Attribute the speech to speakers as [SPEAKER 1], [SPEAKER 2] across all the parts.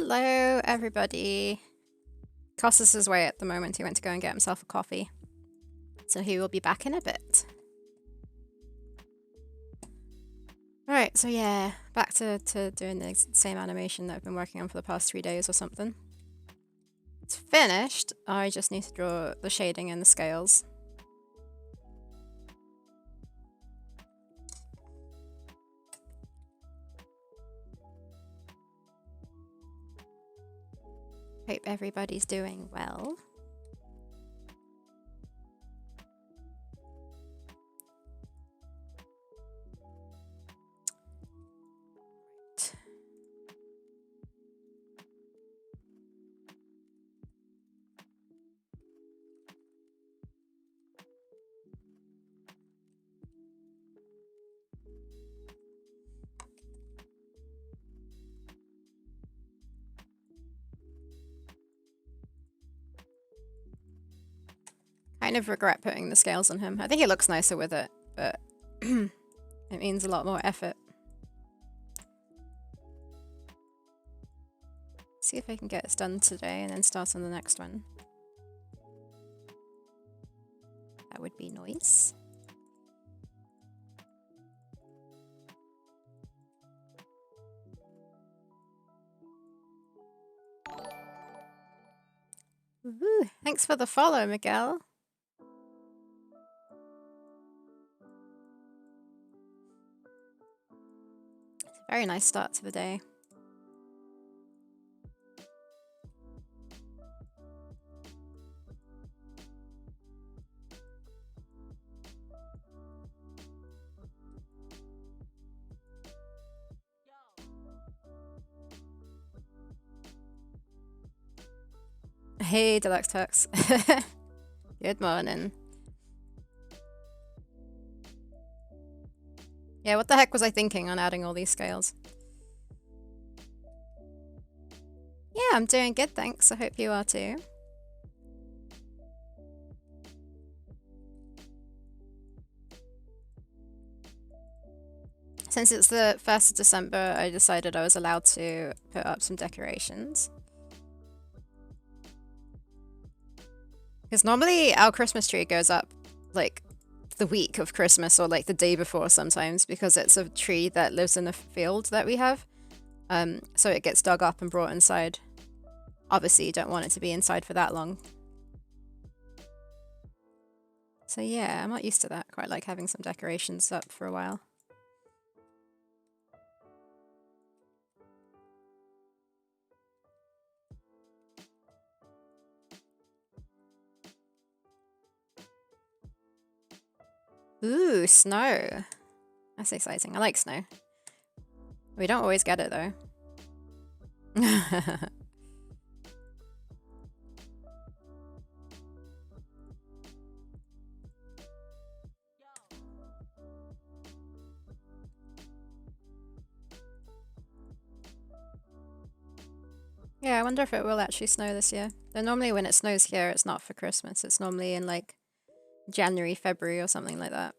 [SPEAKER 1] Hello, everybody. Koss is his way at the moment. He went to go and get himself a coffee. So he will be back in a bit. Alright, so yeah, back to doing the same animation that I've been working on for the past 3 days or something. It's finished. I just need to draw the shading and the scales. Hope everybody's doing well. Kind of regret putting the scales on him. I think he looks nicer with it, but it means a lot more effort. See if I can get this done today and then start on the next one. That would be nice. Woohoo! Thanks for the follow, Miguel. It's a very nice start to the day. Hey, Deluxe Tux. Good morning. Yeah, what the heck was I thinking on adding all these scales? Yeah, I'm doing good, thanks. I hope you are too. Since it's the 1st of December, I decided I was allowed to put up some decorations. Because normally our Christmas tree goes up like the week of Christmas or like the day before sometimes, because it's a tree that lives in a field that we have. So it gets dug up and brought inside. Obviously you don't want it to be inside for that long. So yeah, I'm not used to that. Quite like having some decorations up for a while. Ooh, snow. That's exciting. I like snow. We don't always get it though. Yeah, I wonder if it will actually snow this year. Though normally when it snows here, it's not for Christmas. It's normally in like January, February or something like that.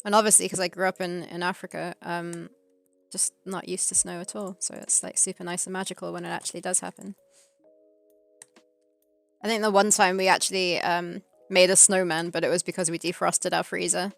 [SPEAKER 1] And obviously, because I grew up in Africa, just not used to snow at all. So it's like super nice and magical when it actually does happen. I think the one time we actually made a snowman, but it was because we defrosted our freezer.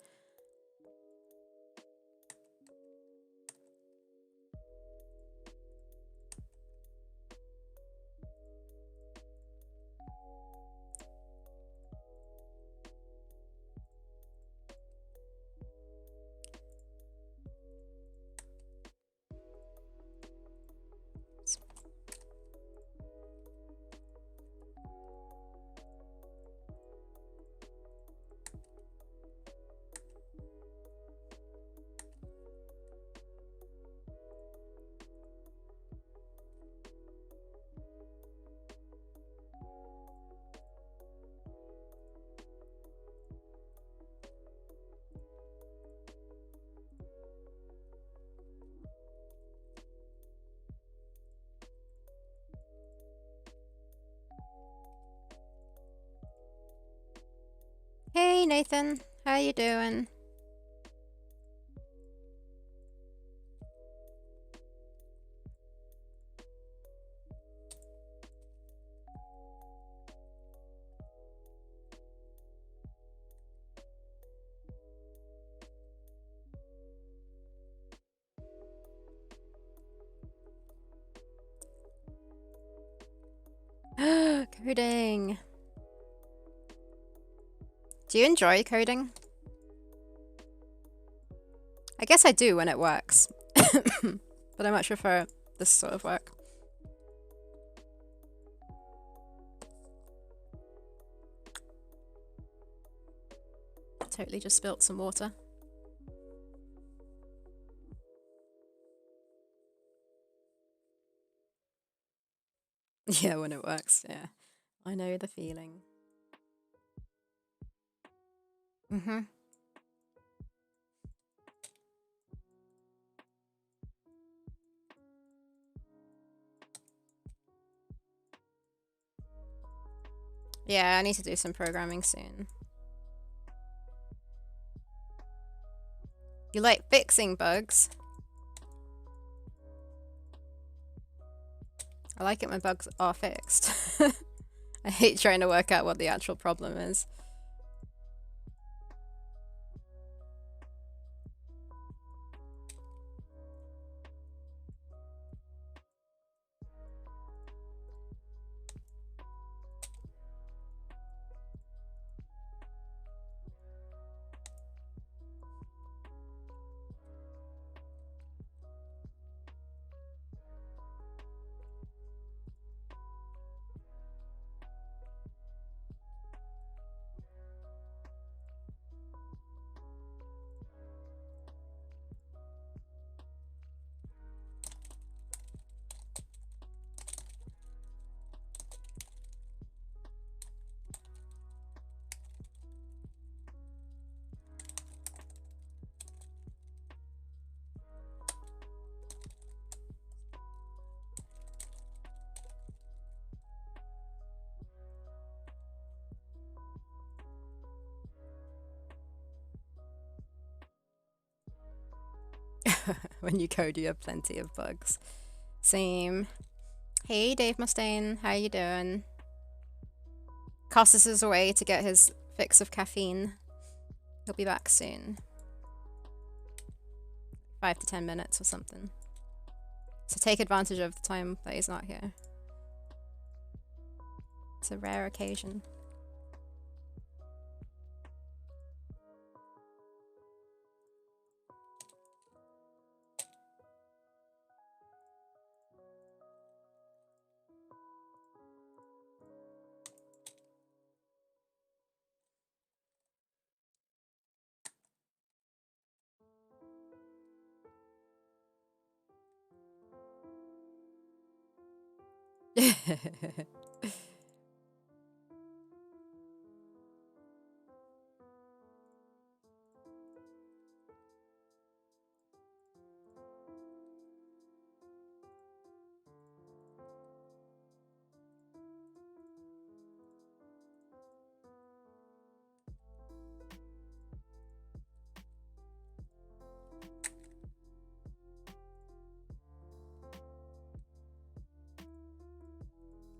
[SPEAKER 1] Hey, Nathan. How you doing? Coding. Do you enjoy coding? I guess I do when it works. But I much prefer this sort of work. Totally just spilt some water. Yeah, when it works, yeah. I know the feeling. Mm-hmm. Yeah, I need to do some programming soon. You like fixing bugs? I like it when bugs are fixed. I hate trying to work out what the actual problem is. When you code, you have plenty of bugs. Same. Hey, Dave Mustaine, how you doing? Costas is away to get his fix of caffeine. He'll be back soon. 5 to 10 minutes or something. So take advantage of the time that he's not here. It's a rare occasion.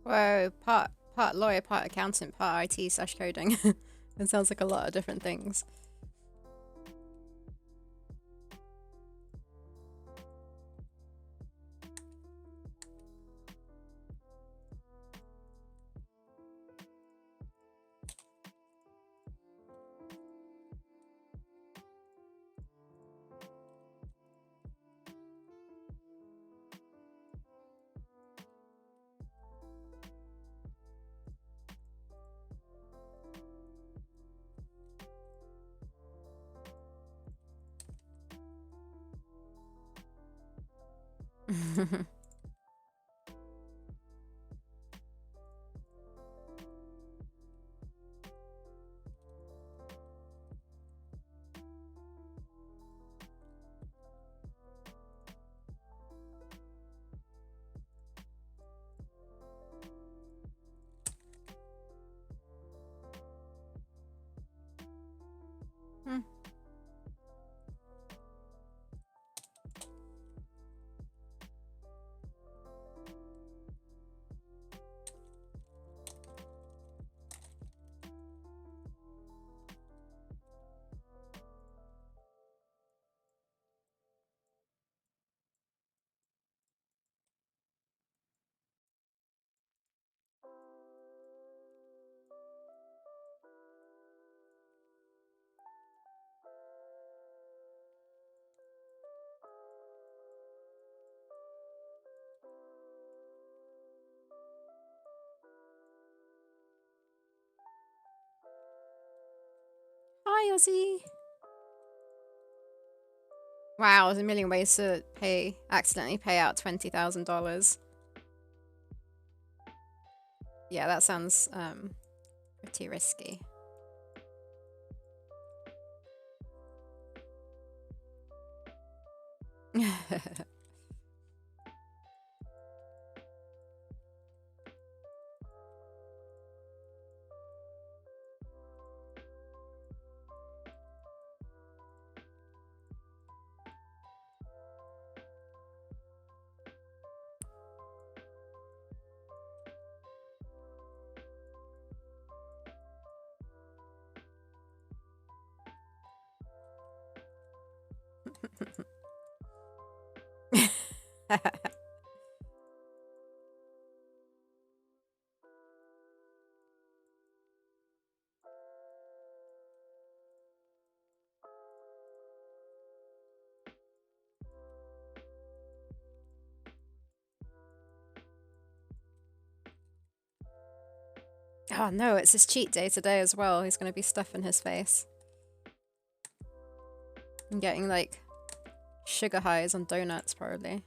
[SPEAKER 1] Whoa, part lawyer, part accountant, part IT/coding. It sounds like a lot of different things. Hi, Ozzy. Wow, there's a million ways to accidentally pay out $20,000. Yeah, that sounds pretty risky. Oh no, it's his cheat day today as well. He's gonna be stuffing his face and getting like sugar highs on donuts probably.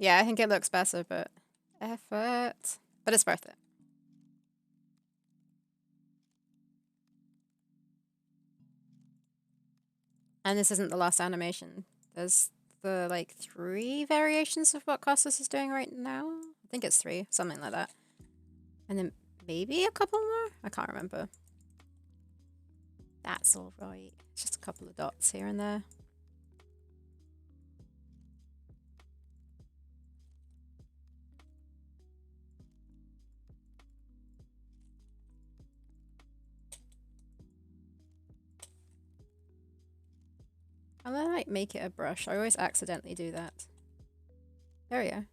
[SPEAKER 1] Yeah, I think it looks better, but effort. But it's worth it. And this isn't the last animation. There's the like 3 variations of what Costas is doing right now. I think it's 3, something like that. And then maybe a couple more? I can't remember. That's all right. Just a couple of dots here and there. And then like make it a brush. I always accidentally do that. There we go.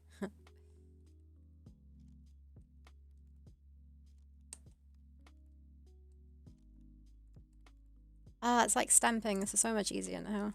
[SPEAKER 1] Ah, it's like stamping. This is so much easier now.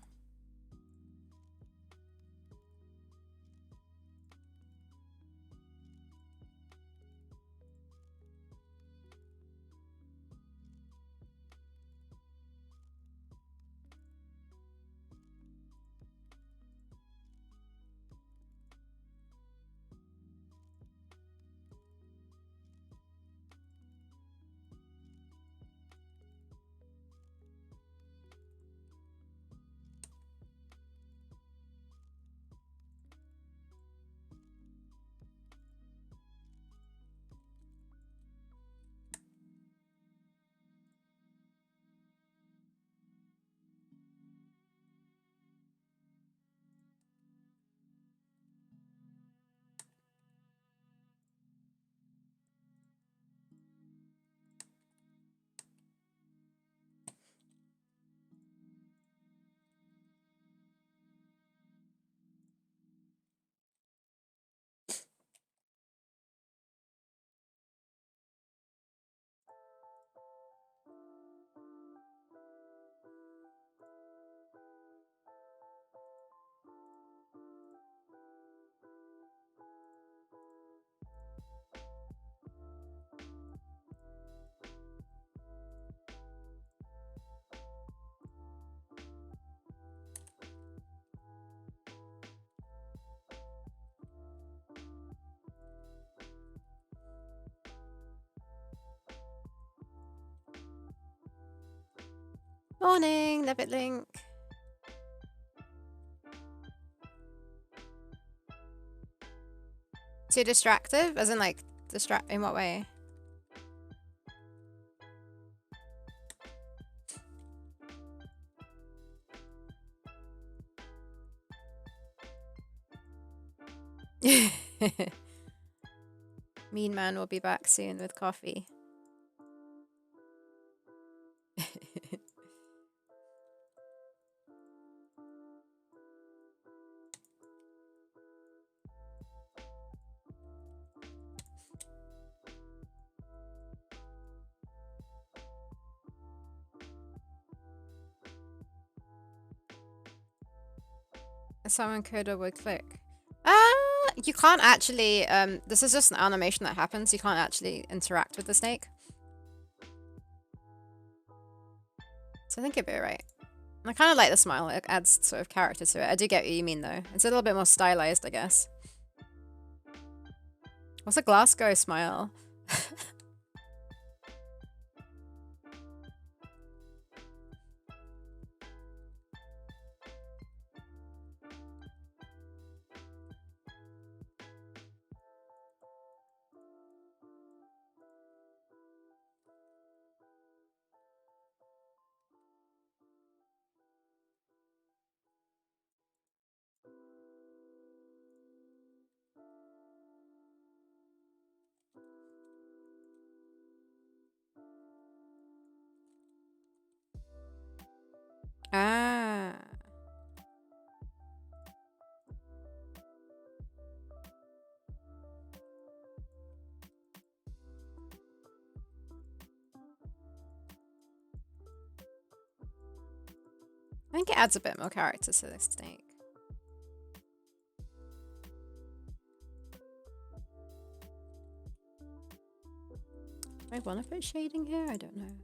[SPEAKER 1] Morning, Levit Link. Too distractive? As in like distract in what way? Mean Man will be back soon with coffee. Someone could or would click. You can't actually, this is just an animation that happens. You can't actually interact with the snake. So I think it'd be alright. I kind of like the smile. It adds sort of character to it. I do get what you mean, though. It's a little bit more stylized, I guess. What's a Glasgow smile? Ah. I think it adds a bit more character to this snake. Do I want to put shading here? I don't know.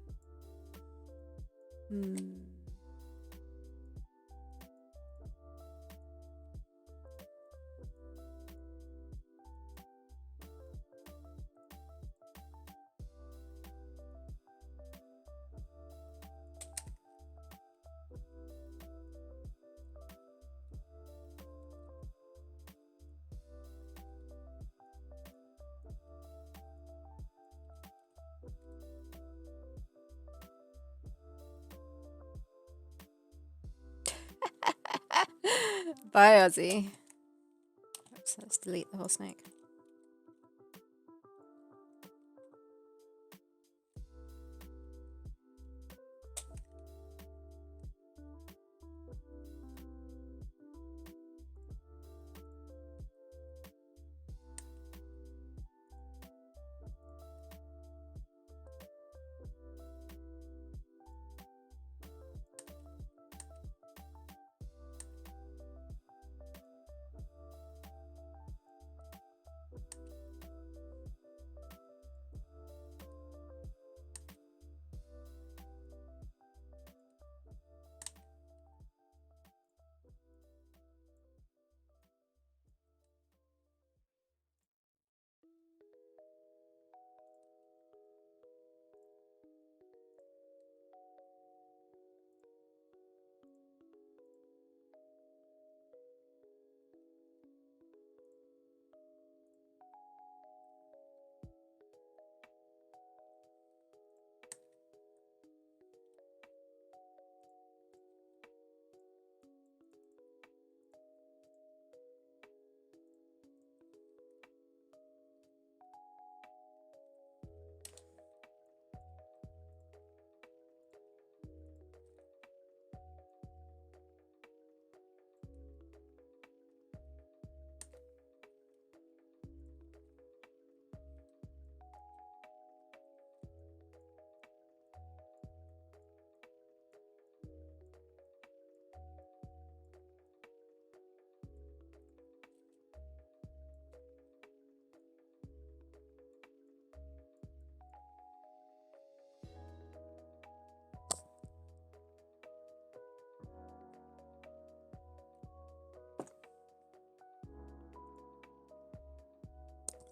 [SPEAKER 1] Bye, Ozzy. Oops, let's delete the whole snake.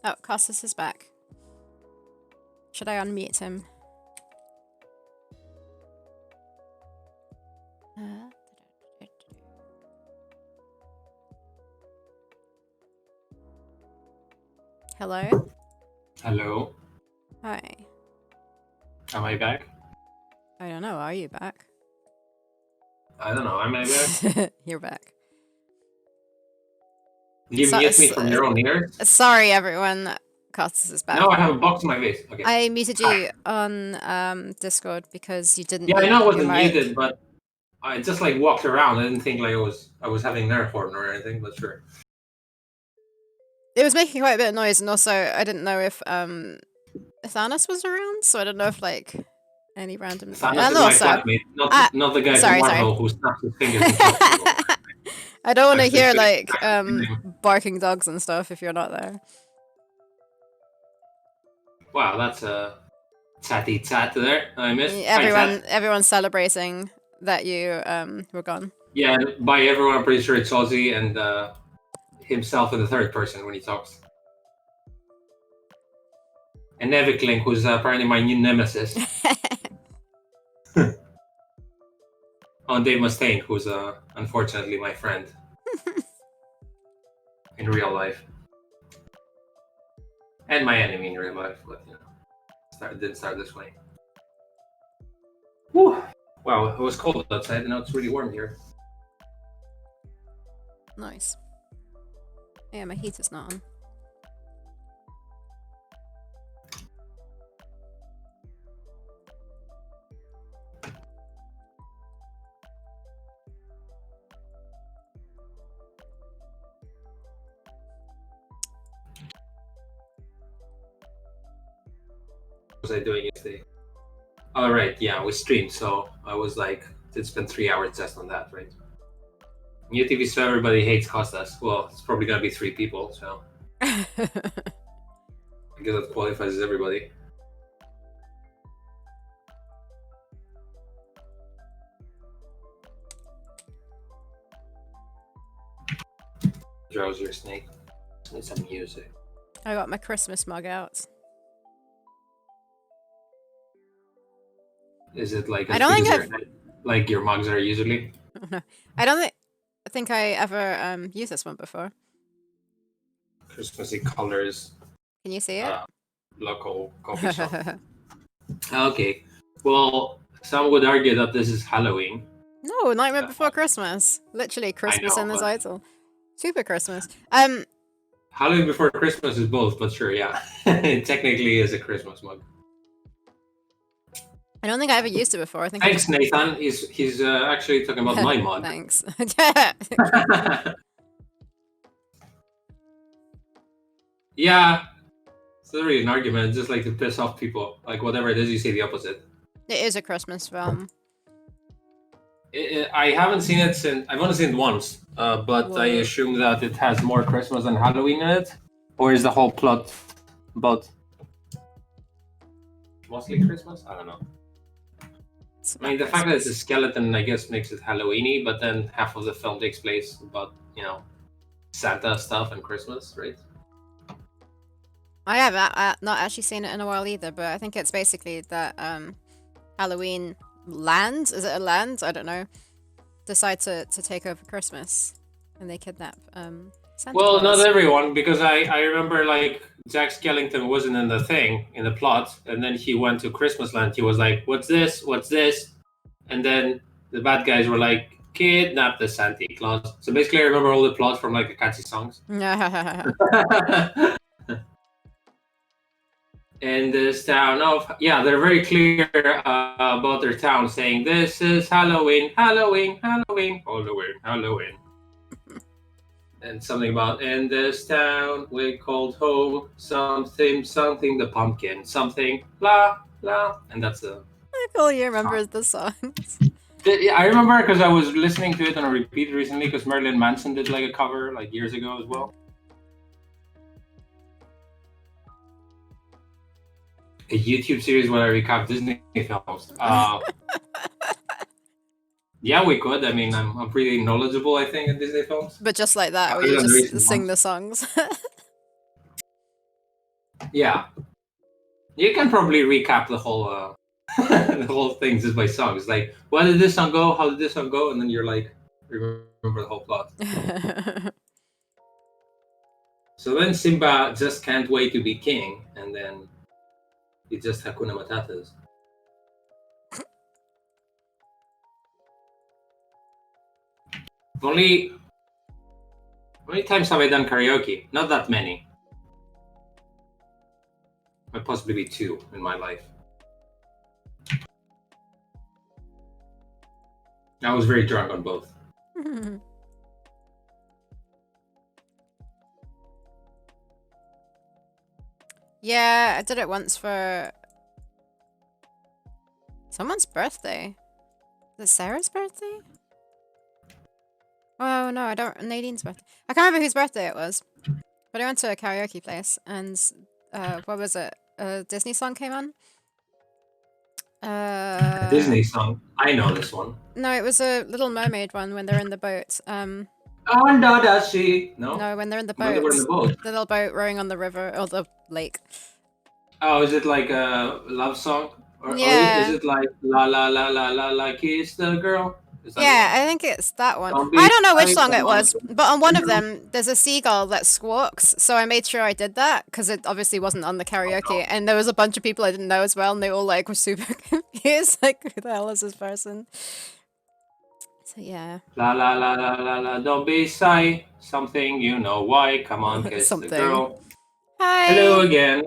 [SPEAKER 1] Oh, Costas is back. Should I unmute him? Hello?
[SPEAKER 2] Hello.
[SPEAKER 1] Hi.
[SPEAKER 2] Am I back?
[SPEAKER 1] I don't know, are you back?
[SPEAKER 2] I don't know. Am I back?
[SPEAKER 1] You're back.
[SPEAKER 2] You mute me from your own ears?
[SPEAKER 1] Sorry, everyone. Costas is back.
[SPEAKER 2] No, I have a box in my face. Okay.
[SPEAKER 1] I muted you on Discord because you didn't.
[SPEAKER 2] Yeah, I know I wasn't
[SPEAKER 1] mic.
[SPEAKER 2] muted, but I just like walked around. I didn't think like I was having nerve horn or anything, but sure.
[SPEAKER 1] It was making quite a bit of noise, and also I didn't know if Thanos was around, so I don't know if like any random.
[SPEAKER 2] Thanos is my flatmate, not the guy from Marvel who snaps his fingers and talks to people.
[SPEAKER 1] I don't want to hear like barking dogs and stuff if you're not there.
[SPEAKER 2] Wow, that's a chatty chat there. I missed.
[SPEAKER 1] Everyone's celebrating that you were gone.
[SPEAKER 2] Yeah, by everyone, I'm pretty sure it's Ozzy and himself in the third person when he talks. And Nevikling, who's apparently my new nemesis. Oh, Dave Mustaine, who's unfortunately my friend in real life. And my enemy in real life, but you know, didn't start this way. Whew. Wow, it was cold outside, and now it's really warm here.
[SPEAKER 1] Nice. Yeah, my heater's not on.
[SPEAKER 2] What was I doing yesterday? All right, yeah, we streamed, so I was like, did spend 3 hours just on that, right? New TV, so everybody hates Costas. Well, it's probably gonna be 3 people, so I guess that qualifies as everybody. Drowsier snake. Need some music.
[SPEAKER 1] I got my Christmas mug out.
[SPEAKER 2] Is it like
[SPEAKER 1] I don't think
[SPEAKER 2] like your mugs are usually?
[SPEAKER 1] No, I don't think I ever used this one before.
[SPEAKER 2] Christmassy colors.
[SPEAKER 1] Can you see it?
[SPEAKER 2] Local coffee shop. Okay. Well, some would argue that this is Halloween.
[SPEAKER 1] No, Nightmare Before Christmas. Literally Christmas
[SPEAKER 2] know,
[SPEAKER 1] in the
[SPEAKER 2] but
[SPEAKER 1] title. Super Christmas.
[SPEAKER 2] Halloween Before Christmas is both, but sure, yeah. It technically is a Christmas mug.
[SPEAKER 1] I don't think I ever used it before. I think
[SPEAKER 2] Thanks, Nathan. He's actually talking about my mug.
[SPEAKER 1] Thanks.
[SPEAKER 2] Yeah, it's not really an argument. It's just like to piss off people. Like whatever it is, you say the opposite.
[SPEAKER 1] It is a Christmas film.
[SPEAKER 2] I haven't seen it since I've only seen it once, but I
[SPEAKER 1] Whoa.
[SPEAKER 2] assume that it has more Christmas than Halloween in it, or is the whole plot about mostly Christmas? I don't know. I mean, the fact that it's a skeleton, I guess, makes it Halloweeny, but then half of the film takes place about Santa stuff and Christmas, right?
[SPEAKER 1] I have not actually seen it in a while either, but I think it's basically that Halloween land, is it a land? I don't know. Decide to take over Christmas, and they kidnap Santa
[SPEAKER 2] Well,
[SPEAKER 1] Claus.
[SPEAKER 2] not everyone, because I remember like Jack Skellington wasn't in the thing in the plot, and then he went to Christmas Land. He was like, "What's this? What's this?" And then the bad guys were like, "Kidnap the Santa Claus." So basically, I remember all the plot from like the catchy songs. In this town of they're very clear about their town, saying this is Halloween, Halloween, Halloween, Halloween, Halloween, and something about in this town we called home something something the pumpkin something blah blah, and that's the.
[SPEAKER 1] All you remember is the songs.
[SPEAKER 2] I remember because I was listening to it on a repeat recently because Marilyn Manson did like a cover like years ago as well. A YouTube series where I recap Disney films. Yeah, we could. I mean, I'm pretty knowledgeable, I think, in Disney films.
[SPEAKER 1] But just like that, or
[SPEAKER 2] Other
[SPEAKER 1] you
[SPEAKER 2] than the
[SPEAKER 1] just
[SPEAKER 2] recent
[SPEAKER 1] sing
[SPEAKER 2] ones.
[SPEAKER 1] the songs.
[SPEAKER 2] Yeah, you can probably recap the whole the whole thing just by songs. Like, where did this song go? How did this song go? And then you're like, remember the whole plot. So then Simba just can't wait to be king, and then it's just Hakuna Matatas. Only, how many times have I done karaoke? Not that many. Might possibly be 2 in my life. I was very drunk on both.
[SPEAKER 1] Yeah, I did it once for someone's birthday. Is it Sarah's birthday? Oh no, I don't. Nadine's birthday. I can't remember whose birthday it was. But I went to a karaoke place and what was it? A Disney song came on.
[SPEAKER 2] A Disney song. I know this one.
[SPEAKER 1] No, it was a Little Mermaid one when they're in the boat.
[SPEAKER 2] Under the sea. No,
[SPEAKER 1] when they're in the
[SPEAKER 2] When they
[SPEAKER 1] boat.
[SPEAKER 2] were in the boat.
[SPEAKER 1] The little boat rowing on the river or the lake.
[SPEAKER 2] Oh, is it like a love song? Or
[SPEAKER 1] Yeah.
[SPEAKER 2] is it like la la la la la la kiss the girl? Is that
[SPEAKER 1] Yeah,
[SPEAKER 2] the
[SPEAKER 1] I think it's that one.
[SPEAKER 2] Don't be
[SPEAKER 1] I don't know which
[SPEAKER 2] shy,
[SPEAKER 1] song it
[SPEAKER 2] come on.
[SPEAKER 1] was, but on one of them, there's a seagull that squawks, so I made sure I did that, because it obviously wasn't on the karaoke, and there was a bunch of people I didn't know as well, and they all, like, were super confused, like, who the hell is this person? So, yeah.
[SPEAKER 2] La la la la la la, don't be shy. Something you know why. Come on, kiss
[SPEAKER 1] Something.
[SPEAKER 2] the girl.
[SPEAKER 1] Hi!
[SPEAKER 2] Hello again.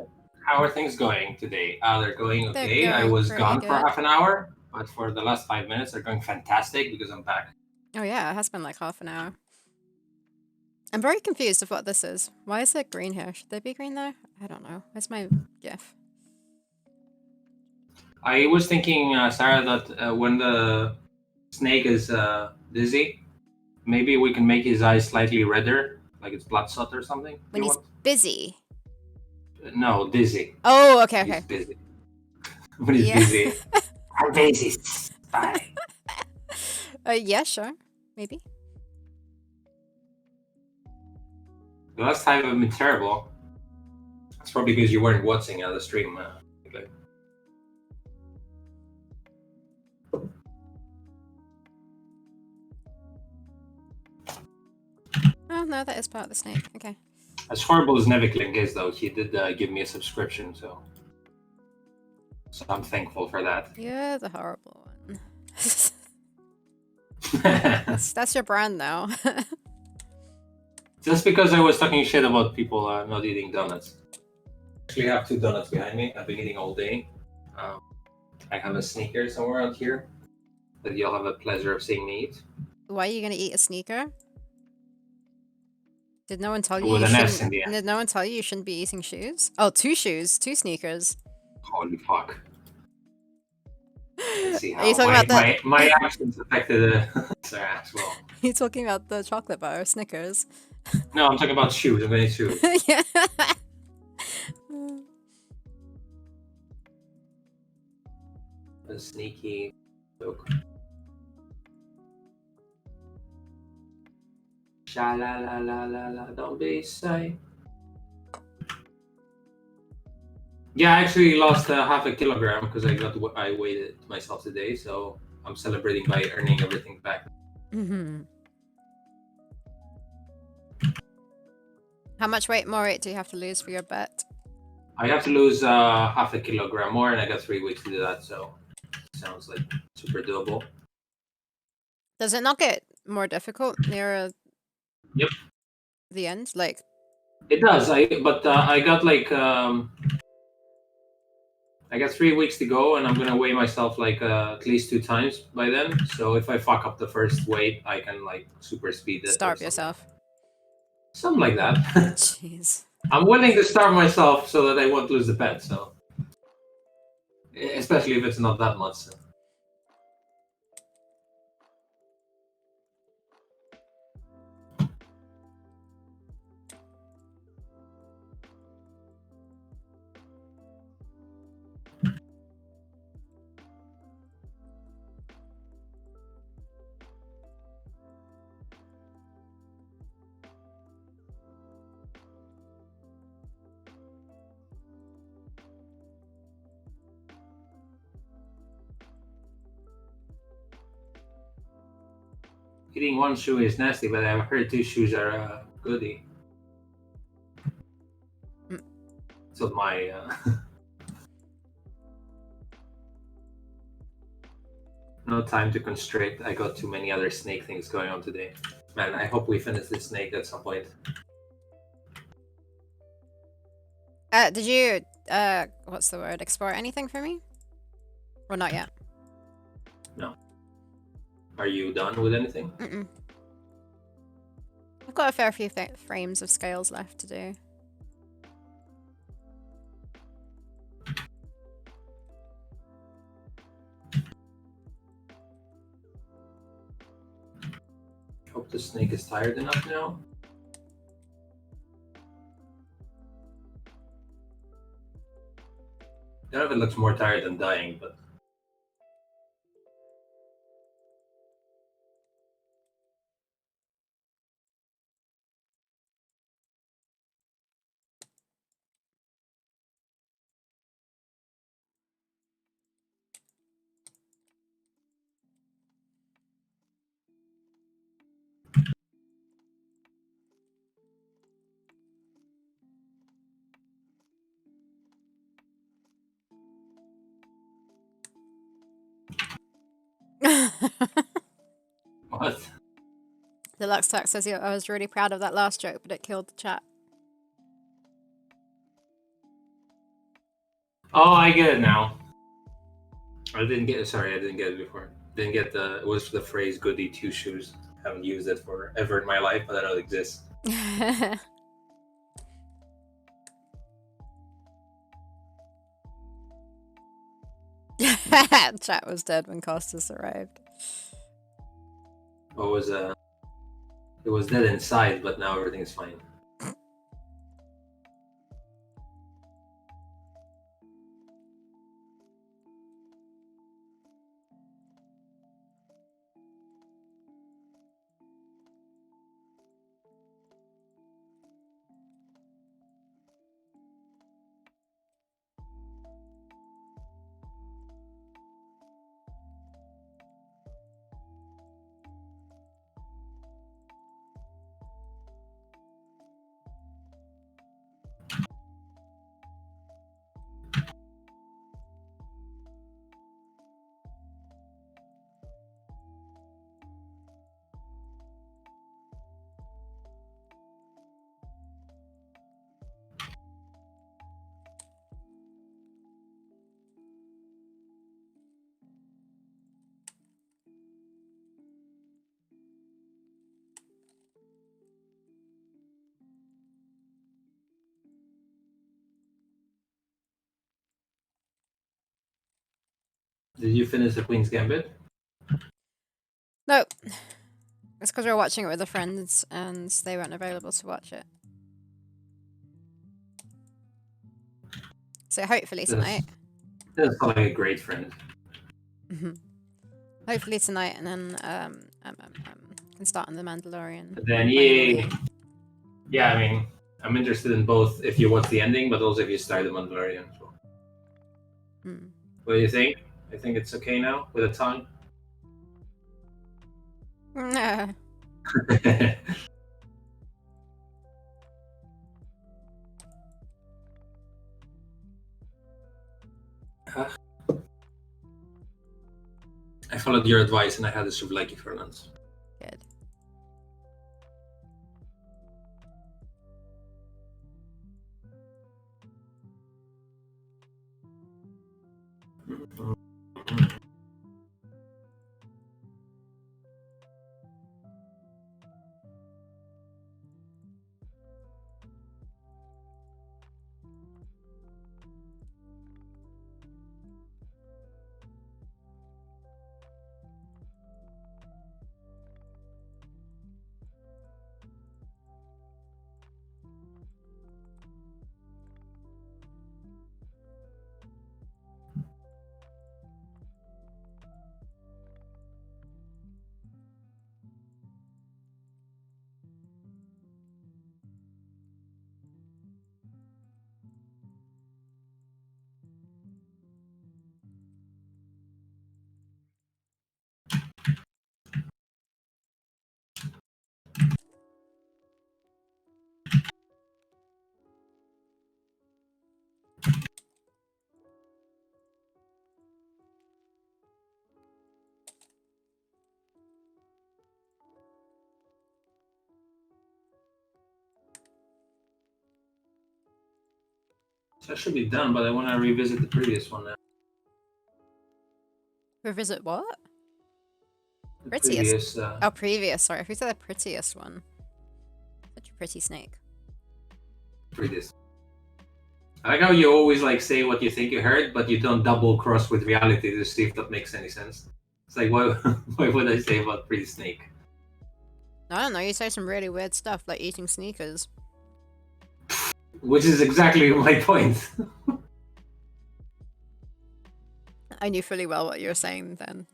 [SPEAKER 2] How are things going today? They're going okay.
[SPEAKER 1] They're
[SPEAKER 2] I
[SPEAKER 1] going
[SPEAKER 2] was
[SPEAKER 1] pretty
[SPEAKER 2] gone for
[SPEAKER 1] good.
[SPEAKER 2] half an hour, but for the last 5 minutes, they're going fantastic because I'm back.
[SPEAKER 1] Oh yeah, it has been like half an hour. I'm very confused of what this is. Why is it green here? Should they be green there? I don't know. Where's my GIF?
[SPEAKER 2] I was thinking, Sarah, that when the snake is dizzy, maybe we can make his eyes slightly redder, like it's bloodshot or something.
[SPEAKER 1] When he's busy.
[SPEAKER 2] No, dizzy.
[SPEAKER 1] Oh, okay,
[SPEAKER 2] He's
[SPEAKER 1] okay.
[SPEAKER 2] busy. When he's busy. I'm busy. Bye.
[SPEAKER 1] Yeah, sure. Maybe.
[SPEAKER 2] The last time I've been terrible. It's probably because you weren't watching the stream. Okay.
[SPEAKER 1] Oh, no, that is part of the snake. Okay.
[SPEAKER 2] As horrible as Neviklink is, though, he did give me a subscription, so I'm thankful for that.
[SPEAKER 1] You're the horrible one. That's your brand now.
[SPEAKER 2] Just because I was talking shit about people not eating donuts. Actually, I have 2 donuts behind me. I've been eating all day. Um, I have a sneaker somewhere out here that you'll have the pleasure of seeing me eat.
[SPEAKER 1] Why are you gonna eat a sneaker? Did no one tell you
[SPEAKER 2] With
[SPEAKER 1] you
[SPEAKER 2] an S
[SPEAKER 1] shouldn't?
[SPEAKER 2] in the end.
[SPEAKER 1] Did no one tell you you shouldn't be eating shoes? Oh, 2 shoes, 2 sneakers.
[SPEAKER 2] Holy fuck. Let's see
[SPEAKER 1] Are you
[SPEAKER 2] how
[SPEAKER 1] talking about the?
[SPEAKER 2] my actions affected Sarah as well.
[SPEAKER 1] Are you talking about the chocolate bar, Snickers?
[SPEAKER 2] No, I'm talking about shoes. I'm going to shoes.
[SPEAKER 1] Yeah.
[SPEAKER 2] A sneaky look. Sha la la la la la, don't be shy. Yeah, I actually lost half a kilogram because I weighed it myself today, so I'm celebrating by earning everything back.
[SPEAKER 1] Mm-hmm. How much more weight do you have to lose for your bet?
[SPEAKER 2] I have to lose half a kilogram more, and I got 3 weeks to do that, so sounds like super doable.
[SPEAKER 1] Does it not get more difficult near
[SPEAKER 2] Yep,
[SPEAKER 1] the end? Like,
[SPEAKER 2] it does. I got like I got 3 weeks to go, and I'm gonna weigh myself like at least 2 times by then. So if I fuck up the first weight, I can like super speed it or
[SPEAKER 1] starve yourself.
[SPEAKER 2] something like that.
[SPEAKER 1] Jeez.
[SPEAKER 2] I'm willing to starve myself so that I won't lose the bet. So especially if it's not that much. So. Eating one shoe is nasty, but I've heard 2 shoes are goody.
[SPEAKER 1] Mm.
[SPEAKER 2] So my no time to constrict. I got too many other snake things going on today. Man, I hope we finish this snake at some point.
[SPEAKER 1] Did you what's the word? Export anything for me? Or not yet?
[SPEAKER 2] No. Are you done with anything?
[SPEAKER 1] Mm-mm. I've got a fair few frames of scales left to do.
[SPEAKER 2] Hope the snake is tired enough now. I don't know if it looks more tired than dying, but what?
[SPEAKER 1] Deluxe Tech says I was really proud of that last joke, but it killed the chat.
[SPEAKER 2] Oh, I get it now. I didn't get it. Sorry, I didn't get it before. Didn't get the. It was the phrase "goody 2 shoes." Haven't used it forever in my life, but I know it exists.
[SPEAKER 1] Chat was dead when Costas arrived.
[SPEAKER 2] What was It was dead inside, but now everything is fine. Did you finish the Queen's Gambit?
[SPEAKER 1] No. It's because we were watching it with the friends and they weren't available to watch it. So hopefully tonight.
[SPEAKER 2] That's like a great friend.
[SPEAKER 1] Hopefully tonight, and then can start on the Mandalorian.
[SPEAKER 2] And then yeah, I mean, I'm interested in both if you watch the ending, but also if you start the Mandalorian as well. What do you think? I think it's okay now with a tongue.
[SPEAKER 1] Nah.
[SPEAKER 2] I followed your advice and I had a souvlaki for lunch.
[SPEAKER 1] Good.
[SPEAKER 2] So I should be done, but I want to revisit the previous one now.
[SPEAKER 1] Revisit what?
[SPEAKER 2] The
[SPEAKER 1] Prettiest.
[SPEAKER 2] previous,
[SPEAKER 1] Oh, previous. Sorry, who said the prettiest one? Such a pretty snake.
[SPEAKER 2] previous. I like how you always like say what you think you heard, but you don't double cross with reality to see if that makes any sense. It's like, why would I say about pretty snake?
[SPEAKER 1] I don't know. You say some really weird stuff like eating sneakers.
[SPEAKER 2] Which is exactly my point.
[SPEAKER 1] I knew fully well what you were saying then.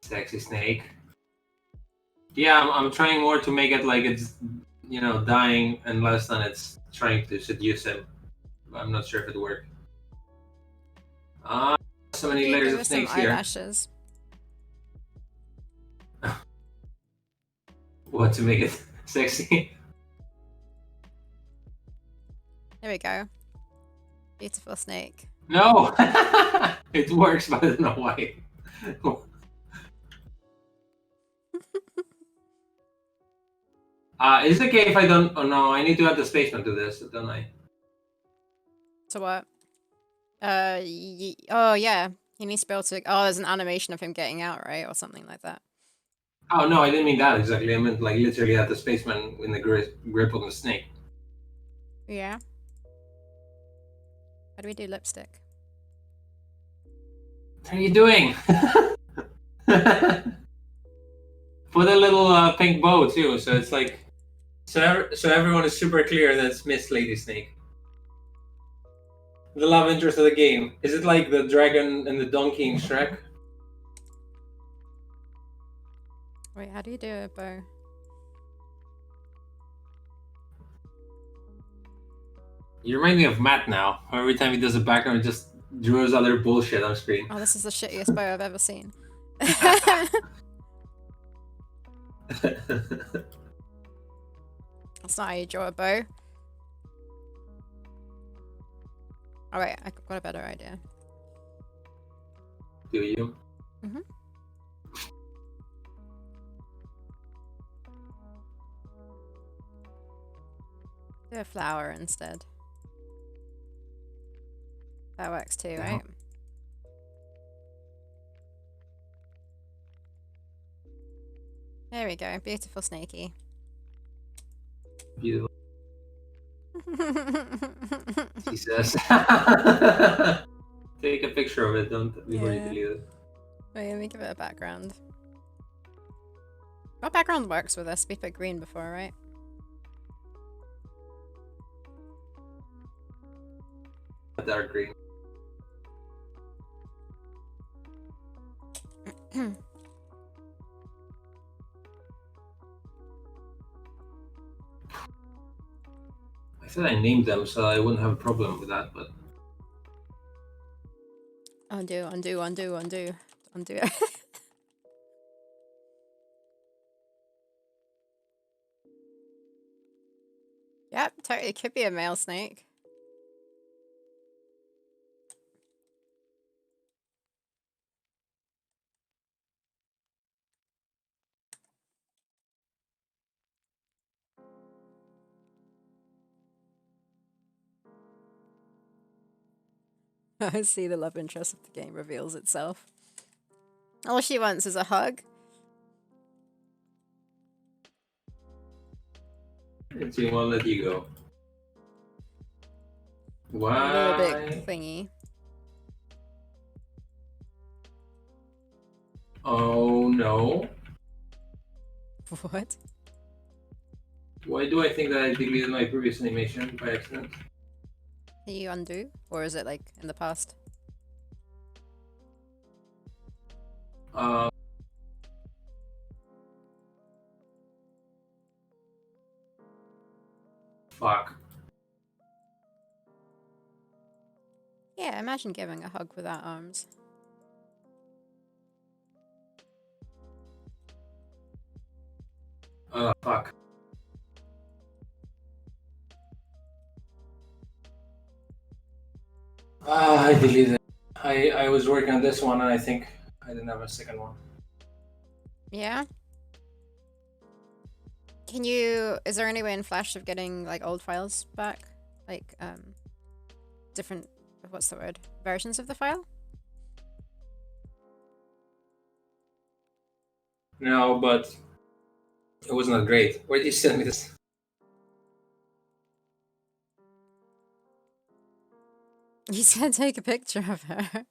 [SPEAKER 2] Sexy snake. Yeah, I'm trying more to make it like it's, dying, and less than it's trying to seduce him. I'm not sure if it worked. So many
[SPEAKER 1] You
[SPEAKER 2] layers
[SPEAKER 1] give
[SPEAKER 2] of
[SPEAKER 1] us some
[SPEAKER 2] snakes here.
[SPEAKER 1] eyelashes.
[SPEAKER 2] What, to make it sexy?
[SPEAKER 1] There we go. Beautiful snake.
[SPEAKER 2] No! It works, but I don't know why. Is it okay if I don't... Oh no, I need to add the spaceman to this, don't I?
[SPEAKER 1] So what? Oh yeah. He needs to be able to... Oh, there's an animation of him getting out, right? Or something like that.
[SPEAKER 2] Oh no, I didn't mean that exactly. I meant like literally at the spaceman in the grip on the snake.
[SPEAKER 1] Yeah. How do we do lipstick?
[SPEAKER 2] What are you doing? Put a little pink bow too, so it's like... So everyone is super clear that it's Miss Lady Snake. The love interest of the game. Is it like the dragon and the donkey in Shrek?
[SPEAKER 1] Wait, how do you do a bow?
[SPEAKER 2] You remind me of Matt now. Every time he does a background, he just draws other bullshit on screen.
[SPEAKER 1] Oh, this is the shittiest bow I've ever seen. That's not how you draw a bow. Alright, I've got a better idea.
[SPEAKER 2] Do you?
[SPEAKER 1] Mm-hmm. Do a flower instead. That works too,
[SPEAKER 2] Yeah.
[SPEAKER 1] right? There we go. Beautiful snakey.
[SPEAKER 2] Beautiful. She says. Take a picture of it, don't before you
[SPEAKER 1] Yeah.
[SPEAKER 2] delete it.
[SPEAKER 1] Wait, let me give it a background. What background works with this? We put green before, right?
[SPEAKER 2] Dark green. I said I named them, so I wouldn't have a problem with that, but
[SPEAKER 1] Undo, undo, undo, undo. Undo. Yep, totally could be a male snake. I see the love interest of the game reveals itself. All she wants is a hug.
[SPEAKER 2] and she won't let you go.
[SPEAKER 1] Little big
[SPEAKER 2] Why?
[SPEAKER 1] thingy.
[SPEAKER 2] Oh no.
[SPEAKER 1] What?
[SPEAKER 2] Why do I think that I deleted my previous animation by accident?
[SPEAKER 1] Can you undo? Or is it like in the past?
[SPEAKER 2] Uh, fuck.
[SPEAKER 1] Yeah, imagine giving a hug without arms.
[SPEAKER 2] Fuck. I deleted it. I was working on this one and I think I didn't have a second one.
[SPEAKER 1] Yeah? Can you... Is there any way in Flash of getting, like, old files back? Like, different... What's the word? Versions of the file?
[SPEAKER 2] No, but it was not great. Where did you send me this?
[SPEAKER 1] You said take a picture of her.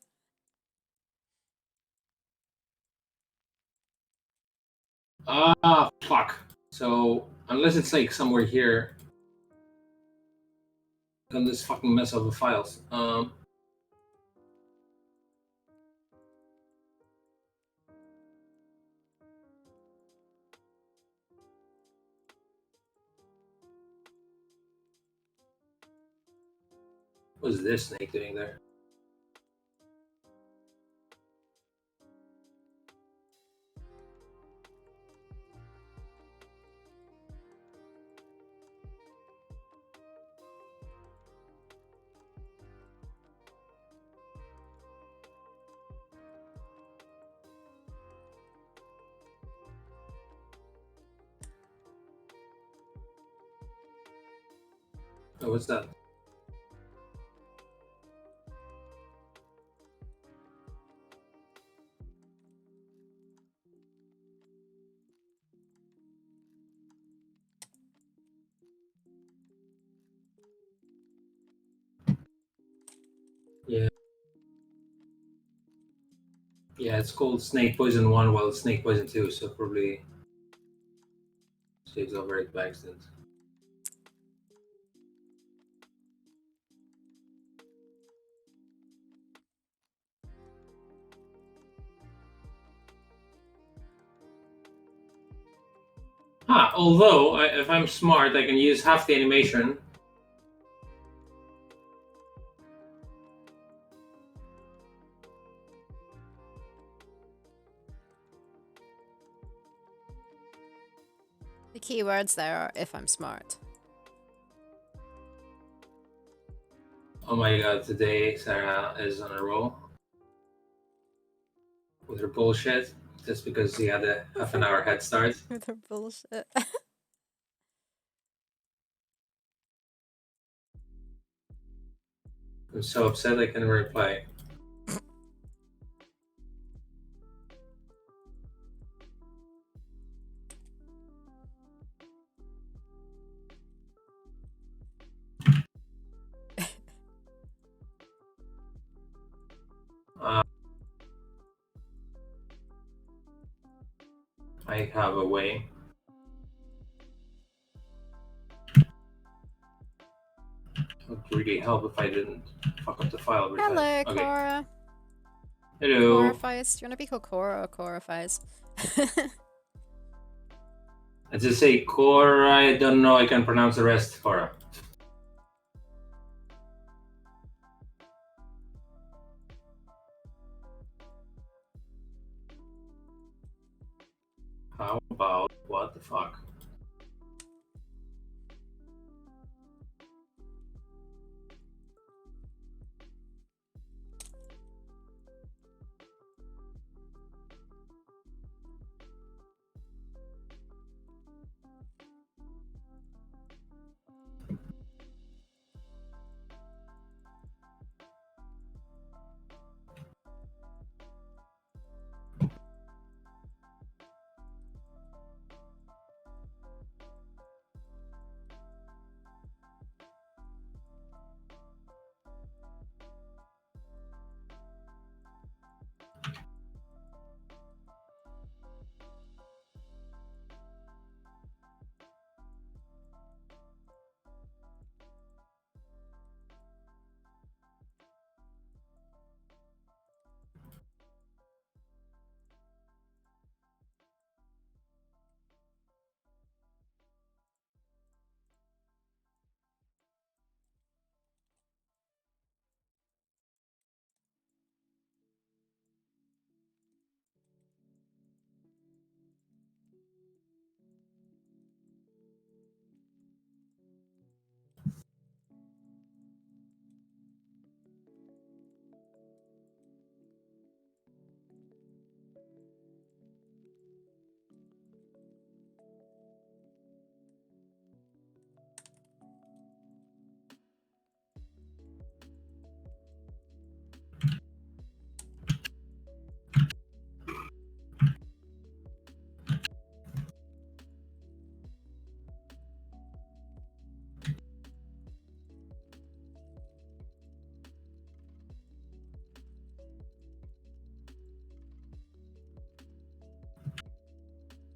[SPEAKER 2] Ah, fuck. So, unless it's like somewhere here on this fucking mess of the files. What's this snake doing there? Oh, what's that? Yeah. Yeah, it's called Snake Poison 1 while it's Snake Poison 2, so probably saves over it by accident. Although, if I'm smart, I can use half the animation.
[SPEAKER 1] The key words there are if I'm smart.
[SPEAKER 2] Oh my god, today Sarah is on a roll with her bullshit just because she had a half an hour head start.
[SPEAKER 1] With her bullshit.
[SPEAKER 2] I'm so upset I can't reply. I have a way. It would really help if I didn't fuck up the file every time.
[SPEAKER 1] Hello,
[SPEAKER 2] Okay.
[SPEAKER 1] Cora.
[SPEAKER 2] Hello.
[SPEAKER 1] Corifies. Do you want to be called Cora or Corifies?
[SPEAKER 2] I just say Cora. I don't know. I can pronounce the rest. Cora. How about what the fuck?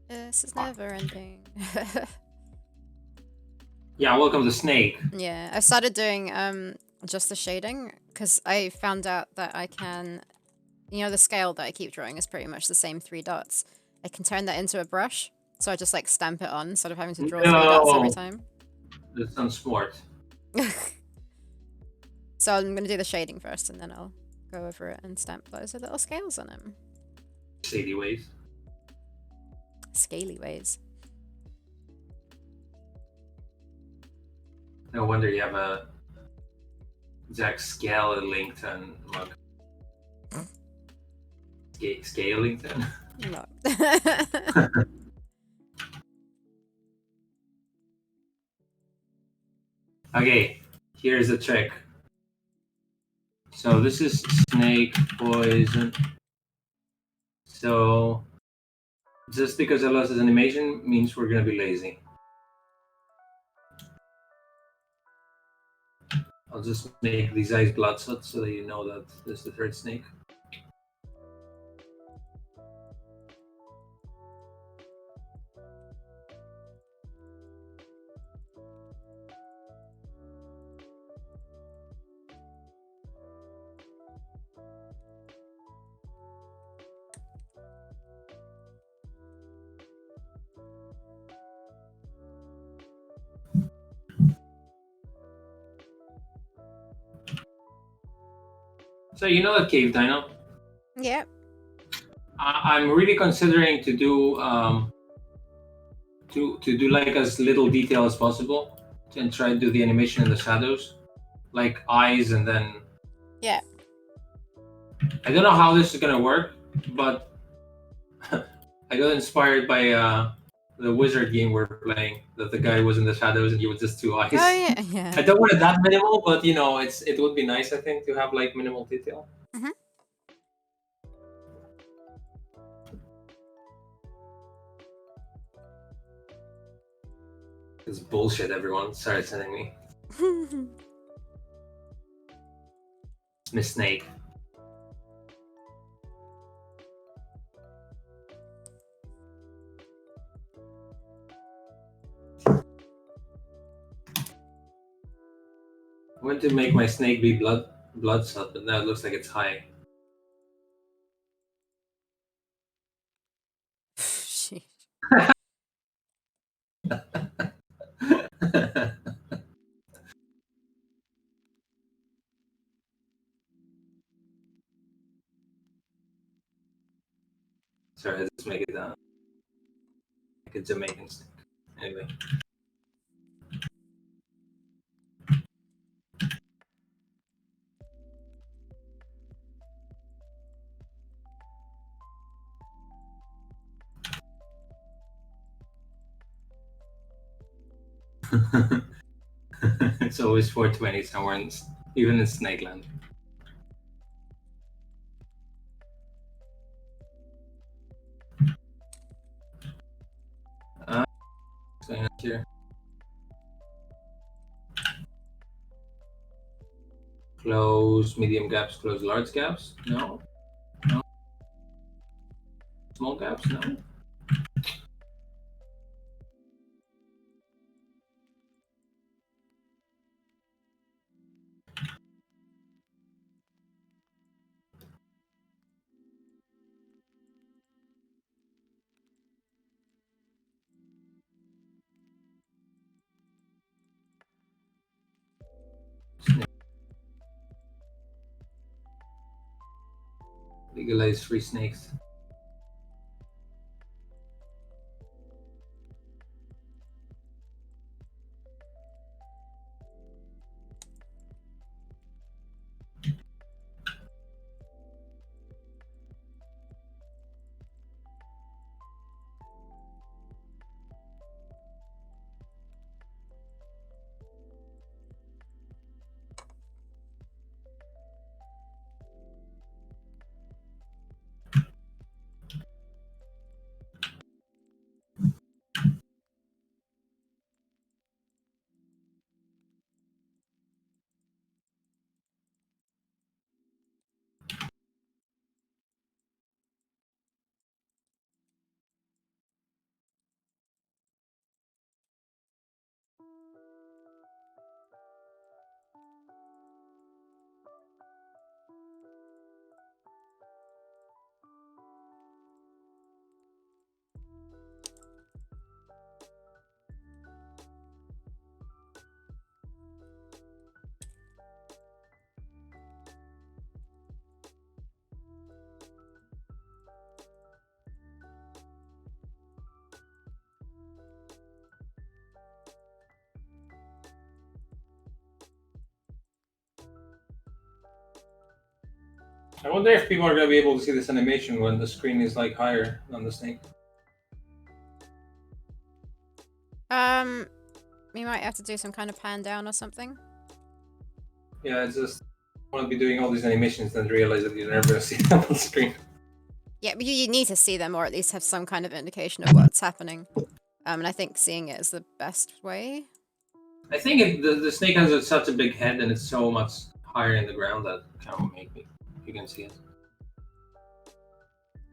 [SPEAKER 1] This is never ending.
[SPEAKER 2] Yeah, welcome to Snake.
[SPEAKER 1] Yeah, I started doing just the shading because I found out that I can, you know, the scale that I keep drawing is pretty much the same 3 dots. I can turn that into a brush, so I just like stamp it on instead of having to draw 3 dots every time.
[SPEAKER 2] That sounds smart.
[SPEAKER 1] So I'm gonna do the shading first, and then I'll go over it and stamp those with little scales on them.
[SPEAKER 2] Shady ways.
[SPEAKER 1] Scaly ways.
[SPEAKER 2] No wonder you have a Jack Skellington mug. Scalington?
[SPEAKER 1] No.
[SPEAKER 2] Okay, here's the trick. So this is snake poison. So just because I lost this animation means we're gonna be lazy. I'll just make these eyes bloodshot so that you know that this is the third snake. So you know that cave dino?
[SPEAKER 1] Yep.
[SPEAKER 2] I'm really considering to do to do like as little detail as possible and try to do the animation in the shadows, like eyes, and then
[SPEAKER 1] Yeah.
[SPEAKER 2] I don't know how this is gonna work, but I got inspired by the wizard game we're playing. That the guy was in the shadows and he was just 2 eyes.
[SPEAKER 1] Oh yeah, yeah.
[SPEAKER 2] I don't want it that minimal, but you know, it would be nice, I think, to have like minimal detail.
[SPEAKER 1] Mhm.
[SPEAKER 2] It's bullshit. Everyone started sending me. Miss Snake. I went to make my snake be bloodshot, but now it looks like it's high.
[SPEAKER 1] Sheesh.
[SPEAKER 2] Sorry, I just make it like a Jamaican snake. Anyway. It's always 420 somewhere, even in Snakeland. What's going on here? Close medium gaps, close large gaps? No. No. Small gaps? No. Legalize free snakes. I wonder if people are going to be able to see this animation when the screen is like higher on the snake.
[SPEAKER 1] We might have to do some kind of pan down or something.
[SPEAKER 2] Yeah, it's just I want to be doing all these animations and realize that you're never going to see them on the screen.
[SPEAKER 1] Yeah, but you need to see them or at least have some kind of indication of what's happening. And I think seeing it is the best way.
[SPEAKER 2] I think the snake has such a big head and it's so much higher in the ground that kind of make me. You can see it.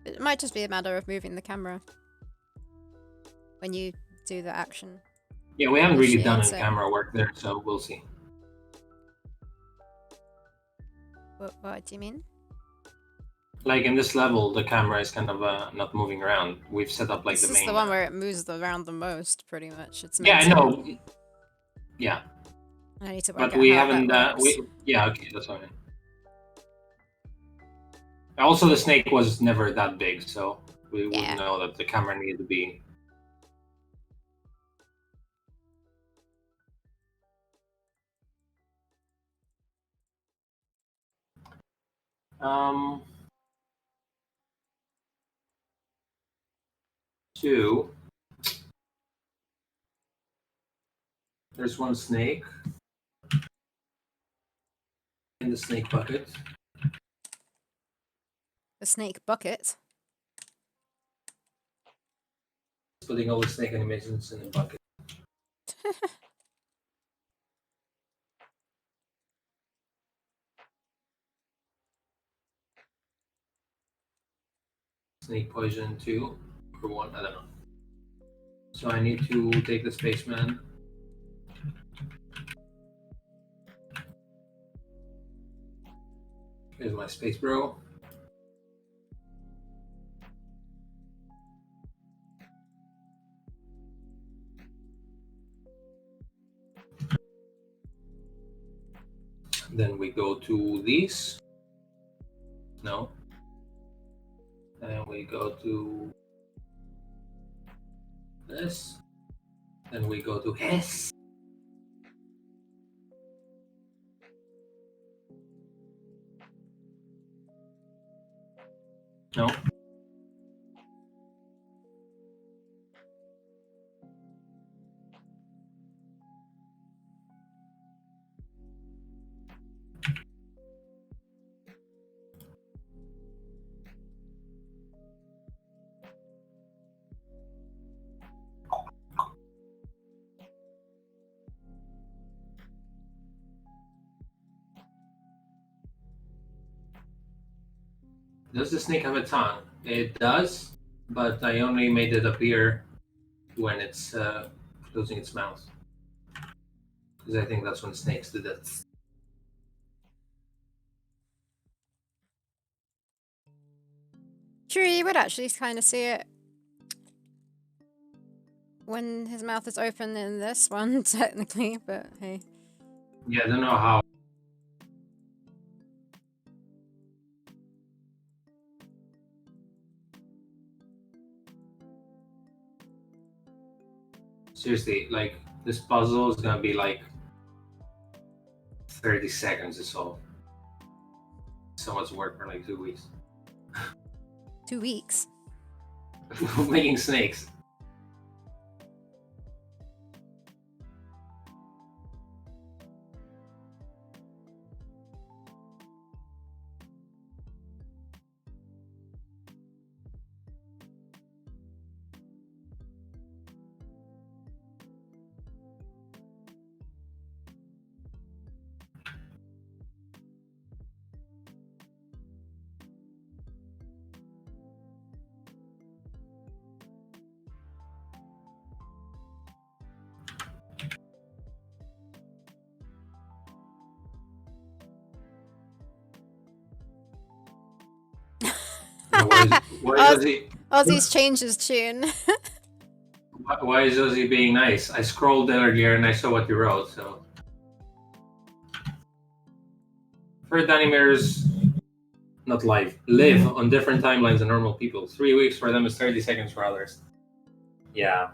[SPEAKER 1] It might just be a matter of moving the camera when you do the action.
[SPEAKER 2] Yeah, we haven't really done
[SPEAKER 1] Initiates
[SPEAKER 2] any
[SPEAKER 1] it.
[SPEAKER 2] camera work there, so we'll see.
[SPEAKER 1] What do you mean?
[SPEAKER 2] Like in this level, the camera is kind of not moving around. We've set up like
[SPEAKER 1] This
[SPEAKER 2] the
[SPEAKER 1] is
[SPEAKER 2] main.
[SPEAKER 1] the one where it moves around the most, pretty much. It's
[SPEAKER 2] Yeah,
[SPEAKER 1] meant
[SPEAKER 2] I
[SPEAKER 1] to.
[SPEAKER 2] know. Yeah,
[SPEAKER 1] I need to work
[SPEAKER 2] but
[SPEAKER 1] out
[SPEAKER 2] we
[SPEAKER 1] how
[SPEAKER 2] haven't.
[SPEAKER 1] that works.
[SPEAKER 2] Yeah, okay, that's fine. Also, the snake was never that big, so we wouldn't know that the camera needed to be. Two. There's one snake in the snake bucket.
[SPEAKER 1] The snake bucket.
[SPEAKER 2] Putting all the snake animations in the bucket. Snake poison 2 or 1, I don't know. So I need to take the spaceman. Here's my space bro. Then we go to these. No. And we go to this. Then we go to S. No. Does the snake have a tongue? It does, but I only made it appear when it's closing its mouth. Because I think that's when snakes do that.
[SPEAKER 1] True, you would actually kind of see it when his mouth is open in this one, technically, but hey.
[SPEAKER 2] Yeah, I don't know how. Seriously, like, this puzzle is gonna be like 30 seconds to solve. So much work for like 2 weeks.
[SPEAKER 1] 2 weeks?
[SPEAKER 2] Making snakes. Why is he?
[SPEAKER 1] Ozzy's changed his tune.
[SPEAKER 2] Why is Ozzy being nice? I scrolled earlier and I saw what you wrote. So, Furred animators, not live, live on different timelines than normal people. 3 weeks for them is 30 seconds for others. Yeah.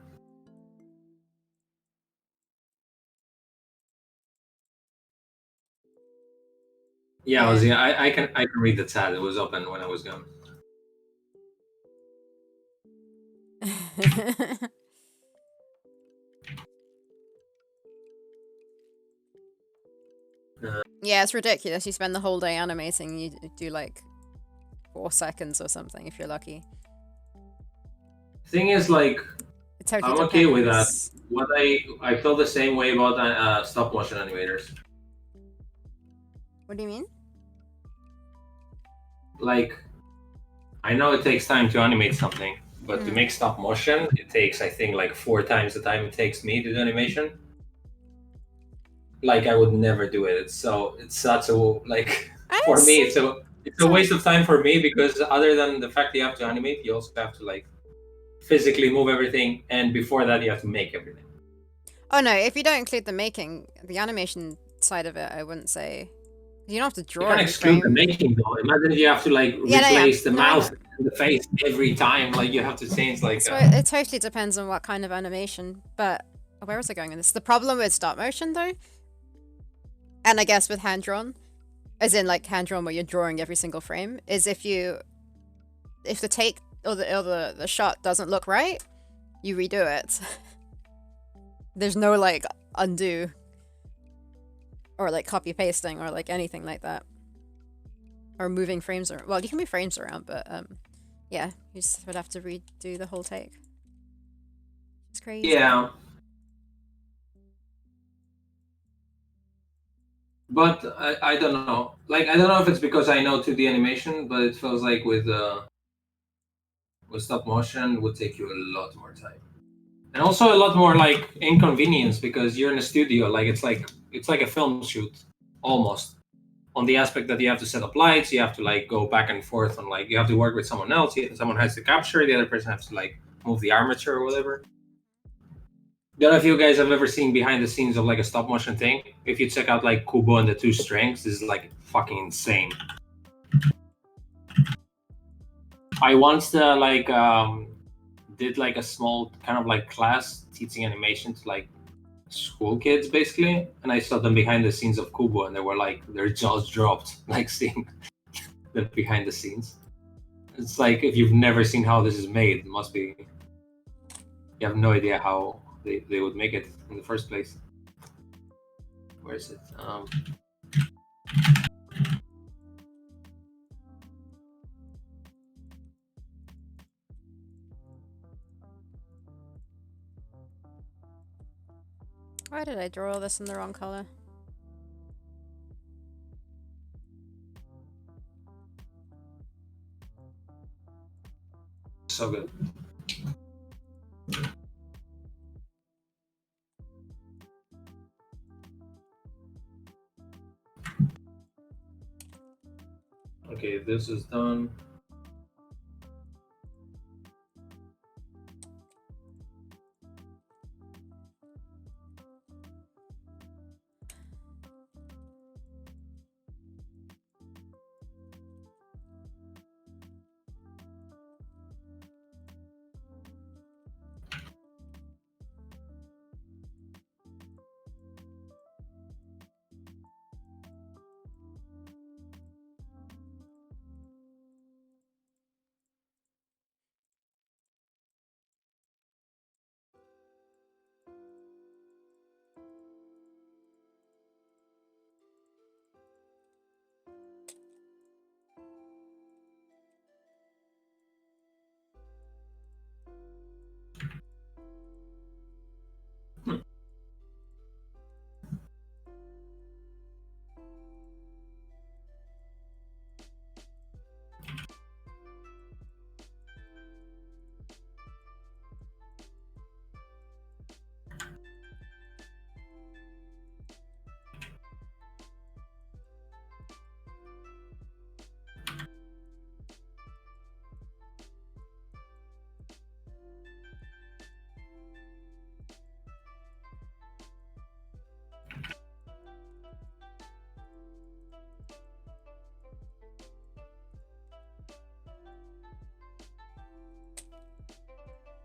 [SPEAKER 2] Yeah, Ozzy, I can read the chat. It was open when I was gone.
[SPEAKER 1] Yeah, it's ridiculous. You spend the whole day animating, you do like 4 seconds or something if you're lucky.
[SPEAKER 2] Thing is, like,
[SPEAKER 1] Totally
[SPEAKER 2] I'm okay with that.
[SPEAKER 1] depends.
[SPEAKER 2] What I feel the same way about stop motion animators.
[SPEAKER 1] What do you mean?
[SPEAKER 2] Like, I know it takes time to animate something, but to make stop motion, it takes, I think, like 4 times the time it takes me to do animation. Like, I would never do it. It's such a, like, for me, it's a waste of time for me, because other than the fact that you have to animate, you also have to, like, physically move everything, and before that you have to make everything.
[SPEAKER 1] Oh no, if you don't include the making, the animation side of it, I wouldn't say. You don't have to draw.
[SPEAKER 2] You can't exclude the making though. Imagine if you have to like replace the mouth and the face every time. Like, you have to change like.
[SPEAKER 1] So it totally depends on what kind of animation. But where was I going with this? The problem with stop motion though, and I guess with hand drawn, as in like hand drawn where you're drawing every single frame, is if the take or the shot doesn't look right, you redo it. There's no like undo or like copy pasting or like anything like that, or moving frames around. Well, you can move frames around, but yeah, you just would have to redo the whole take. It's crazy.
[SPEAKER 2] Yeah. But I don't know. Like, I don't know if it's because I know 2D animation, but it feels like with stop motion it would take you a lot more time, and also a lot more like inconvenience, because you're in a studio. Like, it's like a film shoot almost on the aspect that you have to set up lights, you have to like go back and forth on like you have to work with someone else. Someone has to capture, the other person has to like move the armature or whatever. Don't know if you guys have ever seen behind the scenes of like a stop motion thing. If you check out like Kubo and the Two Strings, this is like fucking insane. I once did like a small kind of like class teaching animation to like school kids basically, and I saw them behind the scenes of Kubo, and they were like their jaws dropped like seeing the behind the scenes. It's like if you've never seen how this is made, it must be you have no idea how they would make it in the first place. Where is it?
[SPEAKER 1] Why did I draw this in the wrong color?
[SPEAKER 2] So good. Okay, this is done.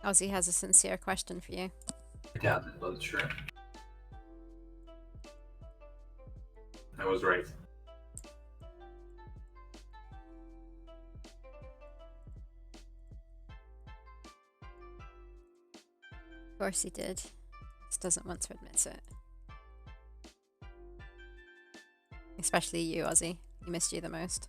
[SPEAKER 1] Ozzy has a sincere question for you.
[SPEAKER 2] I doubt it, but sure. I was right.
[SPEAKER 1] Of course he did. Just doesn't want to admit it. Especially you, Ozzy. He missed you the most.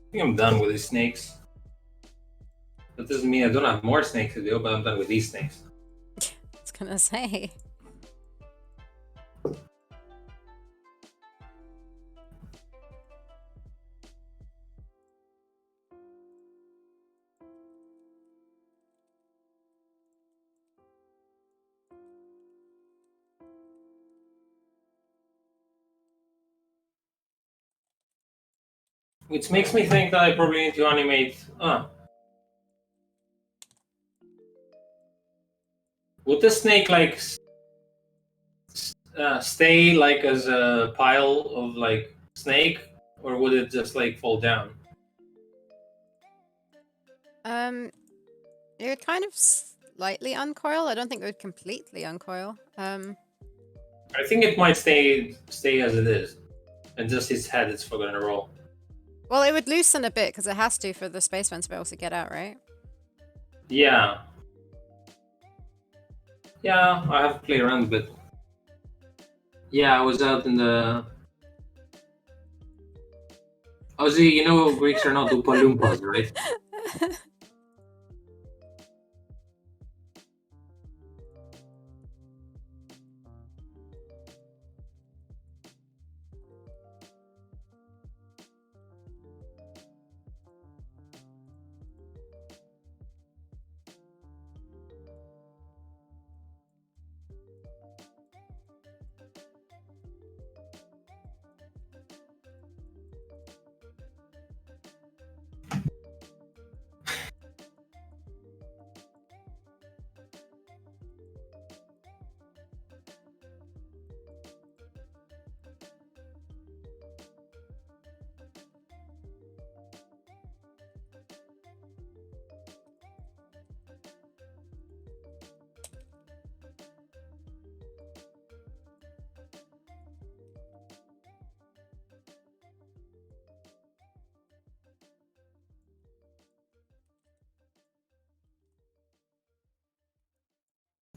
[SPEAKER 2] I think I'm done with these snakes. That doesn't mean I don't have more snakes to do, but I'm done with these snakes.
[SPEAKER 1] I was gonna say.
[SPEAKER 2] Which makes me think that I probably need to animate. Would the snake like stay like as a pile of like snake, or would it just like fall down?
[SPEAKER 1] It would kind of slightly uncoil. I don't think it would completely uncoil.
[SPEAKER 2] I think it might stay as it is, and just his head is still gonna roll.
[SPEAKER 1] Well, it would loosen a bit because it has to for the spaceman to be able to get out, right?
[SPEAKER 2] Yeah. Yeah, I have to play around a bit. Yeah, I was out in the. Ozzy, you know Greeks are not Oompa Loompas, right?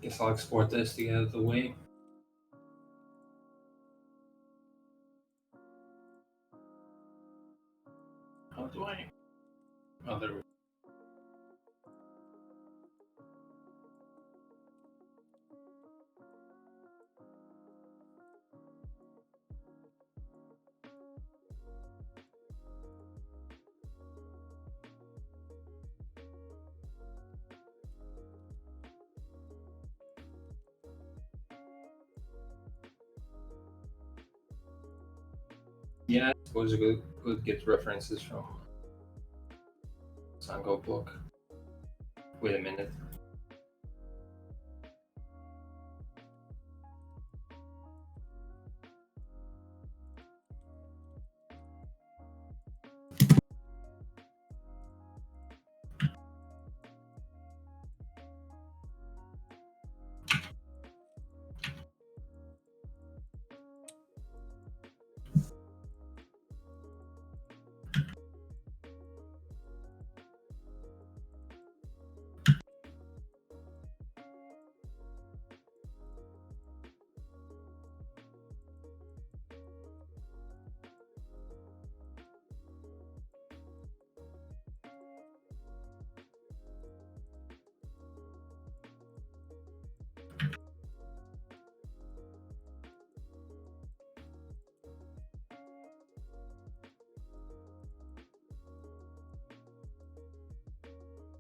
[SPEAKER 2] Guess I'll export this to get out of the way. How do I? Oh, there we go. Yeah, I suppose you could get references from Sango book. Wait a minute.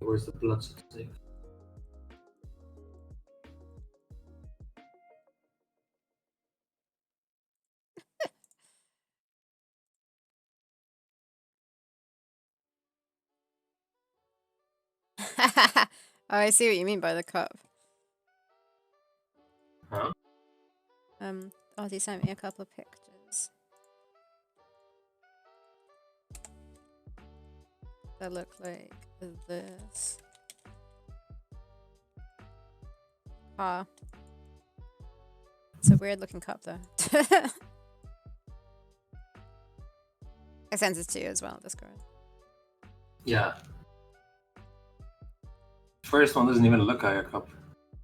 [SPEAKER 2] Where's the blood stick?
[SPEAKER 1] Oh, I see what you mean by the cup.
[SPEAKER 2] Huh?
[SPEAKER 1] Ozzy sent me a couple of pictures that look like this. Ah. It's a weird looking cup though. I sent it to you as well, Discord.
[SPEAKER 2] Yeah. First one doesn't even look like a cup.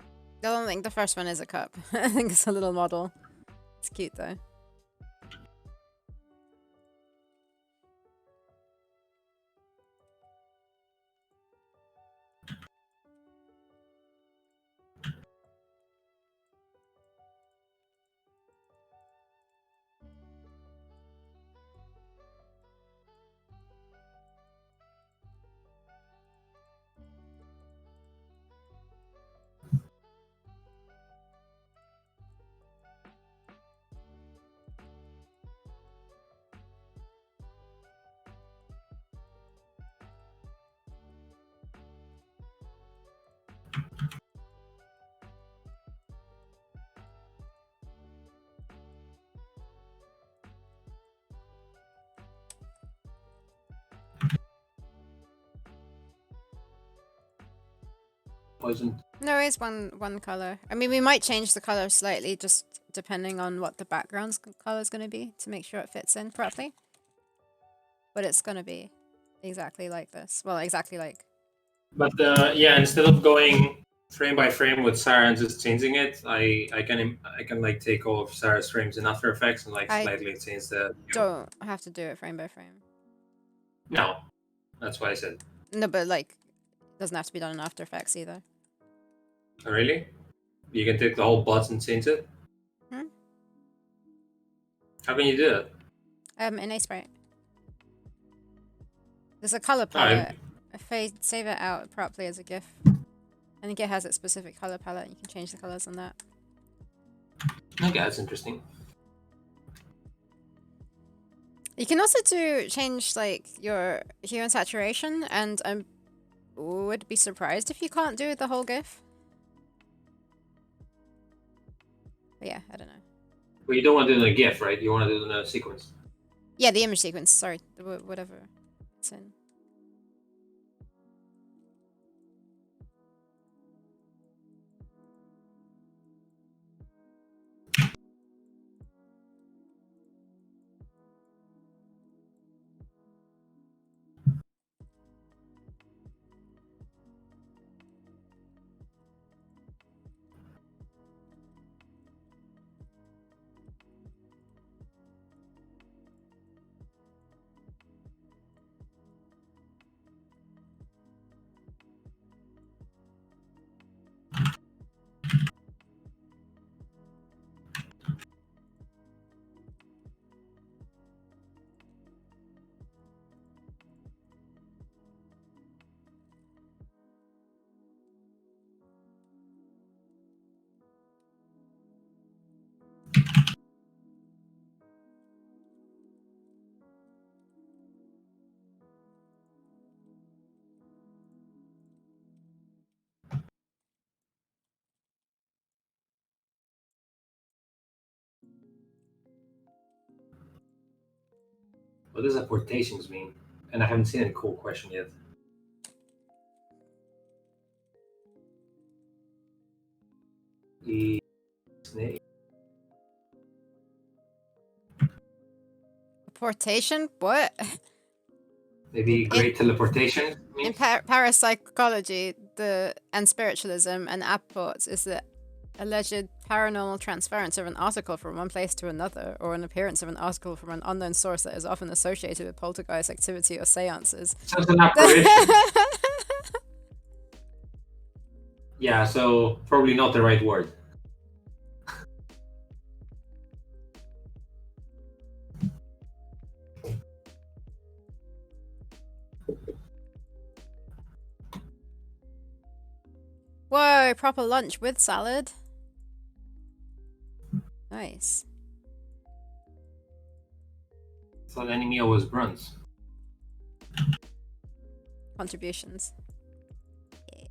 [SPEAKER 1] I don't think the first one is a cup. I think it's a little model. It's cute though.
[SPEAKER 2] Wasn't.
[SPEAKER 1] No, it's one color. I mean, we might change the color slightly just depending on what the background color is going to be to make sure it fits in properly. But it's going to be exactly like this. Well, exactly like.
[SPEAKER 2] But yeah, instead of going frame by frame with Sarah and just changing it, I can like take all of Sarah's frames in After Effects and like
[SPEAKER 1] I
[SPEAKER 2] slightly change the.
[SPEAKER 1] don't have to do it frame by frame.
[SPEAKER 2] No, that's why I said.
[SPEAKER 1] No, but like, it doesn't have to be done in After Effects either.
[SPEAKER 2] Oh, really? You can take the whole bot and change it.
[SPEAKER 1] Hmm?
[SPEAKER 2] How can you do it?
[SPEAKER 1] In Sprite. There's a color
[SPEAKER 2] Oh, I-
[SPEAKER 1] palette. If I save it out properly as a GIF, I think it has its specific color palette. You can change the colors on that.
[SPEAKER 2] Okay, that's interesting.
[SPEAKER 1] You can also change like your hue and saturation, and I would be surprised if you can't do the whole GIF. But yeah, I don't know.
[SPEAKER 2] Well, you don't want to do it in a GIF, right? You want to do it in a sequence.
[SPEAKER 1] Yeah, the image sequence. Sorry, whatever it's in.
[SPEAKER 2] What does apportations mean? And I haven't seen any cool question yet. Snake.
[SPEAKER 1] Portation? What?
[SPEAKER 2] Maybe great teleportation?
[SPEAKER 1] In parapsychology, and spiritualism, an apport is the alleged paranormal transference of an article from one place to another, or an appearance of an article from an unknown source that is often associated with poltergeist activity or seances.
[SPEAKER 2] So it's an apparition. Yeah, so probably not the right word.
[SPEAKER 1] Whoa, proper lunch with salad. Nice.
[SPEAKER 2] I thought any meal was brunch.
[SPEAKER 1] Contributions. Yeah.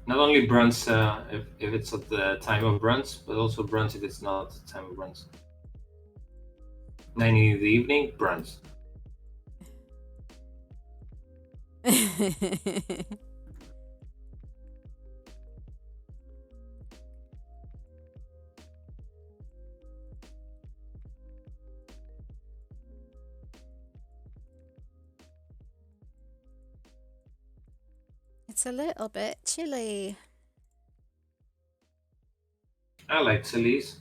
[SPEAKER 2] Not only brunch if it's at the time of brunch, but also brunch if it's not the time of brunch. 9 in the evening, brunch.
[SPEAKER 1] It's a little bit chilly.
[SPEAKER 2] I like chilies.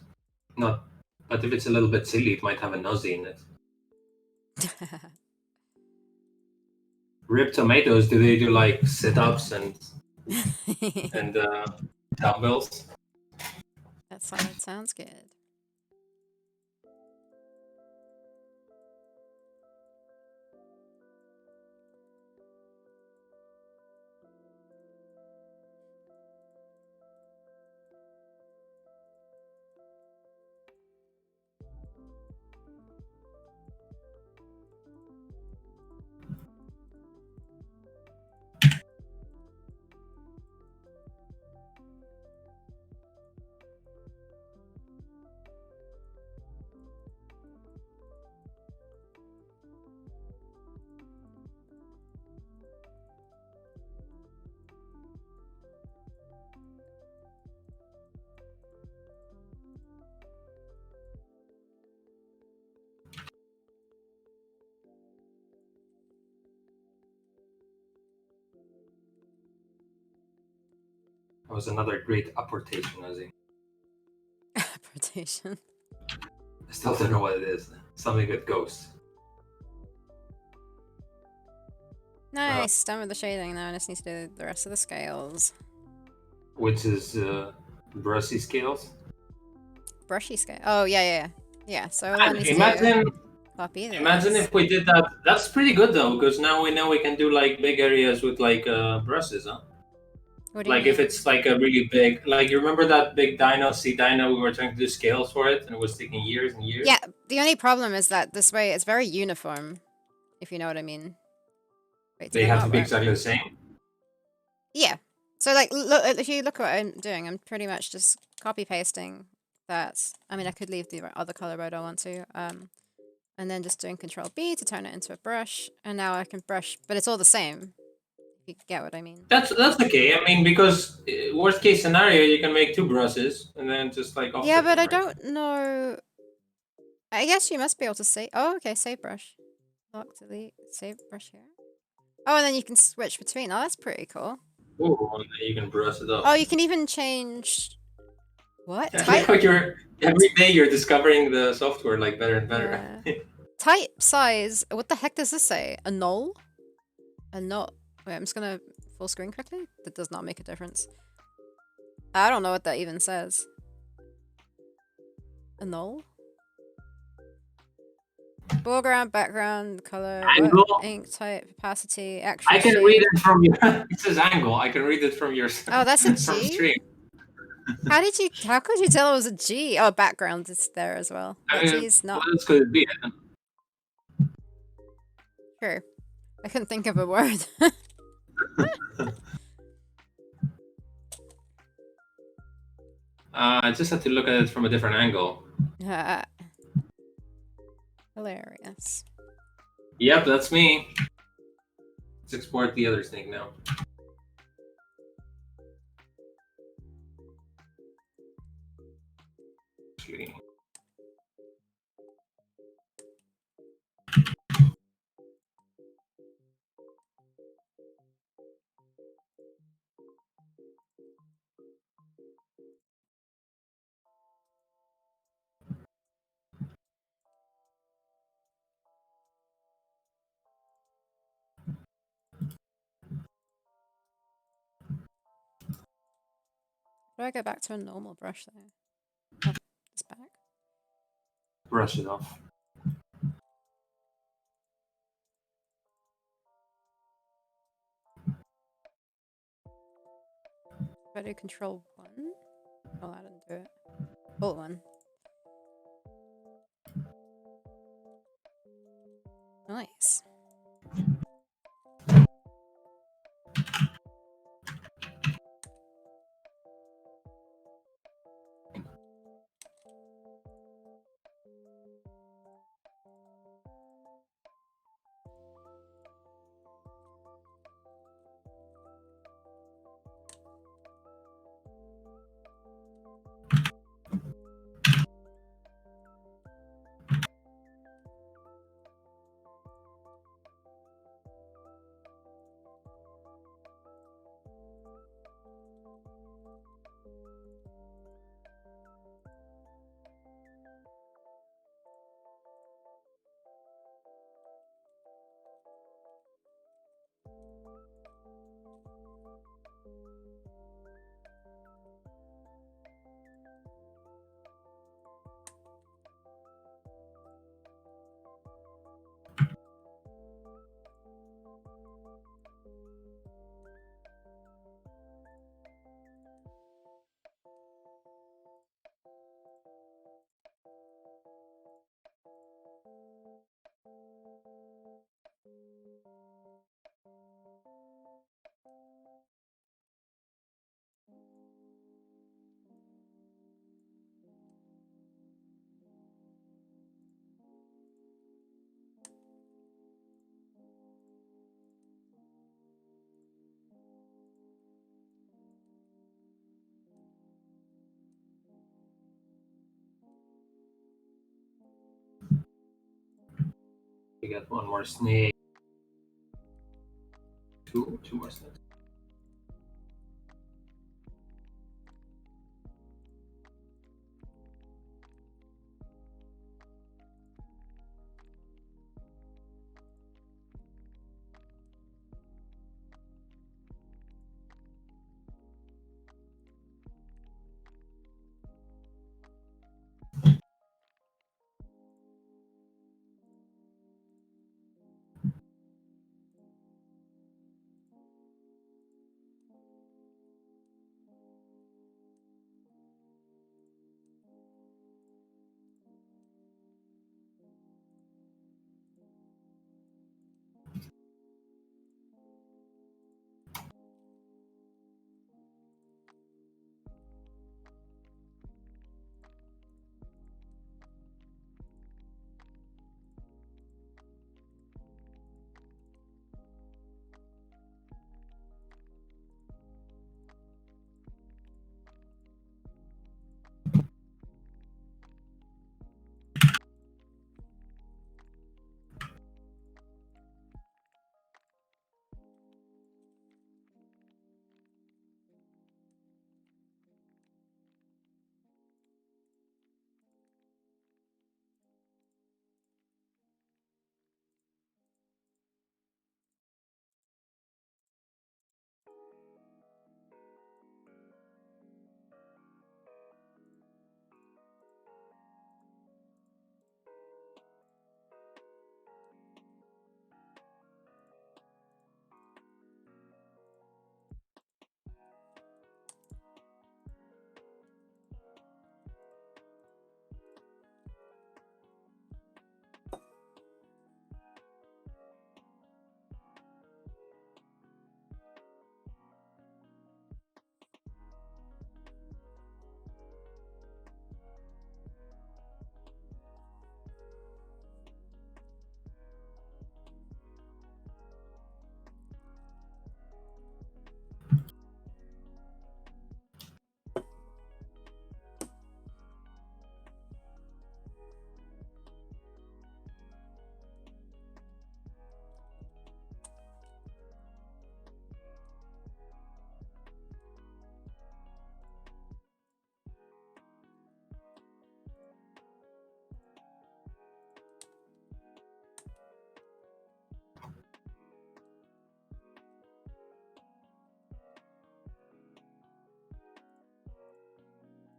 [SPEAKER 2] Not, but if it's a little bit chilly, it might have a nosy in it. Rib tomatoes, do they do like sit-ups and dumbbells?
[SPEAKER 1] That salad sounds good.
[SPEAKER 2] That was another great apportation, Ozzy.
[SPEAKER 1] Apportation.
[SPEAKER 2] I still don't know what it is. Something with ghosts.
[SPEAKER 1] Nice. Done with the shading now. I just need to do the rest of the scales.
[SPEAKER 2] Which is brushy scales.
[SPEAKER 1] Brushy scale. Oh yeah. So
[SPEAKER 2] And imagine if we did that. That's pretty good though, because now we know we can do like big areas with like brushes, huh?
[SPEAKER 1] What do you
[SPEAKER 2] Like
[SPEAKER 1] mean?
[SPEAKER 2] if it's like a really big, like you remember that big sea dino, we were trying to do scales for it, and it was taking years and years.
[SPEAKER 1] Yeah, the only problem is that this way it's very uniform, if you know what I mean. Wait,
[SPEAKER 2] They have to be exactly the same.
[SPEAKER 1] Yeah. So like, look, if you look at what I'm doing, I'm pretty much just copy pasting that. I mean, I could leave the other color, but I don't want to. And then just doing Control B to turn it into a brush, and now I can brush, but it's all the same. You get what I mean?
[SPEAKER 2] That's okay. I mean, because worst case scenario, you can make 2 brushes and then just like offset.
[SPEAKER 1] Yeah, but
[SPEAKER 2] them,
[SPEAKER 1] I
[SPEAKER 2] right?
[SPEAKER 1] don't know. I guess you must be able to save. Oh, okay, save brush. Lock, delete, save brush here. Oh, and then you can switch between. Oh, that's pretty cool.
[SPEAKER 2] Ooh, and then you can brush it up.
[SPEAKER 1] Oh, you can even change. What?
[SPEAKER 2] I like how every day you're discovering the software like better and better.
[SPEAKER 1] Yeah. Type size. What the heck does this say? A null? A null. Wait, I'm just gonna full screen quickly. That does not make a difference. I don't know what that even says. A null? Foreground, background, color,
[SPEAKER 2] Angle.
[SPEAKER 1] what? Ink type, opacity, actual
[SPEAKER 2] I can
[SPEAKER 1] shape.
[SPEAKER 2] read it from your. It says angle. I can read it from your.
[SPEAKER 1] Oh, that's a
[SPEAKER 2] from
[SPEAKER 1] G?
[SPEAKER 2] stream.
[SPEAKER 1] How could you tell it was a G? Oh, background is there as well. That G is not.
[SPEAKER 2] What else could it be?
[SPEAKER 1] Sure. I couldn't think of a word.
[SPEAKER 2] I just had to look at it from a different angle.
[SPEAKER 1] Hilarious.
[SPEAKER 2] Yep, that's me. Let's export the other snake now. Actually,
[SPEAKER 1] Do I go back to a normal brush though? Oh, it's back.
[SPEAKER 2] brush it off.
[SPEAKER 1] If I do control 1. Oh, I didn't do it. Alt 1. Nice.
[SPEAKER 2] We got one more snake. Two more snakes.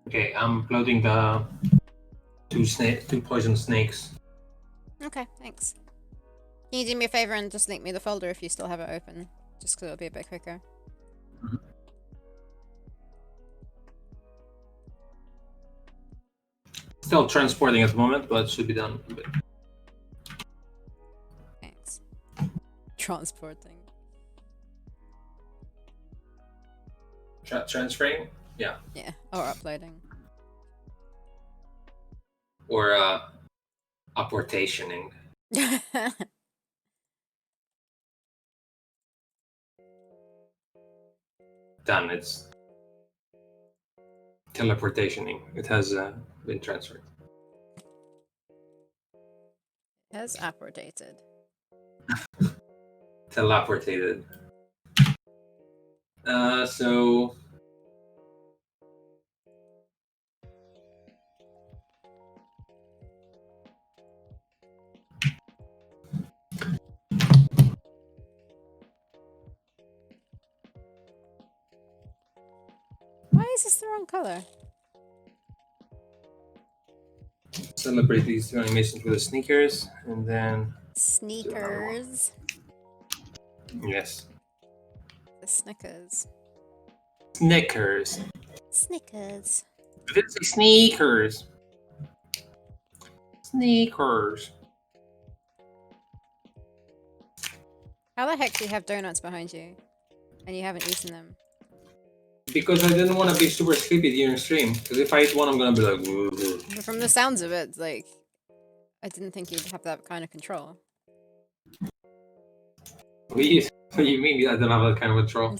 [SPEAKER 2] Okay, I'm uploading the two poison snakes.
[SPEAKER 1] Okay, thanks. Can you do me a favor and just link me the folder if you still have it open? Just because it'll be a bit quicker.
[SPEAKER 2] Still transporting at the moment, but it should be done in a bit.
[SPEAKER 1] Thanks. Transporting.
[SPEAKER 2] Transferring? Yeah.
[SPEAKER 1] Yeah, or uploading.
[SPEAKER 2] Or apportationing. Done. It's teleportationing. It has been transferred.
[SPEAKER 1] Has apportated.
[SPEAKER 2] Teleportated. So
[SPEAKER 1] Why is this the wrong color?
[SPEAKER 2] celebrate these two animations with the sneakers, and then
[SPEAKER 1] Sneakers.
[SPEAKER 2] yes,
[SPEAKER 1] The Snickers.
[SPEAKER 2] Snickers.
[SPEAKER 1] Snickers.
[SPEAKER 2] It's a sneakers. Sneakers.
[SPEAKER 1] How the heck do you have donuts behind you? And you haven't eaten them?
[SPEAKER 2] Because I didn't want to be super sleepy during stream. Because if I eat one, I'm gonna be like. Woo.
[SPEAKER 1] But from the sounds of it, like, I didn't think you'd have that kind of control.
[SPEAKER 2] What do you mean I don't have that kind of control?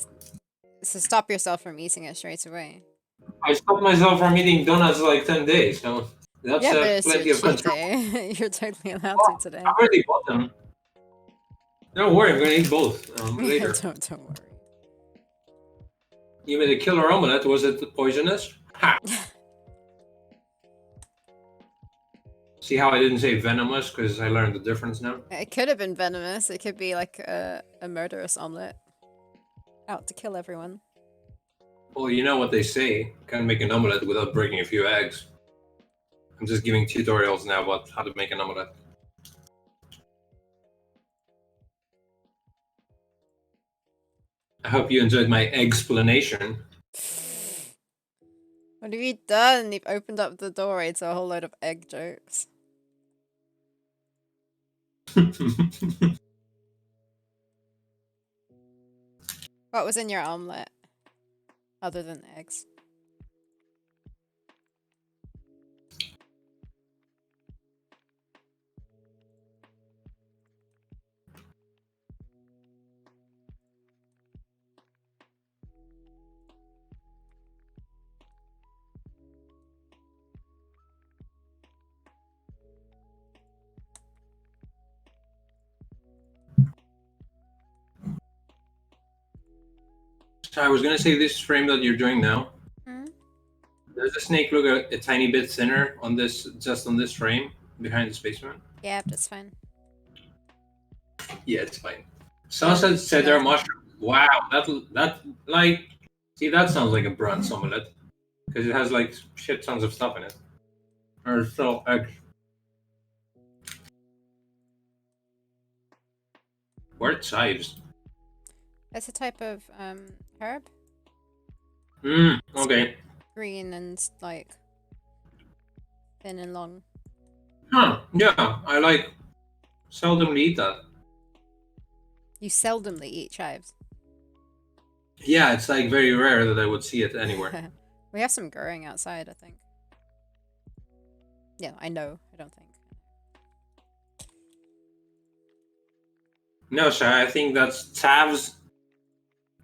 [SPEAKER 1] So stop yourself from eating it straight away.
[SPEAKER 2] I stopped myself from eating donuts like 10 days, so that's
[SPEAKER 1] Yeah, but it's
[SPEAKER 2] plenty
[SPEAKER 1] your
[SPEAKER 2] of
[SPEAKER 1] cheat
[SPEAKER 2] control.
[SPEAKER 1] day. You're totally allowed to today.
[SPEAKER 2] I already bought them. Don't worry, I'm gonna eat both later.
[SPEAKER 1] Don't worry.
[SPEAKER 2] You made a killer omelette. Was it poisonous? Ha! See how I didn't say venomous because I learned the difference now.
[SPEAKER 1] It could have been venomous. It could be like a murderous omelet. Out to kill everyone.
[SPEAKER 2] Well, you know what they say. Can't make an omelette without breaking a few eggs. I'm just giving tutorials now about how to make an omelette. I hope you enjoyed my explanation.
[SPEAKER 1] What have you done? You've opened up the doorway to a whole load of egg jokes. What was in your omelet? Other than eggs.
[SPEAKER 2] So I was gonna say this frame that you're doing now.
[SPEAKER 1] Hmm?
[SPEAKER 2] Does the snake look a tiny bit thinner on this, just on this frame behind the spaceman?
[SPEAKER 1] Yeah, that's fine.
[SPEAKER 2] Yeah, it's fine. Sunset cedar mushroom. Wow, that like, see, that sounds like a bronze omelette because it has like shit tons of stuff in it. Or so eggs. Where are chives?
[SPEAKER 1] It's a type of herb.
[SPEAKER 2] Okay.
[SPEAKER 1] Green and like thin and long.
[SPEAKER 2] Huh? Yeah, I like seldomly eat that.
[SPEAKER 1] You seldomly eat chives.
[SPEAKER 2] Yeah, it's like very rare that I would see it anywhere.
[SPEAKER 1] We have some growing outside, I think. Yeah, I know. I don't think.
[SPEAKER 2] No, sir, I think that's Tavs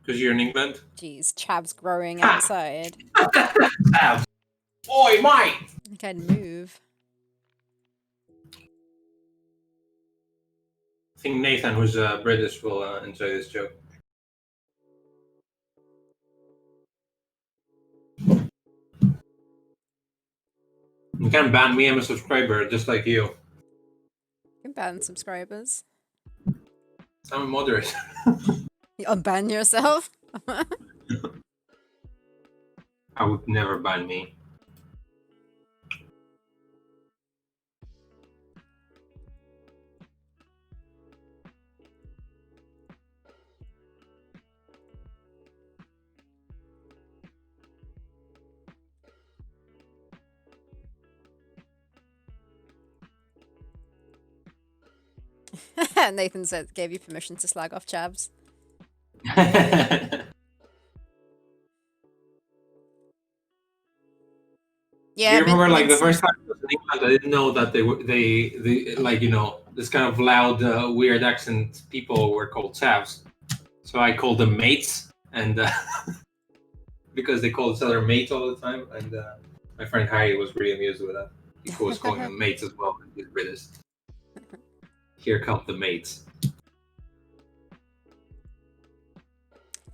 [SPEAKER 2] because you're in England.
[SPEAKER 1] Jeez, chavs growing outside.
[SPEAKER 2] Tavs. Oi, mate!
[SPEAKER 1] I think I'd move.
[SPEAKER 2] I think Nathan, who's British, will enjoy this joke. You can ban me. I'm a subscriber, just like you.
[SPEAKER 1] You can ban subscribers.
[SPEAKER 2] I'm a moderator.
[SPEAKER 1] You unban yourself?
[SPEAKER 2] I would never ban me.
[SPEAKER 1] Nathan said gave you permission to slag off chavs.
[SPEAKER 2] Do
[SPEAKER 1] Yeah,
[SPEAKER 2] you remember like the first
[SPEAKER 1] mincy.
[SPEAKER 2] time I was in England, I didn't know that they like this kind of loud weird accent people were called chavs. So I called them mates, and because they called each other mates all the time, and my friend Harry was really amused with that. He was calling them mates as well. He's British. Here come the mates.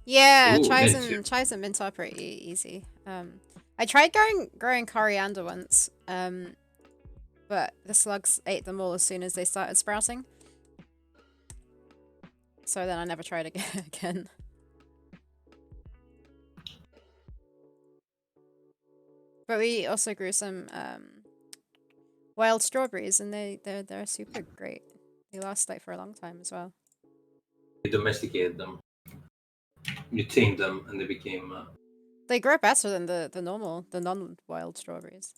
[SPEAKER 1] Yeah,
[SPEAKER 2] Ooh,
[SPEAKER 1] chives and mint are pretty easy. I tried growing coriander once, but the slugs ate them all as soon as they started sprouting. So then I never tried again. But we also grew some wild strawberries, and they're super great. They last like for a long time as well.
[SPEAKER 2] You domesticated them. You tamed them, and they became
[SPEAKER 1] They grow better than the non-wild strawberries.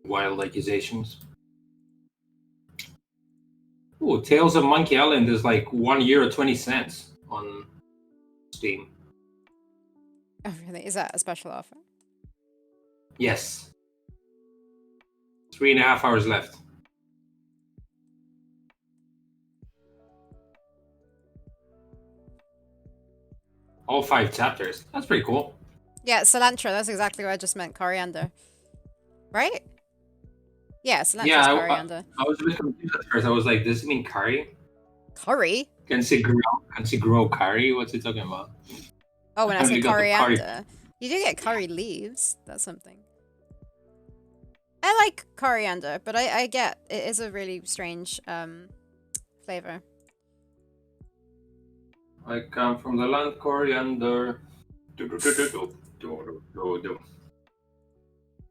[SPEAKER 2] wild accusations. Ooh, Tales of Monkey Island is like €1.20 on Steam.
[SPEAKER 1] Oh, really? Is that a special offer?
[SPEAKER 2] Yes. 3.5 hours left. All 5 chapters. That's pretty cool.
[SPEAKER 1] Yeah, cilantro. That's exactly what I just meant. Coriander. Right? Yeah,
[SPEAKER 2] Yeah,
[SPEAKER 1] cilantro's coriander.
[SPEAKER 2] I was a bit confused at first. I was like, does it mean curry?
[SPEAKER 1] Curry?
[SPEAKER 2] Can she grow curry? What's he talking about?
[SPEAKER 1] Oh, when I
[SPEAKER 2] Apparently
[SPEAKER 1] said
[SPEAKER 2] got the curry.
[SPEAKER 1] coriander. You do get curry leaves. That's something. I like coriander, but I get it is a really strange flavor.
[SPEAKER 2] I come from the land coriander. Do, do, do, do, do, do, do, do.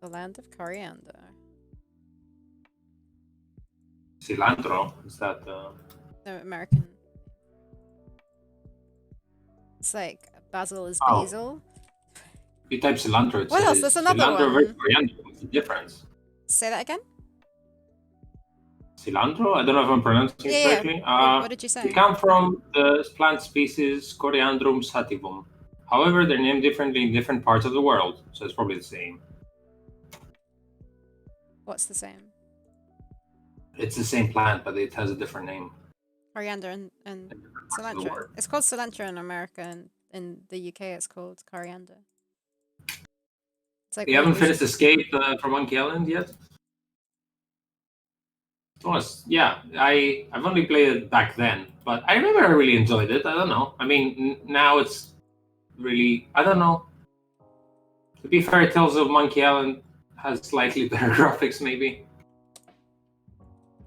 [SPEAKER 1] The land of coriander.
[SPEAKER 2] Cilantro. Is that
[SPEAKER 1] The American. It's like basil is
[SPEAKER 2] Oh,
[SPEAKER 1] basil.
[SPEAKER 2] if you type cilantro, it
[SPEAKER 1] What else? There's
[SPEAKER 2] says
[SPEAKER 1] another
[SPEAKER 2] cilantro versus
[SPEAKER 1] one.
[SPEAKER 2] coriander. What's the difference?
[SPEAKER 1] Say that again?
[SPEAKER 2] Cilantro? I don't know if I'm pronouncing it
[SPEAKER 1] Yeah, yeah.
[SPEAKER 2] correctly.
[SPEAKER 1] What did you
[SPEAKER 2] They
[SPEAKER 1] say?
[SPEAKER 2] come from the plant species Coriandrum sativum. However, they're named differently in different parts of the world, so it's probably the same.
[SPEAKER 1] What's the same?
[SPEAKER 2] It's the same plant, but it has a different name
[SPEAKER 1] Coriander and
[SPEAKER 2] in different parts of the
[SPEAKER 1] cilantro.
[SPEAKER 2] world.
[SPEAKER 1] It's called cilantro in America, and in the UK it's called coriander. It's like
[SPEAKER 2] You
[SPEAKER 1] one
[SPEAKER 2] haven't
[SPEAKER 1] of those.
[SPEAKER 2] finished Escape from Monkey Island yet? Yeah, I've only played it back then, but I remember I really enjoyed it. I don't know. I mean, now it's really I don't know. To be fair, Tales of Monkey Island has slightly better graphics, maybe.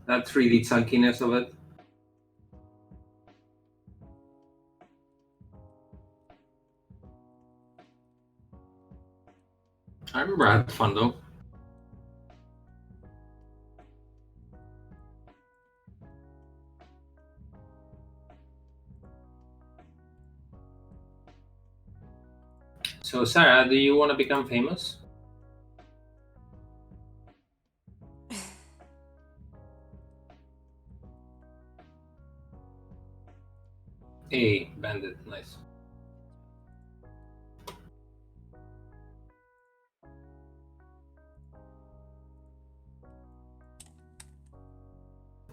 [SPEAKER 2] That 3D chunkiness of it. I remember I had fun though. So, Sarah, do you want to become famous? Hey, bandit, nice.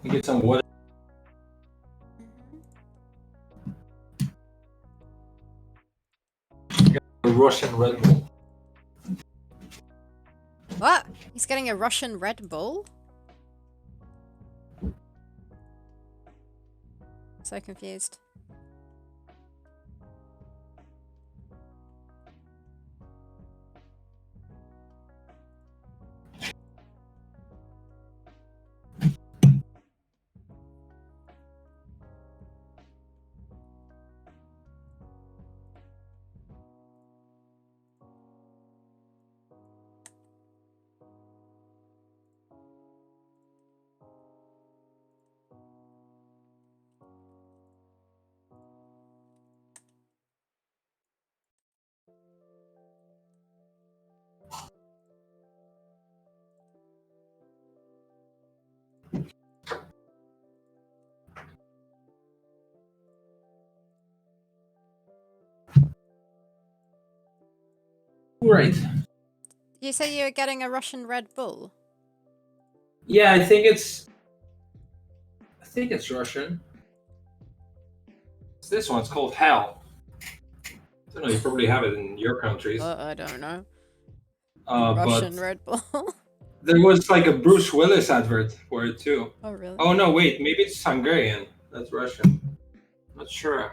[SPEAKER 2] You get some water. A Russian Red Bull.
[SPEAKER 1] What? He's getting a Russian Red Bull? So confused.
[SPEAKER 2] Right.
[SPEAKER 1] You said you were getting a Russian Red Bull.
[SPEAKER 2] Yeah, I think it's Russian. This one's called Hell. I don't know. You probably have it in your countries.
[SPEAKER 1] I don't know.
[SPEAKER 2] But
[SPEAKER 1] Russian Red Bull.
[SPEAKER 2] there was like a Bruce Willis advert for it too.
[SPEAKER 1] Oh, really?
[SPEAKER 2] Oh no, wait, maybe it's Hungarian. That's Russian. Not sure.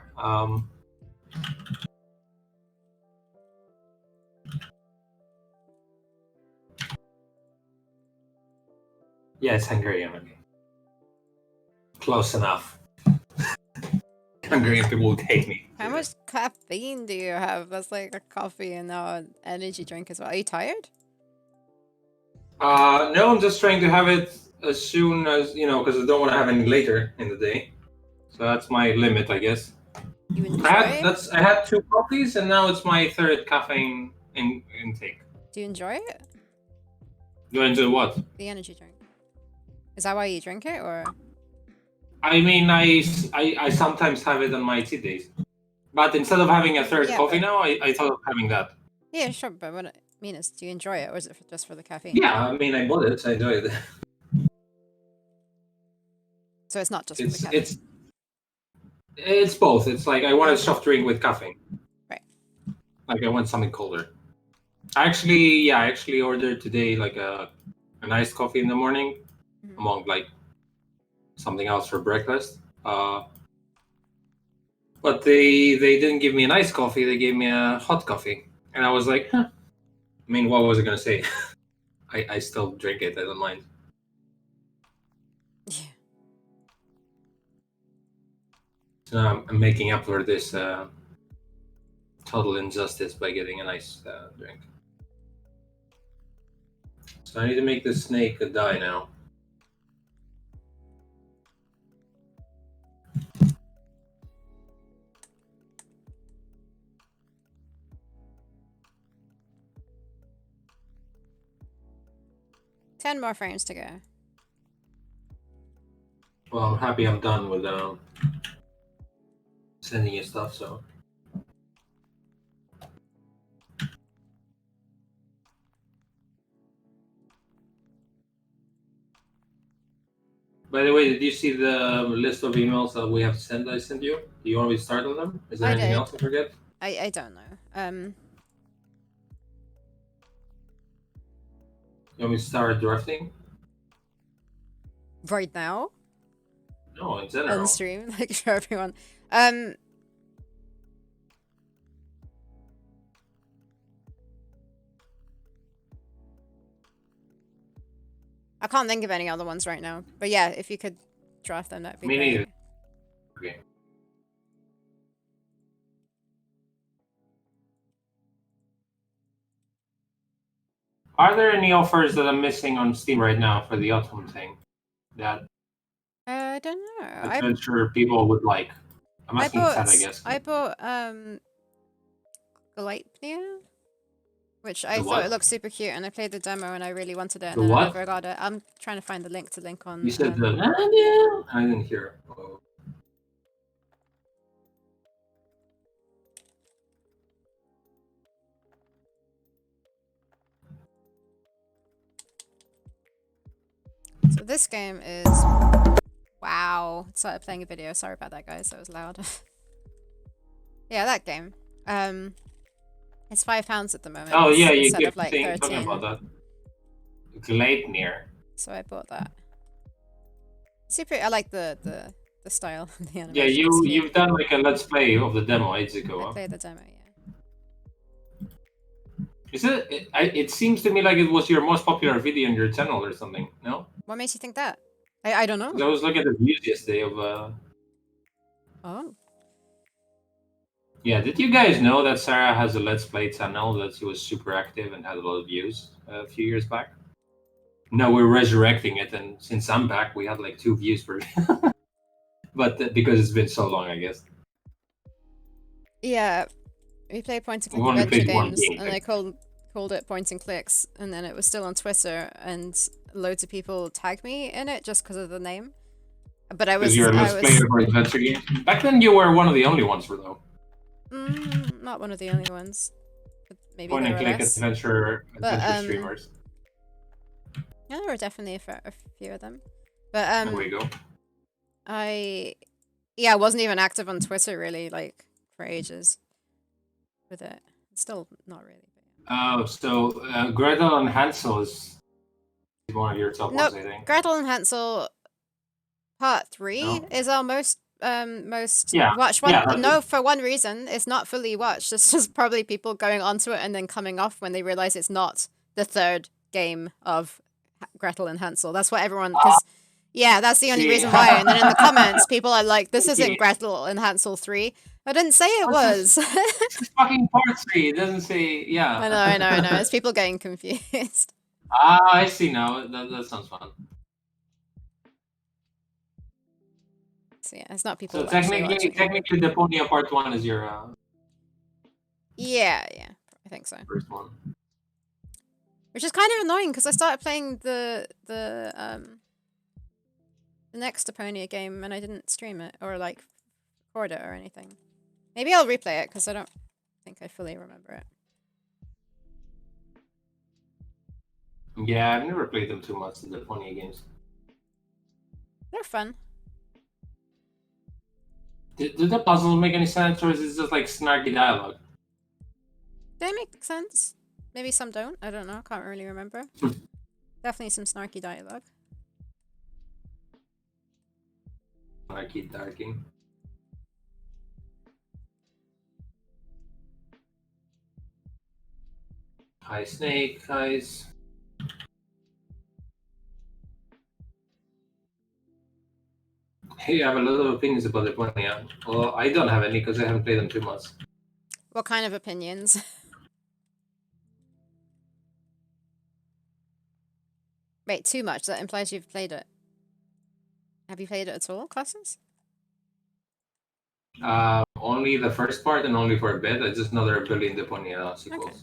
[SPEAKER 2] Yeah, it's Hungarian. Okay. Close enough. Hungarian people would hate me.
[SPEAKER 1] How much caffeine do you have? That's like a coffee and now an energy drink as well. Are you tired?
[SPEAKER 2] No, I'm just trying to have it as soon as, because I don't want to have any later in the day. So that's my limit, I guess.
[SPEAKER 1] You enjoy it?
[SPEAKER 2] I had 2 coffees and now it's my 3rd caffeine intake.
[SPEAKER 1] Do you enjoy it?
[SPEAKER 2] Do I enjoy what?
[SPEAKER 1] The energy drink. Is that why you drink it, or?
[SPEAKER 2] I mean, I sometimes have it on my cheat days. But instead of having a 3rd coffee now, I thought of having that.
[SPEAKER 1] Yeah, sure, but what I mean is, do you enjoy it, or is it just for the caffeine?
[SPEAKER 2] Yeah, I mean, I bought it, so I enjoy it.
[SPEAKER 1] So it's not just for the caffeine?
[SPEAKER 2] It's both. It's like I want a soft drink with caffeine.
[SPEAKER 1] Right.
[SPEAKER 2] Like I want something colder. I actually ordered today like a iced coffee in the morning, among like something else for breakfast. But they didn't give me an iced coffee. They gave me a hot coffee, and I was like, huh. I mean, what was I gonna say? I still drink it. I don't mind.
[SPEAKER 1] Yeah.
[SPEAKER 2] So I'm making up for this total injustice by getting a nice drink. So I need to make this snake die now.
[SPEAKER 1] Ten more frames to go.
[SPEAKER 2] Well, I'm happy I'm done with sending you stuff, so. By the way, did you see the list of emails that we have sent? I sent you. Do you want me to start on them? Is there anything else I forget?
[SPEAKER 1] I don't know.
[SPEAKER 2] You want me to start drafting?
[SPEAKER 1] Right now?
[SPEAKER 2] No, in general.
[SPEAKER 1] On stream, like for everyone. I can't think of any other ones right now. But yeah, if you could draft them, that'd be great.
[SPEAKER 2] Me neither. Okay. Are there any offers that I'm missing on Steam right now for the autumn thing? That
[SPEAKER 1] I don't know.
[SPEAKER 2] I'm sure people would like. I'm asking Ted, I guess.
[SPEAKER 1] I bought Gleipnir, which I thought it looked super cute, and I played the demo and I really wanted it, and then I never got it. I'm trying to find the link to link on.
[SPEAKER 2] You said the I didn't hear. Oh.
[SPEAKER 1] So this game is wow. It started playing a video. Sorry about that, guys. That was loud. Yeah, that game. It's £5 at the moment.
[SPEAKER 2] Oh yeah, you
[SPEAKER 1] instead
[SPEAKER 2] keep
[SPEAKER 1] of like
[SPEAKER 2] talking
[SPEAKER 1] 13.
[SPEAKER 2] about that. Gleipnir.
[SPEAKER 1] So I bought that. Super. I like the style of the animation.
[SPEAKER 2] Yeah, you've done like a let's play of the demo ages ago.
[SPEAKER 1] I played the demo, yeah.
[SPEAKER 2] Is it? It seems to me like it was your most popular video on your channel or something. No.
[SPEAKER 1] What makes you think that? I don't know.
[SPEAKER 2] I was looking at the views yesterday of.
[SPEAKER 1] Oh.
[SPEAKER 2] Yeah, did you guys know that Sarah has a Let's Play channel that she was super active and had a lot of views a few years back? Now we're resurrecting it, and since I'm back, we had like 2 views per. But because it's been so long, I guess.
[SPEAKER 1] Yeah, we played point and click adventure games, and I called it point and clicks, and then it was still on Twitter, and loads of people tagged me in it just because of the name. But I was.
[SPEAKER 2] Because you're a Let's Player for adventure games. Back then, you were one of the only ones, for though.
[SPEAKER 1] Not one of the only ones. But maybe
[SPEAKER 2] Point
[SPEAKER 1] there
[SPEAKER 2] and
[SPEAKER 1] were
[SPEAKER 2] click
[SPEAKER 1] less.
[SPEAKER 2] adventure
[SPEAKER 1] But
[SPEAKER 2] streamers.
[SPEAKER 1] yeah, there were definitely a few of them. But
[SPEAKER 2] There we go.
[SPEAKER 1] I wasn't even active on Twitter really, like for ages with it. Still not really.
[SPEAKER 2] Oh, so Gretel and Hansel is one of your top
[SPEAKER 1] Nope.
[SPEAKER 2] ones, I think.
[SPEAKER 1] Gretel and Hansel Part 3
[SPEAKER 2] No?
[SPEAKER 1] is our most
[SPEAKER 2] Yeah.
[SPEAKER 1] watched one.
[SPEAKER 2] Yeah,
[SPEAKER 1] No, for one reason, it's not fully watched. It's just probably people going onto it and then coming off when they realize it's not the third game of Gretel and Hansel. That's what everyone, because yeah, that's the only
[SPEAKER 2] see.
[SPEAKER 1] reason why. And then in the comments, people are like, "This isn't
[SPEAKER 2] Okay.
[SPEAKER 1] Gretel and Hansel 3." I didn't say it was.
[SPEAKER 2] This is fucking part 3. It doesn't say, yeah.
[SPEAKER 1] I know. It's people getting confused.
[SPEAKER 2] I see now. That sounds fun.
[SPEAKER 1] So yeah, it's not people
[SPEAKER 2] So
[SPEAKER 1] actually watching it.
[SPEAKER 2] technically, the Deponia Part 1 is your
[SPEAKER 1] Yeah, I think so.
[SPEAKER 2] first one.
[SPEAKER 1] Which is kind of annoying because I started playing the next Deponia game and I didn't stream it or like record it or anything. Maybe I'll replay it because I don't think I fully remember it.
[SPEAKER 2] Yeah, I've never played them too much, the Deponia games.
[SPEAKER 1] They're fun.
[SPEAKER 2] Do the puzzles make any sense, or is it just like snarky dialogue?
[SPEAKER 1] They make sense. Maybe some don't. I don't know. Can't really remember. Definitely some snarky dialogue.
[SPEAKER 2] Snarky darking. Hi, Snake. Guys. Hey, I have a lot of opinions about Deponia. Well, I don't have any because I haven't played them too much.
[SPEAKER 1] What kind of opinions? Wait, too much. That implies you've played it. Have you played it at all, Classes?
[SPEAKER 2] Only the first part and only for a bit. I just know there are a billion Deponia sequels.
[SPEAKER 1] Okay.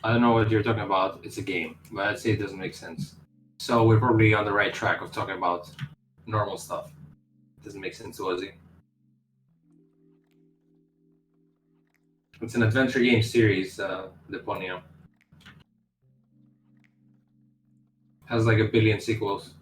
[SPEAKER 2] I don't know what you're talking about. It's a game, but I'd say it doesn't make sense. So we're probably on the right track of talking about normal stuff. Doesn't make sense to Ozzy. It's an adventure game series, Deponia. Has like a billion sequels.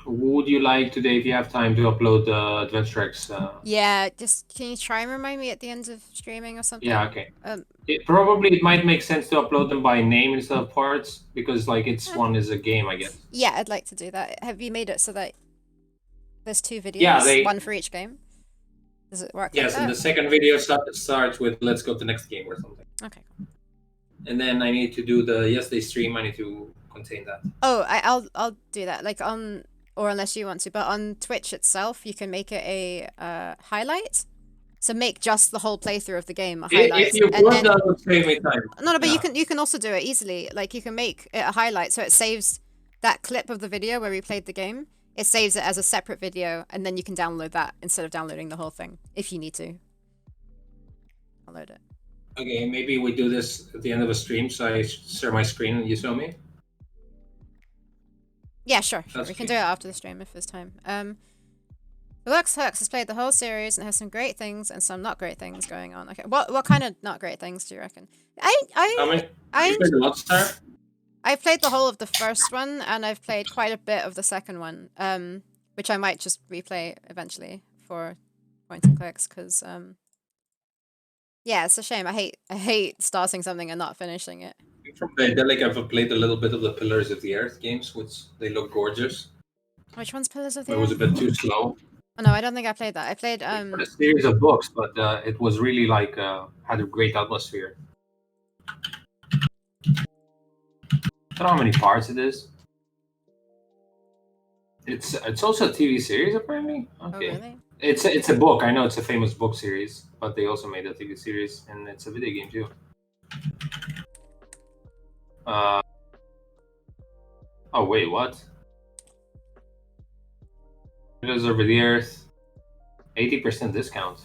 [SPEAKER 2] Would you like today, if you have time, to upload the Adventure X?
[SPEAKER 1] Yeah, just can you try and remind me at the end of streaming or something?
[SPEAKER 2] Yeah, okay. It might make sense to upload them by name instead of parts, because like it's one is a game, I guess.
[SPEAKER 1] Yeah, I'd like to do that. Have you made it so that there's 2 videos?
[SPEAKER 2] Yeah,
[SPEAKER 1] one for each game? Does it work
[SPEAKER 2] yes,
[SPEAKER 1] like that?
[SPEAKER 2] and the second video starts with "Let's go to the next game" or something.
[SPEAKER 1] Okay, cool.
[SPEAKER 2] And then I need to do the yesterday stream. I need to contain that.
[SPEAKER 1] Oh, I'll do that. Like on, or unless you want to, but on Twitch itself, you can make it a highlight. So make just the whole playthrough of the game a highlight.
[SPEAKER 2] If you want, that would save me time.
[SPEAKER 1] No, but you can also do it easily. Like you can make it a highlight, so it saves that clip of the video where we played the game. It saves it as a separate video, and then you can download that instead of downloading the whole thing if you need to. Download it.
[SPEAKER 2] Okay, maybe we do this at the end of a stream, so I share my screen and you show me.
[SPEAKER 1] Yeah, sure. We can do it after the stream if there's time. Deluxe Hux has played the whole series and has some great things and some not great things going on. Okay, what kind of not great things do you reckon? I've played the whole of the first one and I've played quite a bit of the second one, which I might just replay eventually for point and clicks because yeah, it's a shame. I hate starting something and not finishing it.
[SPEAKER 2] From the Idyllic, I've played a little bit of the Pillars of the Earth games, which they look gorgeous.
[SPEAKER 1] Which one's Pillars of the Earth?
[SPEAKER 2] It was a bit too slow.
[SPEAKER 1] Oh, no, I don't think I played that. I played
[SPEAKER 2] for a series of books, but it was really like had a great atmosphere. I don't know how many parts it is. It's also a TV series apparently. Okay.
[SPEAKER 1] Oh, really?
[SPEAKER 2] It's a book. I know it's a famous book series, but they also made a TV series and it's a video game too. Oh wait, what? Pillars over the Earth, 80% discount.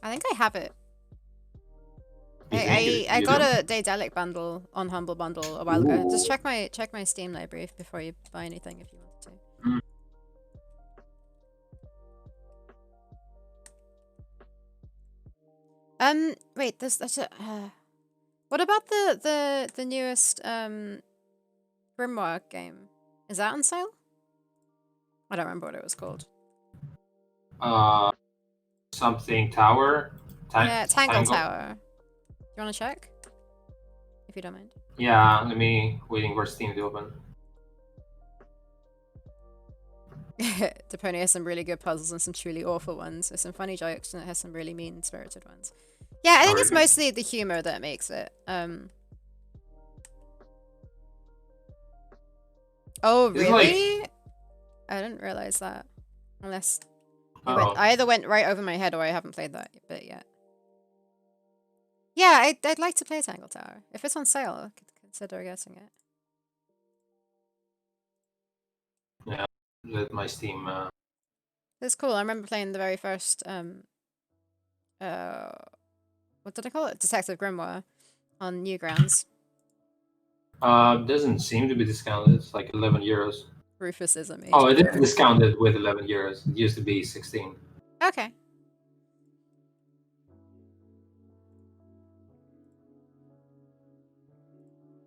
[SPEAKER 1] I think I have it.
[SPEAKER 2] You think
[SPEAKER 1] I
[SPEAKER 2] you
[SPEAKER 1] got
[SPEAKER 2] do?
[SPEAKER 1] a Daedalic bundle on Humble Bundle a while ago. Just check my Steam library before you buy anything if you want to.
[SPEAKER 2] Mm.
[SPEAKER 1] Wait, that's a. What about the newest Grimoire game? Is that on sale? I don't remember what it was called.
[SPEAKER 2] Uh, something tower.
[SPEAKER 1] Yeah, Tangle
[SPEAKER 2] Tangle.
[SPEAKER 1] Tower. Do you want to check? If you don't mind.
[SPEAKER 2] Yeah, let me waiting for Steam to open.
[SPEAKER 1] Deponia has some really good puzzles and some truly awful ones. There's some funny jokes and it has some really mean-spirited ones. Yeah, I think it's mostly the humor that makes it. Oh, really? I didn't realize that. Unless I either went right over my head or I haven't played that bit yet. Yeah, I'd like to play Tangle Tower. If it's on sale, I could consider getting it.
[SPEAKER 2] Yeah, let my Steam.
[SPEAKER 1] It's cool. I remember playing the very first what did I call it? Detective Grimoire on Newgrounds.
[SPEAKER 2] Doesn't seem to be discounted. It's like 11 euros.
[SPEAKER 1] Rufus is a major.
[SPEAKER 2] Oh, it is discounted with 11 euros. It used to be 16.
[SPEAKER 1] Okay.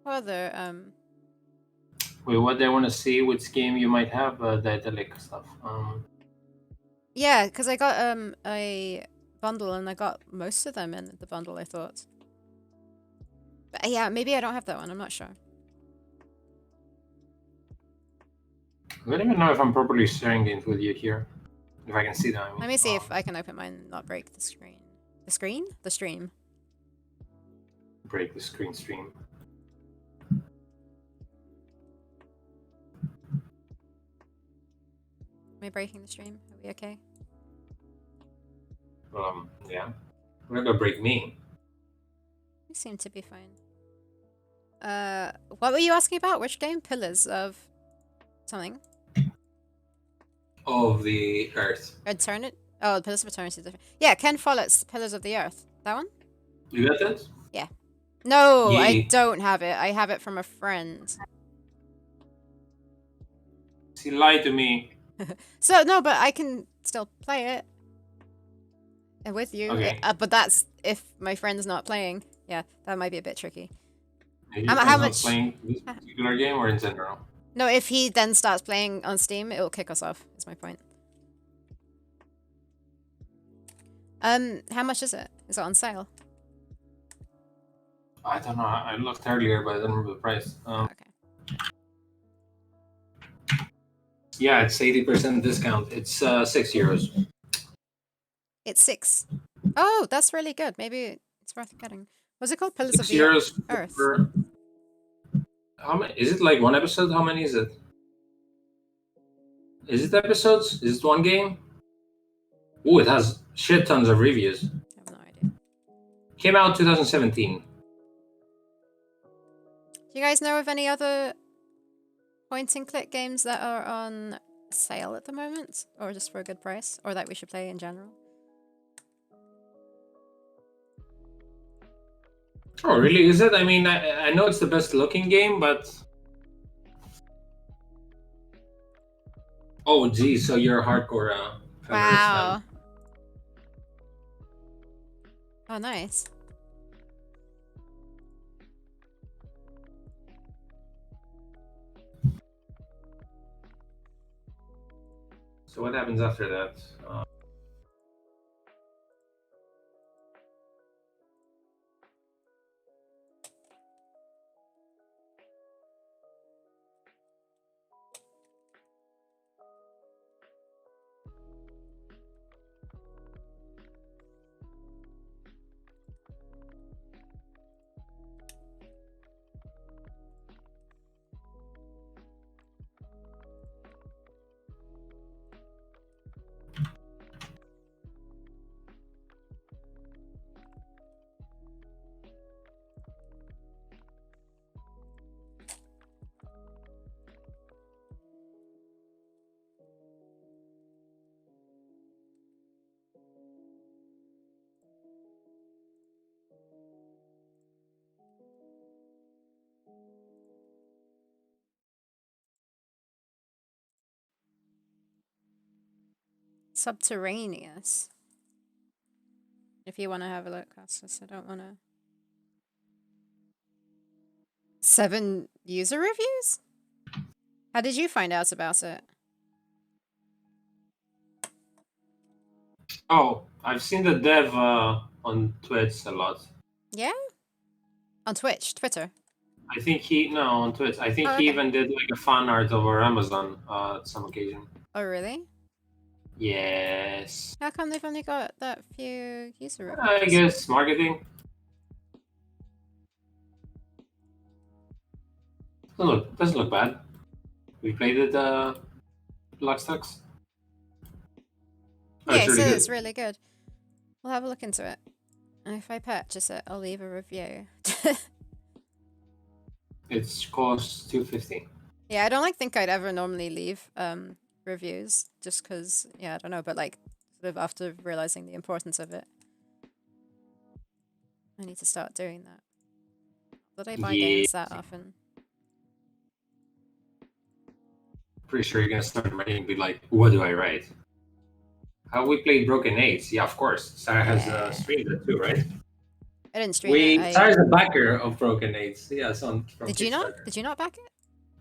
[SPEAKER 1] What other
[SPEAKER 2] Wait, what they want to see which game you might have Daedalic stuff.
[SPEAKER 1] Yeah, because I got a bundle and I got most of them in the bundle, I thought. But yeah, maybe I don't have that one. I'm not sure.
[SPEAKER 2] I don't even know if I'm properly sharing it with you here. If I can see them. I mean,
[SPEAKER 1] Let me see if I can open mine and not break the screen. The screen? The stream.
[SPEAKER 2] Break the screen stream.
[SPEAKER 1] Am I breaking the stream? Are we okay?
[SPEAKER 2] Yeah. We're not gonna break me.
[SPEAKER 1] We seem to be fine. What were you asking about? Which game? Pillars of something?
[SPEAKER 2] Of the Earth.
[SPEAKER 1] Eternity? Oh, Pillars of Eternity is different. Yeah, Ken Follett's Pillars of the Earth. That one?
[SPEAKER 2] You got that?
[SPEAKER 1] Yeah. No,
[SPEAKER 2] Yay.
[SPEAKER 1] I don't have it. I have it from a friend.
[SPEAKER 2] He lied to me.
[SPEAKER 1] So, no, but I can still play it. With you.
[SPEAKER 2] Okay.
[SPEAKER 1] But that's if my friend's not playing. Yeah, that might be a bit tricky.
[SPEAKER 2] How much? Playing this particular game or in general?
[SPEAKER 1] No, if he then starts playing on Steam, it'll kick us off. Is my point. How much is it? Is it on sale?
[SPEAKER 2] I don't know. I looked earlier, but I don't remember the price.
[SPEAKER 1] Okay.
[SPEAKER 2] Yeah, it's 80% discount. It's 6 euros.
[SPEAKER 1] It's 6. Oh, that's really good. Maybe it's worth getting. What's it called? Pillars of the
[SPEAKER 2] euros
[SPEAKER 1] Earth.
[SPEAKER 2] How many? Is it like one episode? How many is it? Is it episodes? Is it one game? Oh, it has shit tons of reviews.
[SPEAKER 1] I have no idea.
[SPEAKER 2] Came out 2017.
[SPEAKER 1] Do you guys know of any other point-and-click games that are on sale at the moment? Or just for a good price? Or that we should play in general?
[SPEAKER 2] Oh, really? Is it? I mean, I know it's the best looking game, but... Oh, geez, so you're a hardcore
[SPEAKER 1] wow. Fan. Oh, nice.
[SPEAKER 2] So what happens after that?
[SPEAKER 1] Subterraneous. If you want to have a look, Costas, I don't want to. 7 user reviews? How did you find out about it?
[SPEAKER 2] Oh, I've seen the dev on Twitch a lot.
[SPEAKER 1] Yeah? On Twitch, Twitter.
[SPEAKER 2] I think no, on Twitch. I think
[SPEAKER 1] Oh,
[SPEAKER 2] he
[SPEAKER 1] okay.
[SPEAKER 2] even did like a fan art over Amazon at some occasion.
[SPEAKER 1] Oh, really?
[SPEAKER 2] Yes.
[SPEAKER 1] How come they've only got that few user reviews?
[SPEAKER 2] I guess marketing. Doesn't look bad. We played it Luxtux. Oh,
[SPEAKER 1] Yeah,
[SPEAKER 2] it's
[SPEAKER 1] it
[SPEAKER 2] really
[SPEAKER 1] says
[SPEAKER 2] good.
[SPEAKER 1] it's really good. We'll have a look into it. And if I purchase it, I'll leave a review.
[SPEAKER 2] It costs $2.50.
[SPEAKER 1] Yeah, I don't think I'd ever normally leave reviews just because, yeah, I don't know, but like sort of after realizing the importance of it, I need to start doing that. Not that I buy
[SPEAKER 2] Yeah.
[SPEAKER 1] games that often.
[SPEAKER 2] Pretty sure you're gonna start writing and be like, what do I write? How we played Broken Age? Yeah, of course. Sarah has
[SPEAKER 1] Yeah.
[SPEAKER 2] streamed it too, right?
[SPEAKER 1] I didn't stream it.
[SPEAKER 2] Sarah's a backer of Broken Age. Yeah, it's on from
[SPEAKER 1] Did you not?
[SPEAKER 2] Kickstarter.
[SPEAKER 1] Did you not back it?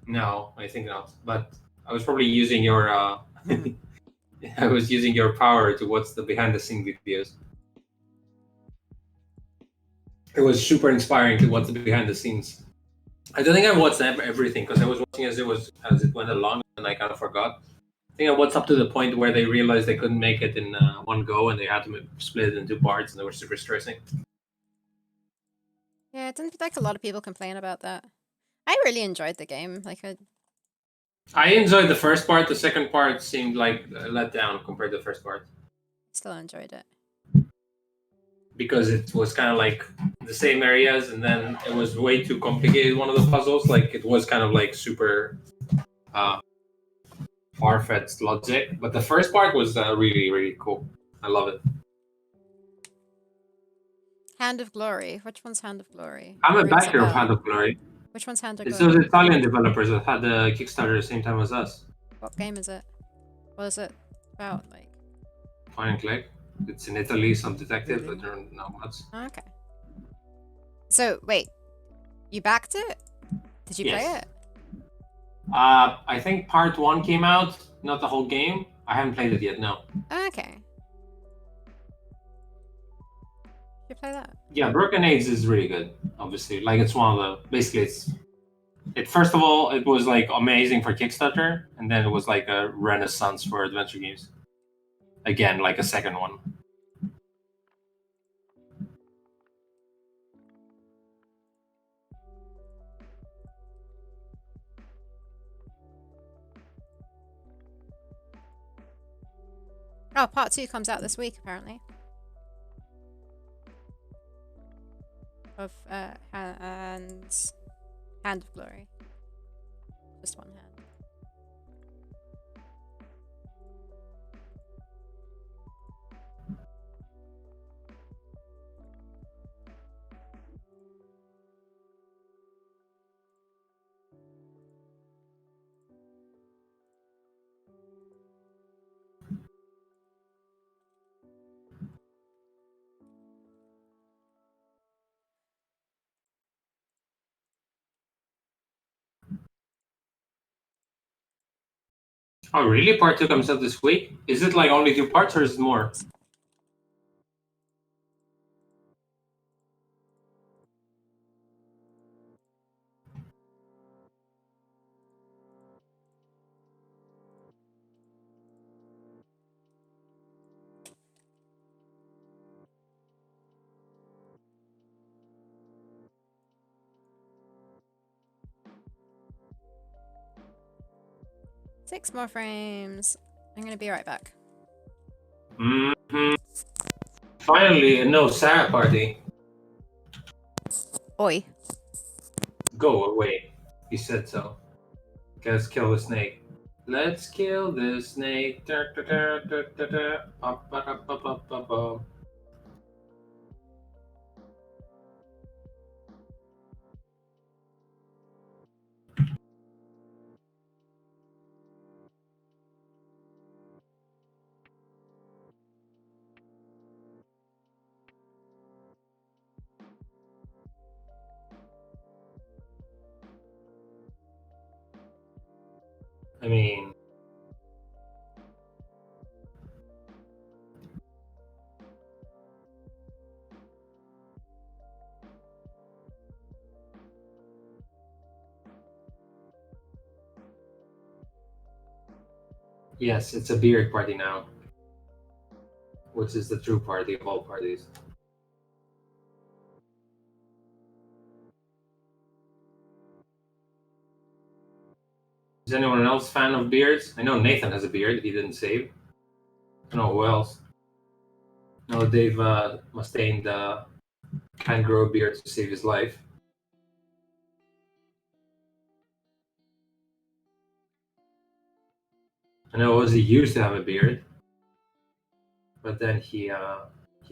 [SPEAKER 2] No, I think not. But I was probably using your
[SPEAKER 1] Hmm.
[SPEAKER 2] I was using your power to watch the behind the scene videos. It was super inspiring to watch the behind the scenes. I don't think I watched everything because I was watching as it went along and I kind of forgot. I think I watched up to the point where they realized they couldn't make it in one go and they had to split it in 2 parts and they were super stressing.
[SPEAKER 1] Yeah, it didn't like a lot of people complain about that. I really enjoyed the game. Like
[SPEAKER 2] I enjoyed the first part. The second part seemed like a letdown compared to the first part
[SPEAKER 1] still enjoyed it.
[SPEAKER 2] because it was kind of like the same areas and then it was way too complicated. One of the puzzles, like it was kind of like super far-fetched logic, but the first part was really really cool. I love it.
[SPEAKER 1] Hand of Glory. Which one's Hand of Glory?
[SPEAKER 2] I'm a
[SPEAKER 1] Rings a
[SPEAKER 2] backer of
[SPEAKER 1] bell.
[SPEAKER 2] Hand of Glory.
[SPEAKER 1] Which one's Hand of
[SPEAKER 2] It's those
[SPEAKER 1] Glory?
[SPEAKER 2] Italian developers that had the Kickstarter at the same time as us.
[SPEAKER 1] What game is it? What is it about? Like,
[SPEAKER 2] Point and click. It's in Italy, some detective.
[SPEAKER 1] Really?
[SPEAKER 2] I don't know much.
[SPEAKER 1] oh, okay. So wait, you backed it? Did you play
[SPEAKER 2] Yes.
[SPEAKER 1] it?
[SPEAKER 2] I think part 1 came out, not the whole game. I haven't played it yet. No.
[SPEAKER 1] Oh, okay. You play that?
[SPEAKER 2] Yeah, Broken Age is really good. Obviously, like it's one of the basically it. First of all, it was like amazing for Kickstarter, and then it was like a renaissance for adventure games. Again, like a second one.
[SPEAKER 1] Oh, part 2 comes out this week apparently. Of and Hand of Glory. Just one hand.
[SPEAKER 2] Oh, really? Part 2 comes out this week? Is it like only 2 parts or is it more?
[SPEAKER 1] Six more frames. I'm gonna be right back.
[SPEAKER 2] Mm-hmm. Finally, a no Sarah party.
[SPEAKER 1] Oi.
[SPEAKER 2] Go away. He said so. Let's kill the snake. Let's kill the snake. Da, da, da, da, da, da. Up, ba, da, ba, ba, ba, ba. I mean, yes, it's a beard party now, which is the true party of all parties. Is anyone else fan of beards? I know Nathan has a beard. He didn't save. I don't know who else. No, Dave Mustaine can't grow a beard to save his life. I know Ozzy used to have a beard, but then he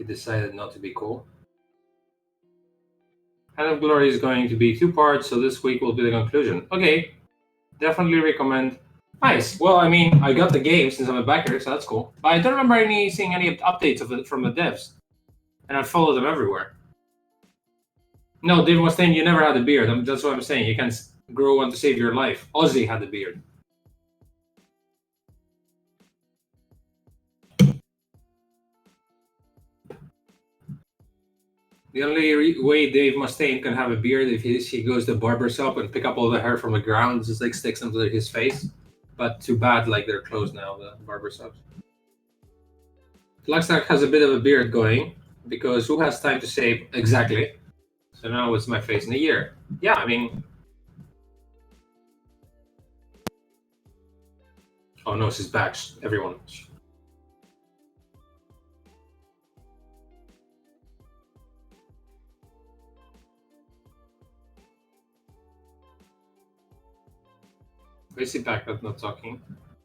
[SPEAKER 2] decided not to be cool. Hand of Glory is going to be 2 parts, so this week will be the conclusion. Okay, definitely recommend. Nice. Well, I mean, I got the game since I'm a backer, so that's cool. But I don't remember seeing any updates of it from the devs, and I follow them everywhere. No, Dave was saying you never had a beard. That's what I'm saying. You can't grow one to save your life. Ozzy had a beard. The only way Dave Mustaine can have a beard if he goes to the barber shop and pick up all the hair from the ground, just like sticks them to his face. But too bad, like they're closed now, the barber shops. Luxac has a bit of a beard going because who has time to save exactly? So now it's my face in a year. Yeah, I mean. Oh no, she's back. Everyone. Why is he back but not talking?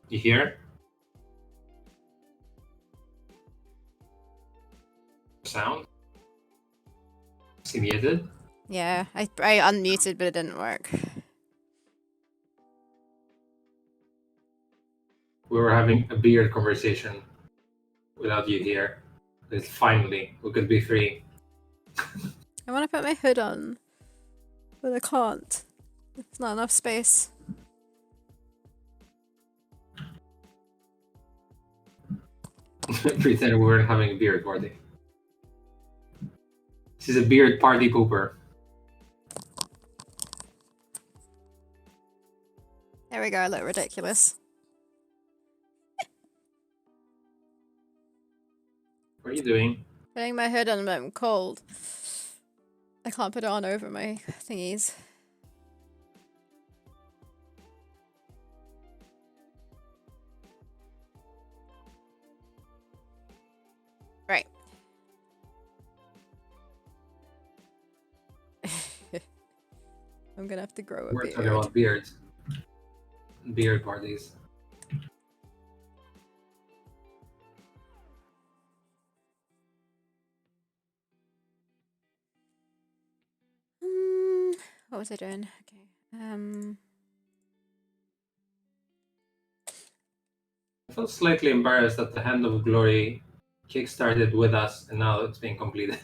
[SPEAKER 2] You hear? Sound? Is he muted?
[SPEAKER 1] Yeah, I unmuted, but it didn't work.
[SPEAKER 2] We were having a beard conversation without you here. But finally, we could be free.
[SPEAKER 1] I want to put my hood on, but I can't. It's not enough space.
[SPEAKER 2] Pretend we weren't having a beard party. This is a beard party pooper.
[SPEAKER 1] There we go, I look ridiculous.
[SPEAKER 2] What are you doing?
[SPEAKER 1] Putting my hood on, but I'm cold. I can't put it on over my thingies. Right. I'm gonna have to grow a
[SPEAKER 2] We're
[SPEAKER 1] beard.
[SPEAKER 2] talking about beards. Beard parties.
[SPEAKER 1] What was I doing? Okay.
[SPEAKER 2] I felt slightly embarrassed that the Hand of Glory kickstarted with us and now it's being completed.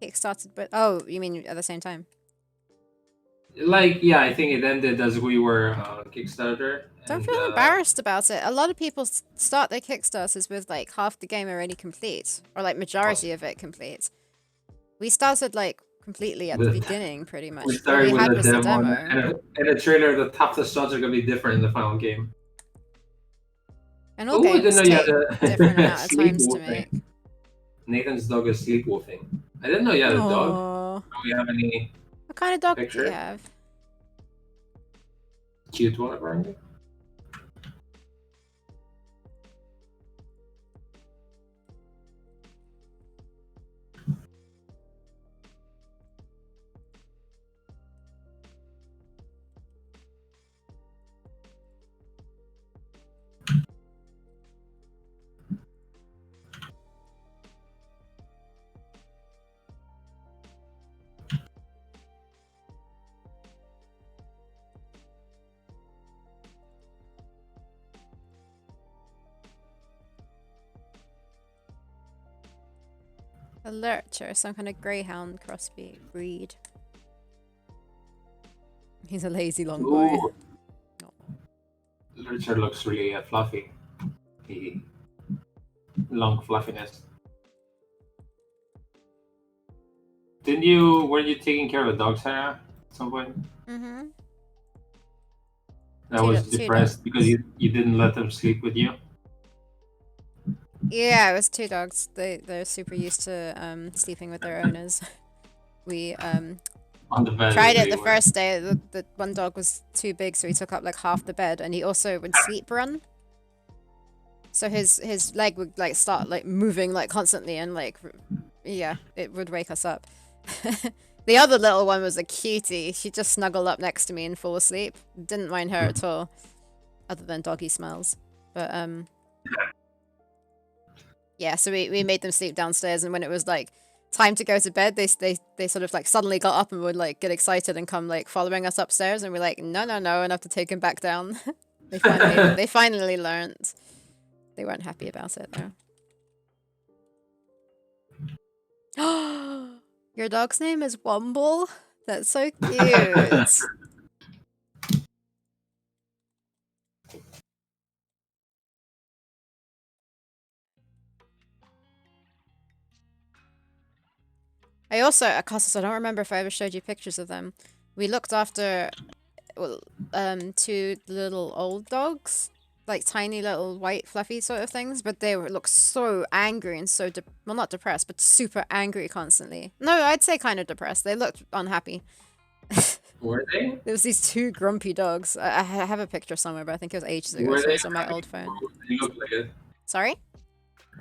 [SPEAKER 1] Kickstarted, but oh, you mean at the same time?
[SPEAKER 2] Like, yeah, I think it ended as we were Kickstarter.
[SPEAKER 1] Don't feel embarrassed about it. A lot of people start their Kickstarters with like half the game already complete, or like majority of it complete. We started like completely at the beginning, pretty much.
[SPEAKER 2] We
[SPEAKER 1] All
[SPEAKER 2] started
[SPEAKER 1] we had
[SPEAKER 2] with
[SPEAKER 1] was
[SPEAKER 2] a
[SPEAKER 1] the
[SPEAKER 2] demo,
[SPEAKER 1] demo.
[SPEAKER 2] and a trailer that half the shots are gonna be different in the final game.
[SPEAKER 1] And all
[SPEAKER 2] Oh, I didn't
[SPEAKER 1] games
[SPEAKER 2] know you
[SPEAKER 1] take
[SPEAKER 2] had a
[SPEAKER 1] different amount of
[SPEAKER 2] sleep
[SPEAKER 1] times to
[SPEAKER 2] wolfing.
[SPEAKER 1] make.
[SPEAKER 2] Nathan's dog is sleepwolfing. I didn't know you had a dog.
[SPEAKER 1] Aww.
[SPEAKER 2] Do we have any
[SPEAKER 1] What kind of dog
[SPEAKER 2] picture?
[SPEAKER 1] do you have?
[SPEAKER 2] Cute one, apparently.
[SPEAKER 1] A lurcher, some kind of greyhound crossbreed breed. He's a lazy long boy.
[SPEAKER 2] Ooh, Richard looks really fluffy. He long fluffiness. Weren't you taking care of the dog, Sarah, at some point?
[SPEAKER 1] Mm-hmm.
[SPEAKER 2] I was
[SPEAKER 1] Two
[SPEAKER 2] depressed because
[SPEAKER 1] dogs.
[SPEAKER 2] you didn't let them sleep with you.
[SPEAKER 1] Yeah, it was two dogs. They're super used to sleeping with their owners. We
[SPEAKER 2] On the bed
[SPEAKER 1] tried
[SPEAKER 2] as
[SPEAKER 1] it
[SPEAKER 2] they
[SPEAKER 1] the
[SPEAKER 2] were.
[SPEAKER 1] first day. The one dog was too big, so he took up like half the bed, and he also would sleep run. So his leg would like start like moving like constantly, and like yeah, it would wake us up. The other little one was a cutie. She just snuggled up next to me and fall asleep. Didn't mind her at all, other than doggy smells. But yeah. So we made them sleep downstairs, and when it was like time to go to bed, they sort of like suddenly got up and would like get excited and come like following us upstairs, and we're like no no no, and have to take him back down. They finally learned. They weren't happy about it though. Your dog's name is Wumble? That's so cute. I also, Akasas, I don't remember if I ever showed you pictures of them. We looked after, well, two little old dogs, like tiny little white fluffy sort of things, but they were looked so angry and so, well, not depressed, but super angry constantly. No, I'd say kind of depressed. They looked unhappy.
[SPEAKER 2] Were they?
[SPEAKER 1] There was these two grumpy dogs. I have a picture somewhere, but I think it was ages ago,
[SPEAKER 2] Were
[SPEAKER 1] so
[SPEAKER 2] they
[SPEAKER 1] it's on my old
[SPEAKER 2] unhappy?
[SPEAKER 1] phone.
[SPEAKER 2] Or did they look like it?
[SPEAKER 1] Sorry?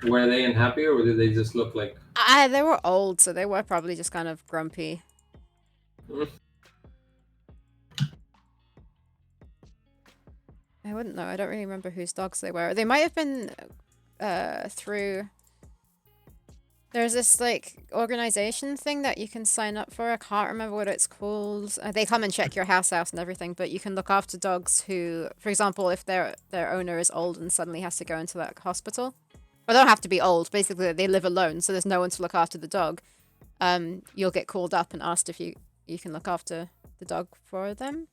[SPEAKER 2] Were they unhappy or did they just look like?
[SPEAKER 1] They were old, so they were probably just kind of grumpy.
[SPEAKER 2] Mm.
[SPEAKER 1] I wouldn't know. I don't really remember whose dogs they were. They might have been through. There's this like organization thing that you can sign up for. I can't remember what it's called. They come and check your house out and everything, but you can look after dogs who, for example, if their owner is old and suddenly has to go into that hospital. Well, they don't have to be old. Basically, they live alone, so there's no one to look after the dog. You'll get called up and asked if you can look after the dog for them.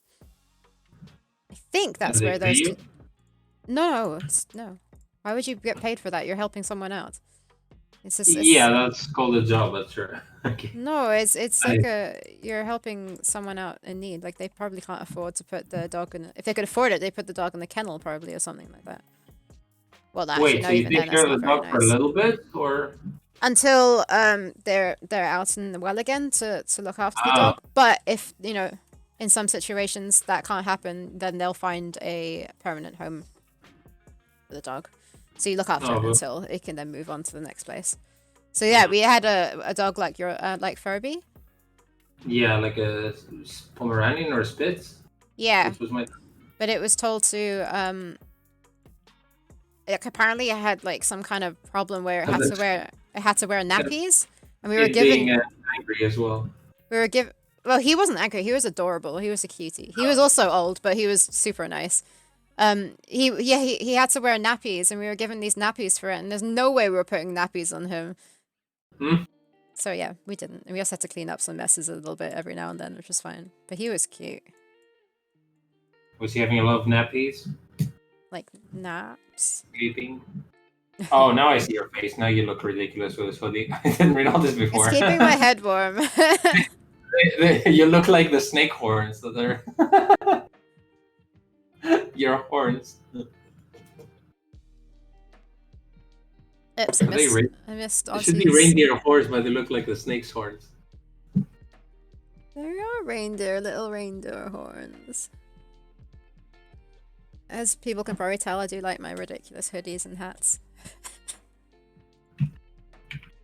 [SPEAKER 1] I think
[SPEAKER 2] And
[SPEAKER 1] that's
[SPEAKER 2] they
[SPEAKER 1] where
[SPEAKER 2] pay
[SPEAKER 1] those
[SPEAKER 2] you?
[SPEAKER 1] two. No, no. Why would you get paid for that? You're helping someone out. It's just
[SPEAKER 2] Yeah, that's called a job, but sure. Okay.
[SPEAKER 1] no, it's
[SPEAKER 2] I,
[SPEAKER 1] like you're helping someone out in need. Like they probably can't afford to put the dog in. If they could afford it, they put the dog in the kennel probably or something like that. Well, actually,
[SPEAKER 2] wait, so
[SPEAKER 1] not
[SPEAKER 2] you
[SPEAKER 1] even then.
[SPEAKER 2] take care
[SPEAKER 1] That's
[SPEAKER 2] of
[SPEAKER 1] not
[SPEAKER 2] the
[SPEAKER 1] very
[SPEAKER 2] dog for a
[SPEAKER 1] nice.
[SPEAKER 2] little bit, or?
[SPEAKER 1] Until they're out in the well again to look after the
[SPEAKER 2] Ah,
[SPEAKER 1] dog. But if in some situations that can't happen, then they'll find a permanent home for the dog. So you look after
[SPEAKER 2] oh,
[SPEAKER 1] it
[SPEAKER 2] well,
[SPEAKER 1] until it can then move on to the next place. So yeah, we had a dog like your like Furby.
[SPEAKER 2] yeah, like a Pomeranian or a Spitz,
[SPEAKER 1] Yeah,
[SPEAKER 2] which was my.
[SPEAKER 1] but it was told to like apparently it had like some kind of problem where
[SPEAKER 2] And the
[SPEAKER 1] it had to wear nappies, and we were
[SPEAKER 2] kid being
[SPEAKER 1] given
[SPEAKER 2] angry as well.
[SPEAKER 1] we were given. Well, he wasn't angry. He was adorable. He was a cutie. He was also old, but he was super nice. He had to wear nappies, and we were given these nappies for it. And there's no way we were putting nappies on him.
[SPEAKER 2] Hmm?
[SPEAKER 1] So yeah, we didn't. And we also had to clean up some messes a little bit every now and then, which was fine. But he was cute.
[SPEAKER 2] Was he having a lot of nappies?
[SPEAKER 1] Like naps.
[SPEAKER 2] Sleeping? Oh, now I see your face. Now you look ridiculous with this hoodie. I didn't read all this
[SPEAKER 1] It's
[SPEAKER 2] before.
[SPEAKER 1] keeping my head warm.
[SPEAKER 2] You look like the snake horns that are your horns.
[SPEAKER 1] Oops,
[SPEAKER 2] Are they
[SPEAKER 1] I missed
[SPEAKER 2] It should be
[SPEAKER 1] Ozzy's.
[SPEAKER 2] reindeer horns, but they look like the snake's horns.
[SPEAKER 1] There are reindeer, little reindeer horns. As people can probably tell, I do like my ridiculous hoodies and hats.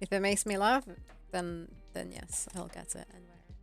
[SPEAKER 1] If it makes me laugh, then yes, I'll get it and wear it.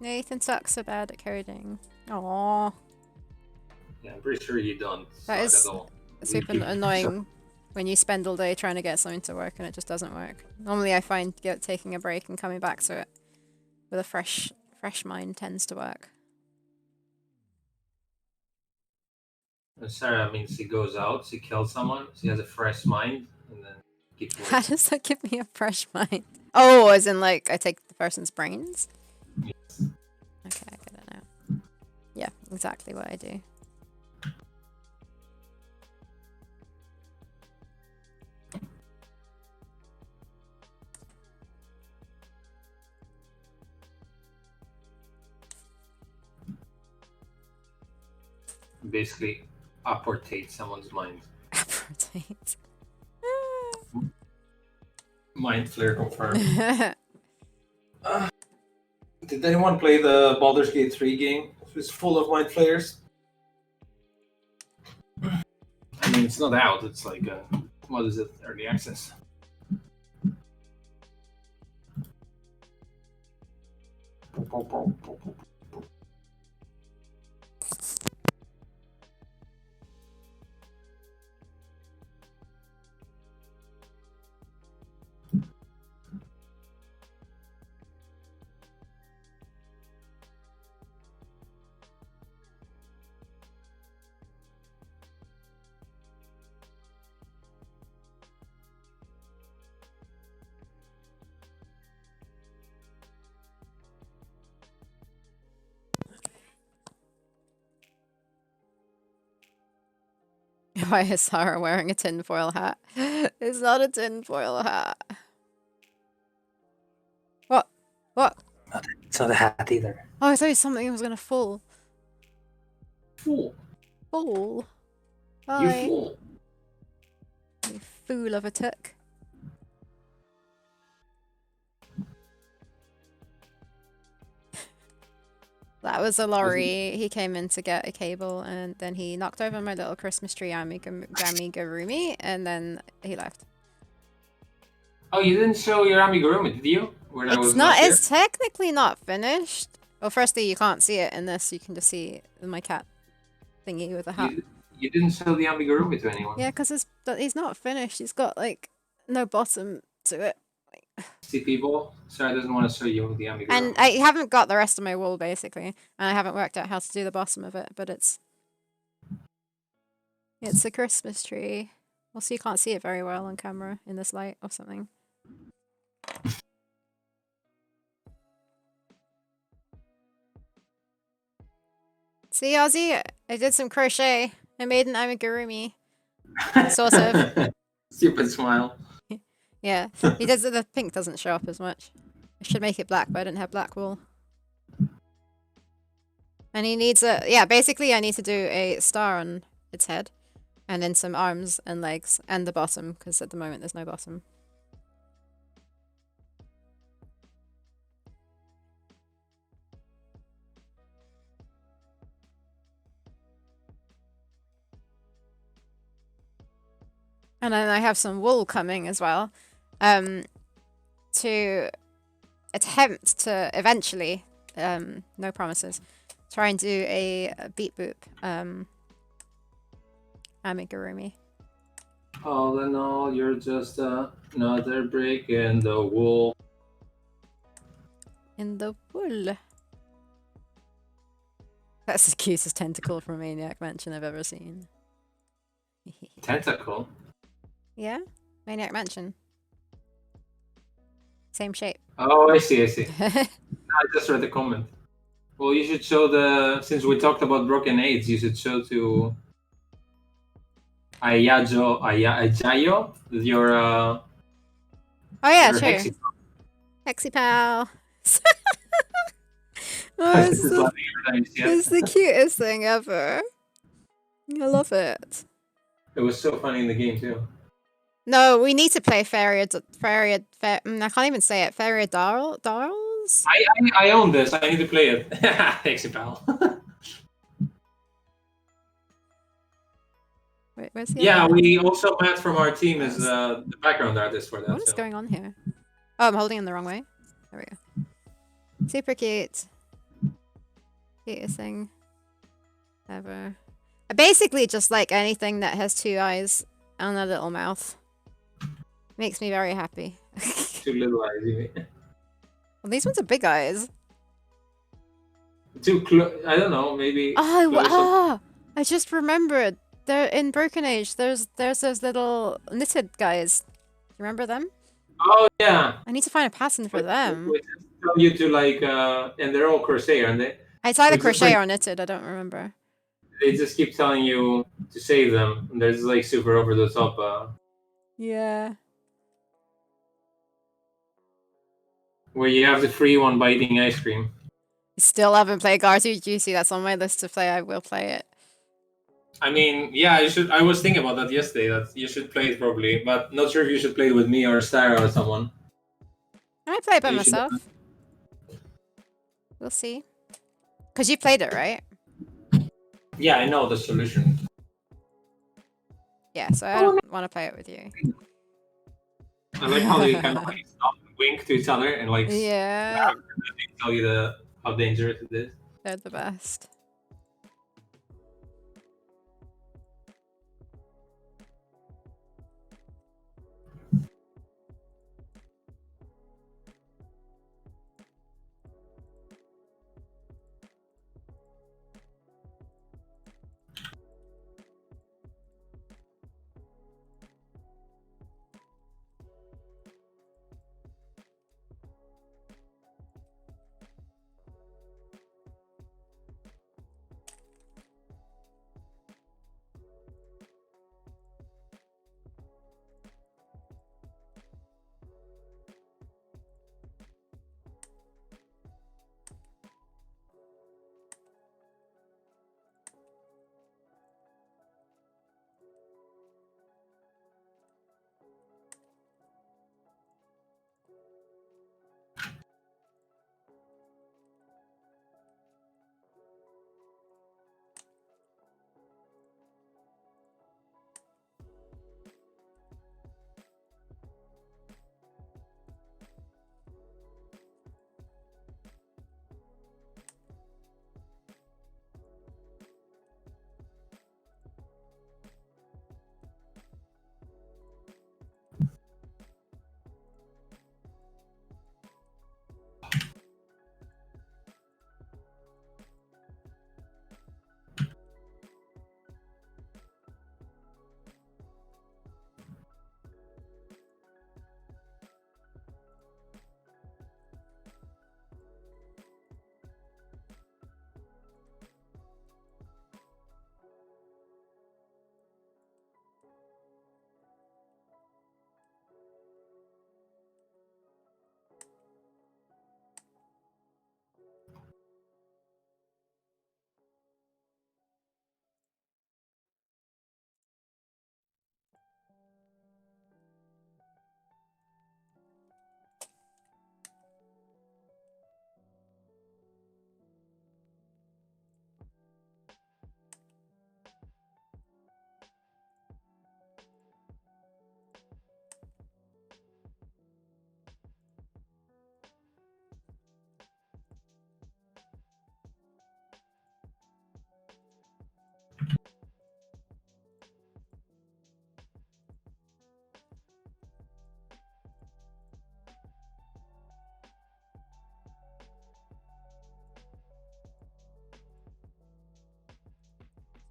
[SPEAKER 1] Nathan sucks so bad at coding. Aww.
[SPEAKER 2] Yeah, I'm pretty sure you don't
[SPEAKER 1] That
[SPEAKER 2] suck
[SPEAKER 1] is
[SPEAKER 2] at all.
[SPEAKER 1] super annoying when you spend all day trying to get something to work and it just doesn't work. Normally I find taking a break and coming back to it with a fresh mind tends to work.
[SPEAKER 2] Sarah means she goes out, she kills someone, she has a fresh mind, and then keeps
[SPEAKER 1] How
[SPEAKER 2] working.
[SPEAKER 1] does that give me a fresh mind? Oh, as in like I take the person's brains?
[SPEAKER 2] Yes.
[SPEAKER 1] Okay, I get it now. Yeah, exactly what I do.
[SPEAKER 2] Basically, apportate someone's mind.
[SPEAKER 1] Apportate.
[SPEAKER 2] Mind flare confirmed. Did anyone play the Baldur's Gate 3 game? It's full of mind flares. I mean, it's not out. It's like, what is it? Early access.
[SPEAKER 1] Why is Sarah wearing a tinfoil hat? It's not a tinfoil hat. What? What?
[SPEAKER 2] It's not a hat either.
[SPEAKER 1] Oh, I thought something was gonna fall.
[SPEAKER 2] Fool.
[SPEAKER 1] Fall?
[SPEAKER 2] You
[SPEAKER 1] Bye.
[SPEAKER 2] fool.
[SPEAKER 1] You fool of a took. That was a lorry. He came in to get a cable and then he knocked over my little Christmas tree amigurumi and then he left.
[SPEAKER 2] Oh, you didn't show your amigurumi, did you? When I was
[SPEAKER 1] Not,
[SPEAKER 2] here?
[SPEAKER 1] it's technically not finished. Well, firstly, you can't see it in this. You can just see my cat thingy with a hat.
[SPEAKER 2] You didn't show the amigurumi to anyone.
[SPEAKER 1] Yeah, because he's not finished. He's got like no bottom to it.
[SPEAKER 2] See people? Sarah doesn't want to show you the amigurumi.
[SPEAKER 1] And I haven't got the rest of my wool basically, and I haven't worked out how to do the bottom of it. But it's a Christmas tree. Also, you can't see it very well on camera in this light or something. See, Ozzy, I did some crochet. I made an amigurumi. Sort of.
[SPEAKER 2] Stupid smile.
[SPEAKER 1] Yeah, he does. The pink doesn't show up as much. I should make it black, but I didn't have black wool. And he needs a... Yeah, basically I need to do a star on its head. And then some arms and legs. And the bottom, because at the moment there's no bottom. And then I have some wool coming as well. To attempt to eventually, no promises, try and do a beat boop amigurumi.
[SPEAKER 2] All in all, you're just another brick in the wall.
[SPEAKER 1] In the wool. That's the cutest tentacle from Maniac Mansion I've ever seen.
[SPEAKER 2] Tentacle?
[SPEAKER 1] Yeah? Maniac Mansion. Same shape.
[SPEAKER 2] Oh, I see. I just read the comment. Well, you should show since we talked about broken aids, you should show to Ayajo your
[SPEAKER 1] Oh yeah,
[SPEAKER 2] your
[SPEAKER 1] true. Hexipal. It's the cutest thing ever. I love it.
[SPEAKER 2] It was so funny in the game too.
[SPEAKER 1] No, we need to play I can't even say it. Darls?
[SPEAKER 2] I own this. I need to play it. Thanks, pal.
[SPEAKER 1] Wait, where's the
[SPEAKER 2] Yeah,
[SPEAKER 1] other
[SPEAKER 2] we also Matt from our team is the background artist for that.
[SPEAKER 1] What is going on here? Oh, I'm holding it the wrong way. There we go. Super cute. Cutest thing ever. I basically just like anything that has two eyes and a little mouth. Makes me very happy.
[SPEAKER 2] Two little eyes, you mean?
[SPEAKER 1] Well, these ones are big eyes.
[SPEAKER 2] I don't know, maybe.
[SPEAKER 1] I just remembered. They're in Broken Age. There's those little knitted guys. You remember them?
[SPEAKER 2] Oh yeah.
[SPEAKER 1] I need to find a pattern for them.
[SPEAKER 2] We just tell you to like, and they're all crochet, aren't they?
[SPEAKER 1] It's either
[SPEAKER 2] It's just
[SPEAKER 1] crochet
[SPEAKER 2] like
[SPEAKER 1] or knitted. I don't remember.
[SPEAKER 2] they just keep telling you to save them. And there's like super over the top.
[SPEAKER 1] Yeah.
[SPEAKER 2] Where you have the free one by eating ice cream.
[SPEAKER 1] I still haven't played Guardian Juicy. That's on my list to play. I will play it.
[SPEAKER 2] I mean, yeah, you should. I was thinking about that yesterday. That you should play it probably, but not sure if you should play it with me or Sarah or someone.
[SPEAKER 1] I might play it by
[SPEAKER 2] You should-
[SPEAKER 1] myself. We'll see. Because you played it, right?
[SPEAKER 2] Yeah, I know the solution.
[SPEAKER 1] Yeah, so I don't want to play it with you.
[SPEAKER 2] I like how they kind of like stop and wink to each other and like
[SPEAKER 1] Yeah,
[SPEAKER 2] and then they tell you how dangerous it is.
[SPEAKER 1] they're the best.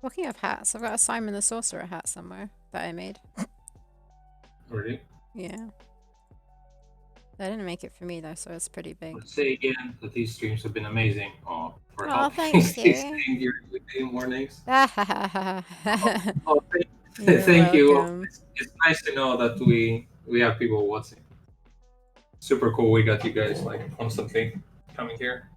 [SPEAKER 1] Talking of hats, I've got a Simon the Sorcerer hat somewhere that I made.
[SPEAKER 2] Really?
[SPEAKER 1] Yeah. I didn't make it for me though, so it's pretty big.
[SPEAKER 2] Let's say again that these streams have been amazing. For
[SPEAKER 1] Oh,
[SPEAKER 2] helping
[SPEAKER 1] thank
[SPEAKER 2] stay
[SPEAKER 1] you.
[SPEAKER 2] sane during the day mornings.
[SPEAKER 1] You're
[SPEAKER 2] Thank you.
[SPEAKER 1] welcome.
[SPEAKER 2] It's nice to know that we have people watching. Super cool. We got you guys like constantly coming here.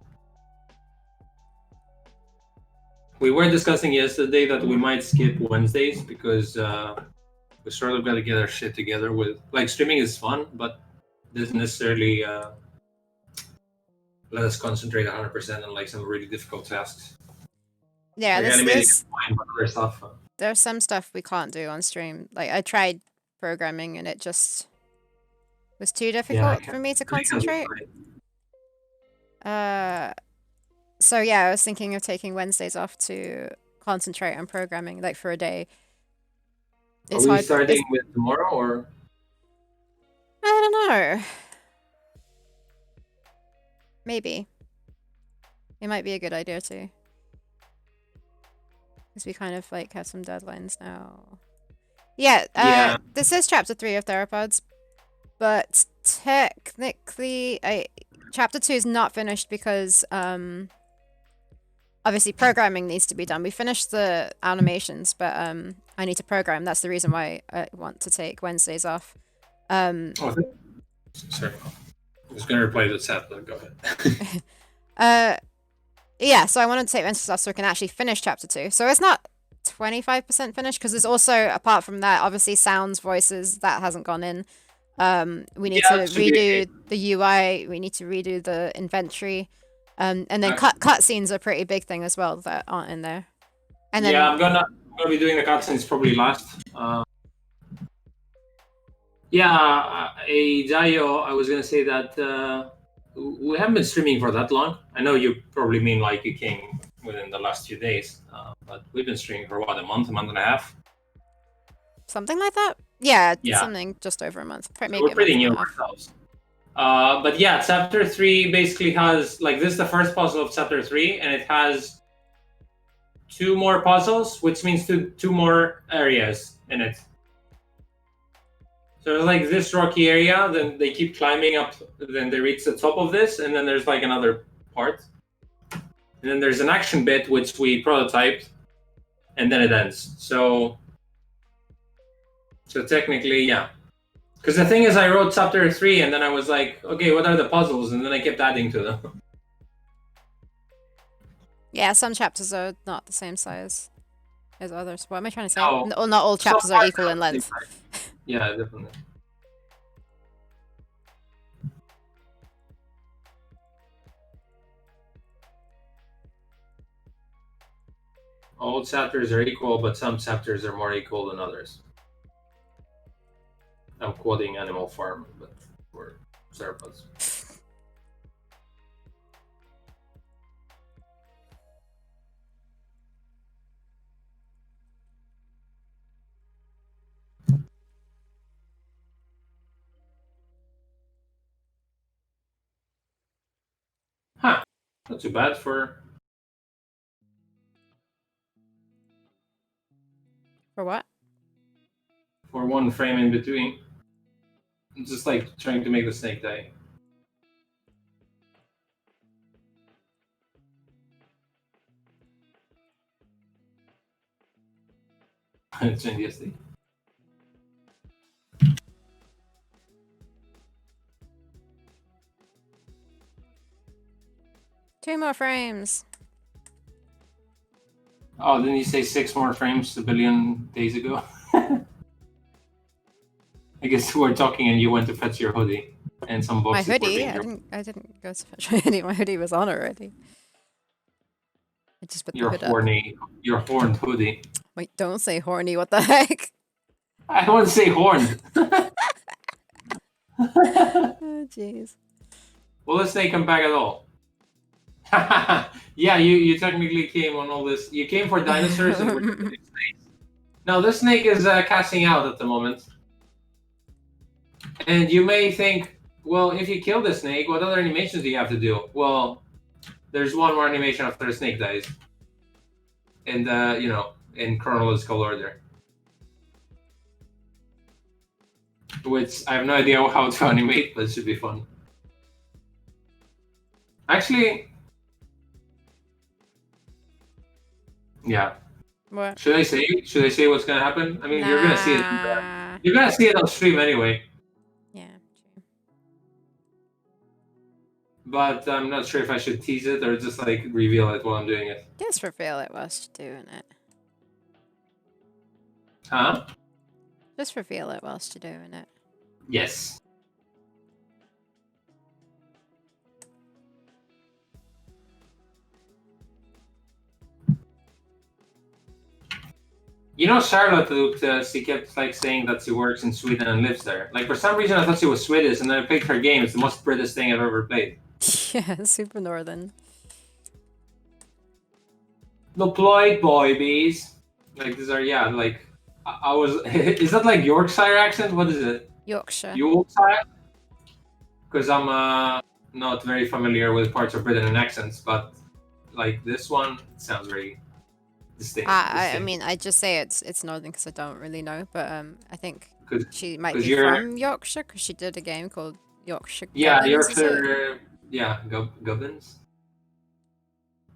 [SPEAKER 2] We were discussing yesterday that we might skip Wednesdays because we sort of got to get our shit together. With like streaming is fun, but doesn't necessarily let us concentrate 100% on like some really difficult tasks.
[SPEAKER 1] Yeah,
[SPEAKER 2] like animating is fine, but other stuff.
[SPEAKER 1] There's some stuff we can't do on stream. Like I tried programming and it just was too difficult for me to concentrate. So yeah, I was thinking of taking Wednesdays off to concentrate on programming, like for a day.
[SPEAKER 2] Are
[SPEAKER 1] It's
[SPEAKER 2] we
[SPEAKER 1] hard.
[SPEAKER 2] starting with tomorrow or?
[SPEAKER 1] I don't know. Maybe. It might be a good idea too. Because we kind of like have some deadlines now. Yeah,
[SPEAKER 2] Yeah.
[SPEAKER 1] this is chapter 3 of Theropods, but technically chapter 2 is not finished because obviously programming needs to be done. We finished the animations, but I need to program. That's the reason why I want to take Wednesdays off.
[SPEAKER 2] Oh, sorry. I was going to reply to the chat, but go ahead.
[SPEAKER 1] Yeah, so I wanted to take Wednesdays off so we can actually finish chapter 2. So it's not 25% finished because there's also, apart from that, obviously sounds, voices, that hasn't gone in. We need to redo the UI. We need to redo the inventory. And then cutscenes are a pretty big thing as well that aren't in there. And then
[SPEAKER 2] I'm gonna be doing the cutscenes probably last. Jayo, I was gonna say that we haven't been streaming for that long. I know you probably mean like you came within the last few days, but we've been streaming for what, a month and a half?
[SPEAKER 1] Something like that? Yeah, something just over a month. Maybe
[SPEAKER 2] we're pretty new ourselves. But yeah, chapter 3 basically has, like, this is the first puzzle of chapter 3, and it has 2 more puzzles, which means two more areas in it. So there's like this rocky area, then they keep climbing up, then they reach the top of this, and then there's like another part. And then there's an action bit, which we prototyped, and then it ends. So technically, yeah. Because the thing is, I wrote chapter 3, and then I was like, okay, what are the puzzles? And then I kept adding to them.
[SPEAKER 1] Yeah, some chapters are not the same size as others. What am I trying to say? No, not all chapters are equal in length.
[SPEAKER 2] Yeah, definitely. All chapters are equal, but some chapters are more equal than others. I'm quoting Animal Farm, but for Theropods. Huh. Not too bad for...
[SPEAKER 1] For what?
[SPEAKER 2] For one frame in between. It's just like trying to make the snake die. It's NDSD.
[SPEAKER 1] Two more frames.
[SPEAKER 2] Oh, didn't you say 6 more frames a billion days ago? I guess we're talking and you went to fetch your hoodie and some boxes.
[SPEAKER 1] My hoodie? I didn't go to fetch my hoodie. My hoodie was on already. I just put the hood up.
[SPEAKER 2] Your horned hoodie.
[SPEAKER 1] Wait, don't say horny. What the heck?
[SPEAKER 2] I want to say horned.
[SPEAKER 1] Oh, jeez.
[SPEAKER 2] Will the snake come back at all? Yeah, you technically came on all this. You came for dinosaurs and we're doing snakes. No, this snake is casting out at the moment. And you may think, well, if you kill the snake, what other animations do you have to do? Well, there's one more animation after the snake dies. And, in chronological order. Which I have no idea how to animate, but it should be fun. Actually, yeah.
[SPEAKER 1] What?
[SPEAKER 2] Should I say what's gonna happen? I mean, you're gonna see it. You're gonna see it on stream anyway.
[SPEAKER 1] Yeah, true.
[SPEAKER 2] But I'm not sure if I should tease it or just like reveal it while I'm doing it.
[SPEAKER 1] Just reveal it whilst you're doing it.
[SPEAKER 2] Huh?
[SPEAKER 1] Just reveal it whilst you're doing it.
[SPEAKER 2] Yes. You know, Charlotte, she kept like saying that she works in Sweden and lives there. Like, for some reason I thought she was Swedish, and then I picked her game. It's the most British thing I've ever played.
[SPEAKER 1] Yeah, super northern.
[SPEAKER 2] Deployed boys. Like these are like I was. Is that like Yorkshire accent? What is it?
[SPEAKER 1] Yorkshire.
[SPEAKER 2] Yorkshire? Because I'm not very familiar with parts of Britain and accents, but like this one sounds very distinct.
[SPEAKER 1] I mean, I just say it's northern because I don't really know, but I think
[SPEAKER 2] Because
[SPEAKER 1] she might be
[SPEAKER 2] you're
[SPEAKER 1] from Yorkshire because she did a game called Yorkshire
[SPEAKER 2] yeah
[SPEAKER 1] Gubbins, is it?
[SPEAKER 2] Yorkshire Gubbins.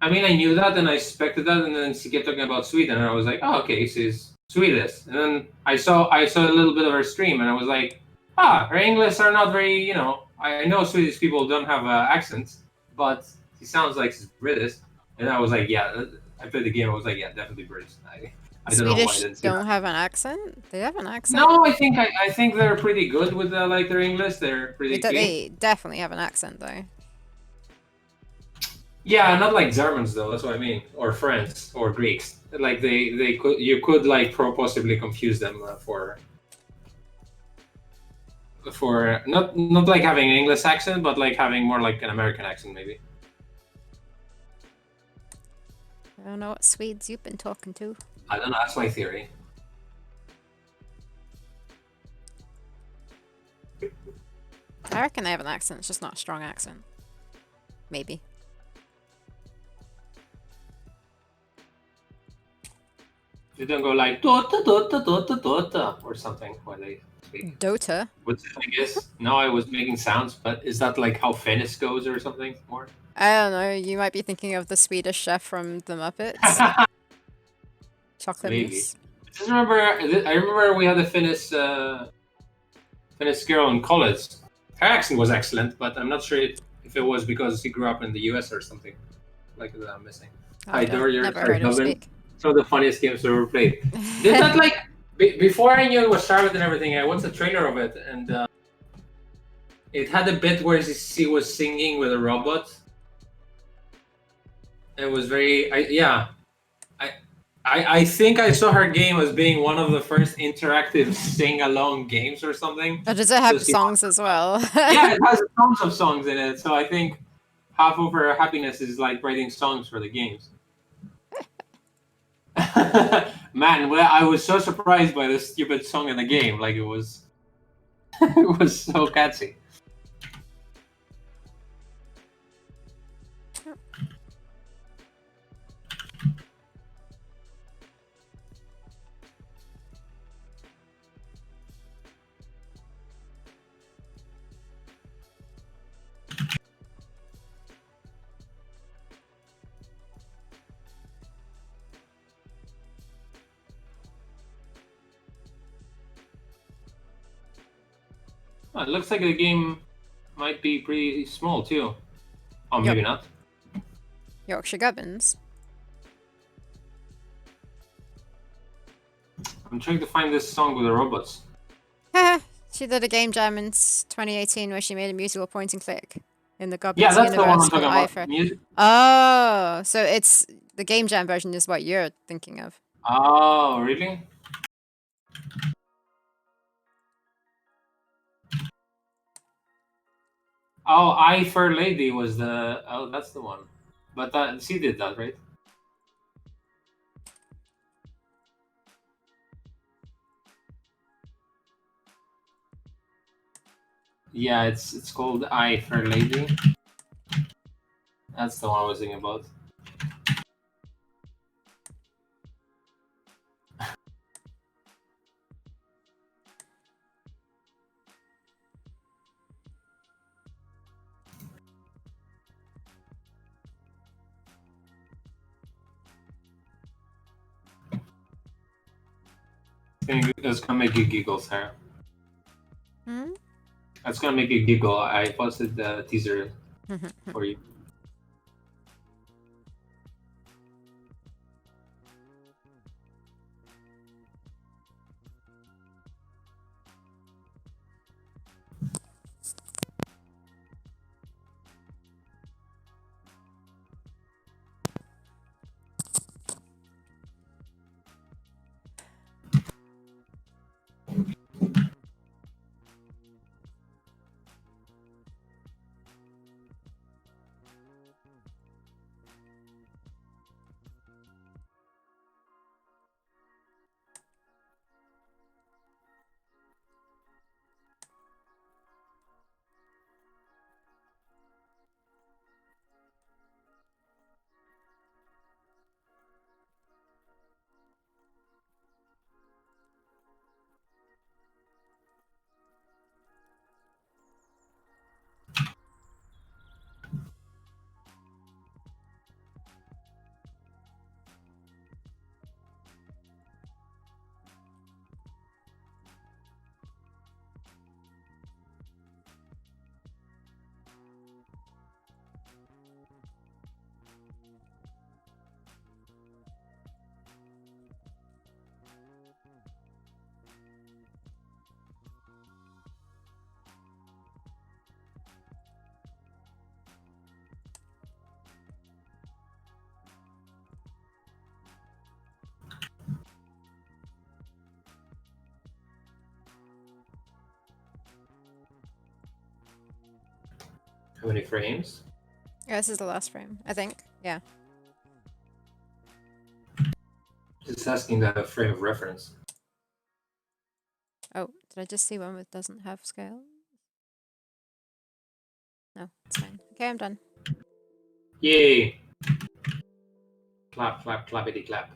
[SPEAKER 2] I mean, I knew that and I suspected that, and then she kept talking about Sweden, and I was like, oh, okay, she's Swedish. And then I saw a little bit of her stream, and I was like, her English are not very, I know Swedish people don't have accents, but she sounds like she's British. And I was like, yeah, I played the game. I was like, yeah, definitely British. I don't know why I
[SPEAKER 1] Swedish
[SPEAKER 2] didn't see
[SPEAKER 1] don't
[SPEAKER 2] that.
[SPEAKER 1] have an accent. They have an accent.
[SPEAKER 2] No, I think they're pretty good with like their English. They're pretty clean.
[SPEAKER 1] They definitely have an accent though.
[SPEAKER 2] Yeah, not like Germans though. That's what I mean, or French or Greeks. Like you could like possibly confuse them for not like having an English accent, but like having more like an American accent maybe.
[SPEAKER 1] I don't know what Swedes you've been talking to.
[SPEAKER 2] I don't know. That's my theory.
[SPEAKER 1] I reckon they have an accent. It's just not a strong accent. Maybe.
[SPEAKER 2] They don't go like dota dota dota dota or something when they speak.
[SPEAKER 1] Dota.
[SPEAKER 2] Which I guess no, I was making sounds, but is that like how Finnish goes or something more?
[SPEAKER 1] I don't know. You might be thinking of the Swedish chef from the Muppets. Chocolate
[SPEAKER 2] Maybe.
[SPEAKER 1] mousse.
[SPEAKER 2] I remember we had a Finnish girl in college. Her accent was excellent, but I'm not sure if it was because she grew up in the US or something like that I'm missing. Hi, Dor, you're
[SPEAKER 1] never heard her speak.
[SPEAKER 2] Some of the funniest games we ever played. Did that like before I knew it was Charlotte and everything? I watched the trailer of it, and it had a bit where she was singing with a robot. It was very, I think I saw her game as being one of the first interactive sing-along games or something.
[SPEAKER 1] Or does it have songs as well?
[SPEAKER 2] Yeah, it has tons of songs in it. So I think half of her happiness is like writing songs for the games. Man, well, I was so surprised by this stupid song in the game. Like it was, it was so catchy. Oh, it looks like the game might be pretty small too. Oh, maybe not.
[SPEAKER 1] Yorkshire Gubbins.
[SPEAKER 2] I'm trying to find this song with the robots.
[SPEAKER 1] She did a game jam in 2018 where she made a musical point and click in the Gubbins
[SPEAKER 2] Yeah, that's
[SPEAKER 1] universe.
[SPEAKER 2] the one I'm talking about. Music.
[SPEAKER 1] Oh, so it's the game jam version is what you're thinking of.
[SPEAKER 2] Oh, really? Oh, I Fair Lady was the. Oh, that's the one. But she did that, right? Yeah, it's called I Fair Lady. That's the one I was thinking about. It's gonna make you giggle, Sarah.
[SPEAKER 1] Hmm?
[SPEAKER 2] That's gonna make you giggle. I posted the teaser for you. How many frames?
[SPEAKER 1] Yeah, this is the last frame, I think. Yeah.
[SPEAKER 2] Just asking that a frame of reference.
[SPEAKER 1] Oh, did I just see one that doesn't have scale? No, it's fine. Okay, I'm done.
[SPEAKER 2] Yay! Clap, clap, clappity clap.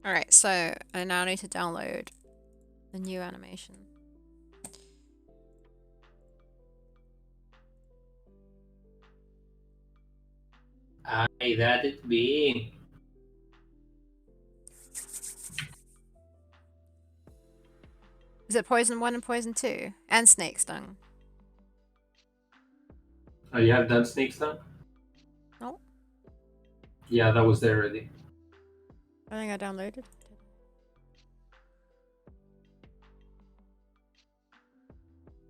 [SPEAKER 1] Alright, so I now need to download the new animation.
[SPEAKER 2] Aye, that it be.
[SPEAKER 1] Is it Poison 1 and Poison 2? And Snake Stung?
[SPEAKER 2] Oh, you have done Snake Stung?
[SPEAKER 1] No,
[SPEAKER 2] Yeah, that was there already.
[SPEAKER 1] I think I downloaded.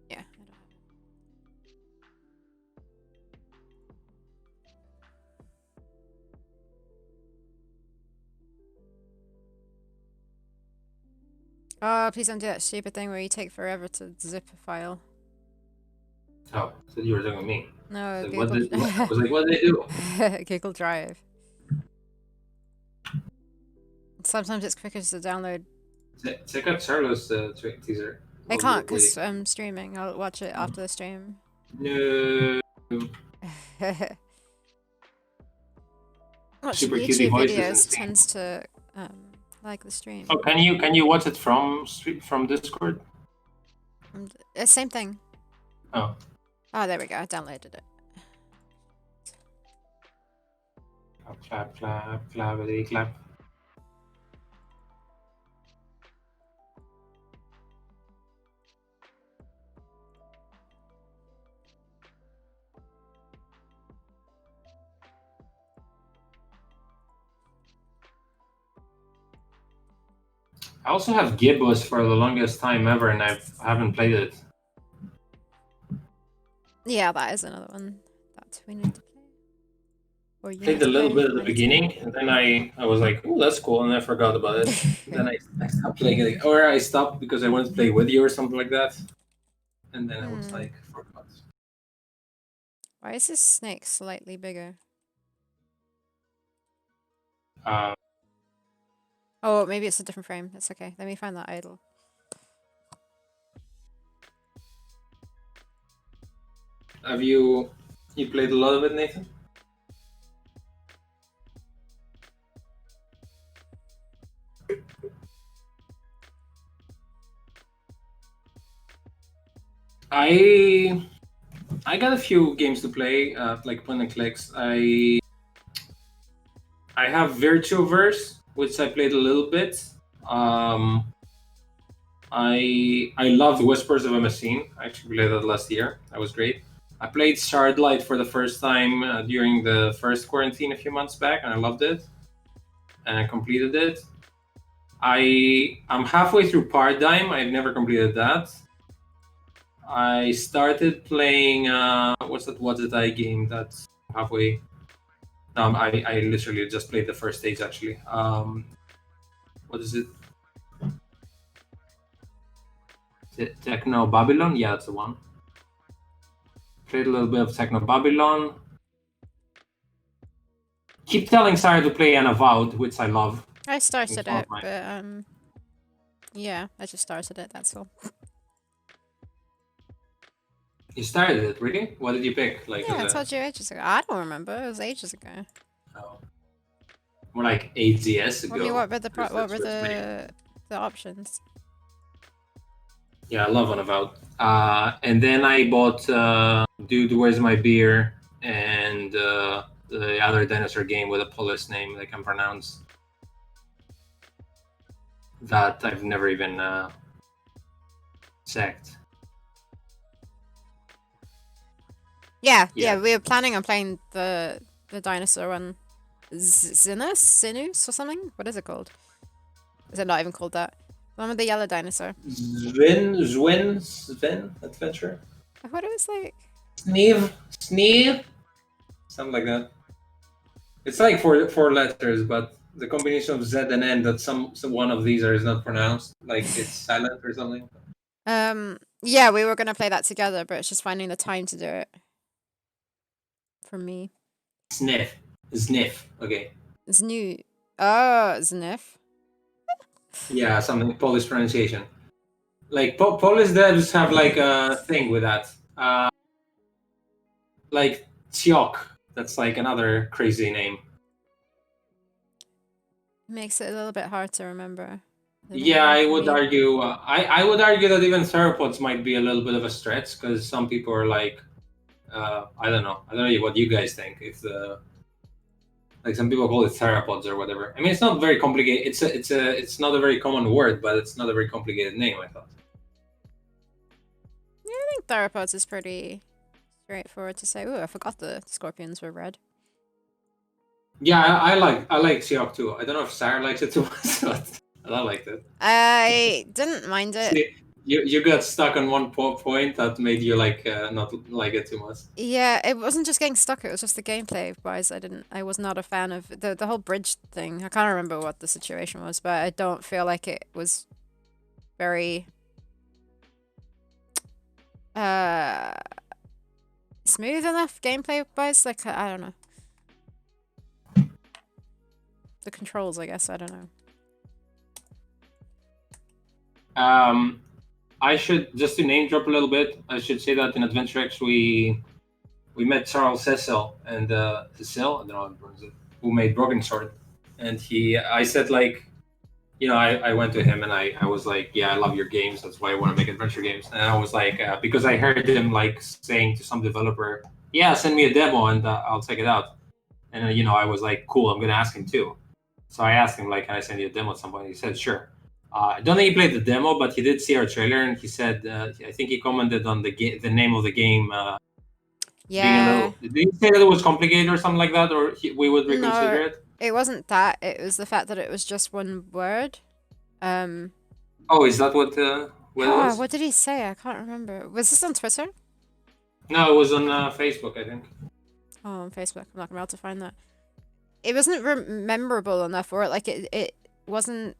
[SPEAKER 1] Yeah, I don't have it. Oh, please don't do that stupid thing where you take forever to zip a file.
[SPEAKER 2] Oh, so you were talking to me.
[SPEAKER 1] No,
[SPEAKER 2] So
[SPEAKER 1] Google.
[SPEAKER 2] I was like, what did they do?
[SPEAKER 1] Google Drive. Sometimes it's quicker to download.
[SPEAKER 2] Check out Charlo's teaser.
[SPEAKER 1] I
[SPEAKER 2] While you're
[SPEAKER 1] can't because
[SPEAKER 2] waiting.
[SPEAKER 1] I'm streaming. I'll watch it after the stream.
[SPEAKER 2] No.
[SPEAKER 1] Watching
[SPEAKER 2] Super cutie
[SPEAKER 1] YouTube
[SPEAKER 2] voices
[SPEAKER 1] videos
[SPEAKER 2] and things.
[SPEAKER 1] tends to like the stream.
[SPEAKER 2] Oh, can you watch it from Discord?
[SPEAKER 1] Same thing.
[SPEAKER 2] Oh.
[SPEAKER 1] Oh, there we go. I downloaded it.
[SPEAKER 2] Clap, clap, clappity, clap. I also have Gibbous for the longest time ever, and I haven't played it.
[SPEAKER 1] Yeah, that is another one that we need to play. Or you
[SPEAKER 2] Played
[SPEAKER 1] need
[SPEAKER 2] a
[SPEAKER 1] to
[SPEAKER 2] little
[SPEAKER 1] play.
[SPEAKER 2] bit at the
[SPEAKER 1] I need to play.
[SPEAKER 2] beginning, and then I was like, "Oh, that's cool," and I forgot about it. Then I stopped playing it, or I stopped because I wanted to play with you or something like that, and then I was like, forgot.
[SPEAKER 1] Why is this snake slightly bigger?
[SPEAKER 2] Uh,
[SPEAKER 1] Oh, maybe it's a different frame. That's okay. Let me find that idle.
[SPEAKER 2] have you played a lot of it, Nathan? I got a few games to play, like point and clicks. I have Virtuoverse, which I played a little bit. I loved Whispers of a Machine. I actually played that last year. That was great. I played Shardlight for the first time during the first quarantine a few months back, and I loved it. And I completed it. I'm halfway through Paradigm. I've never completed that. I started playing what's that What's It I game that's halfway. No, I literally just played the first stage actually. What is it? Techno Babylon? Yeah, that's the one. Played a little bit of Techno Babylon. Keep telling Sarah to play Unavowed, which I love.
[SPEAKER 1] I started
[SPEAKER 2] It's one of
[SPEAKER 1] it,
[SPEAKER 2] my-
[SPEAKER 1] but yeah, I just started it. That's all.
[SPEAKER 2] You started it, really? What did you pick? Like,
[SPEAKER 1] Yeah, I told you ages ago. I don't remember. It was ages ago.
[SPEAKER 2] Oh. More like 8 years ago.
[SPEAKER 1] I mean, what were the
[SPEAKER 2] Because
[SPEAKER 1] what were
[SPEAKER 2] that's many.
[SPEAKER 1] the options?
[SPEAKER 2] Yeah, I love Unavowed. And then I bought Dude, Where's My Beer? And the other dinosaur game with a Polish name that I can pronounce. That I've never even checked.
[SPEAKER 1] Yeah,
[SPEAKER 2] Yeah.
[SPEAKER 1] we were planning on playing the dinosaur one. Sinus or something? What is it called? Is it not even called that? The one with the yellow dinosaur.
[SPEAKER 2] Sven Adventure?
[SPEAKER 1] I thought it was like...
[SPEAKER 2] Sneeve? Something like that. It's like four letters, but the combination of Z and N that some one of these is not pronounced, like it's silent or something.
[SPEAKER 1] Yeah, we were gonna play that together, but it's just finding the time to do it. For me.
[SPEAKER 2] Sniff. Okay.
[SPEAKER 1] Znu. Oh, Znif.
[SPEAKER 2] Yeah, something Polish pronunciation. Like Polish devs have like a thing with that. Like Ciok. That's like another crazy name.
[SPEAKER 1] Makes it a little bit hard to remember.
[SPEAKER 2] Yeah, I would argue. I would argue that even Theropods might be a little bit of a stretch because some people are like, I don't know what you guys think. If the like some people call it Theropods or whatever. I mean, it's not very complicated. It's not a very common word, but it's not a very complicated name. I thought.
[SPEAKER 1] Yeah, I think Theropods is pretty straightforward to say. Ooh, I forgot the scorpions were red.
[SPEAKER 2] Yeah, I like Ciok too. I don't know if Sarah likes it too much, but I liked it.
[SPEAKER 1] I didn't mind it.
[SPEAKER 2] See, you got stuck on one point that made you like not like it too much.
[SPEAKER 1] Yeah, it wasn't just getting stuck, it was just the gameplay wise. I was not a fan of the whole bridge thing. I can't remember what the situation was, but I don't feel like it was very smooth enough gameplay wise. Like I don't know. The controls, I guess, I don't know.
[SPEAKER 2] I should just to name drop a little bit. I should say that in Adventure X we met Charles Cecil and Cecil, I don't know how to pronounce it, who made Broken Sword, and I said like, you know, I went to him and I was like, yeah, I love your games. That's why I want to make adventure games. And I was like, because I heard him like saying to some developer, yeah, send me a demo and I'll check it out. And you know, I was like, cool, I'm gonna ask him too. So I asked him like, can I send you a demo at some point? He said, sure. I don't think he played the demo, but he did see our trailer, and he said, I think he commented on the name of the game.
[SPEAKER 1] Yeah.
[SPEAKER 2] Did he say that it was complicated or something like that, or we would reconsider it?
[SPEAKER 1] It wasn't that. It was the fact that it was just one word.
[SPEAKER 2] Oh, is that what it was?
[SPEAKER 1] What did he say? I can't remember. Was this on Twitter?
[SPEAKER 2] No, it was on Facebook, I think.
[SPEAKER 1] Oh, on Facebook. I'm not gonna be able to find that. It wasn't memorable enough, or like it wasn't.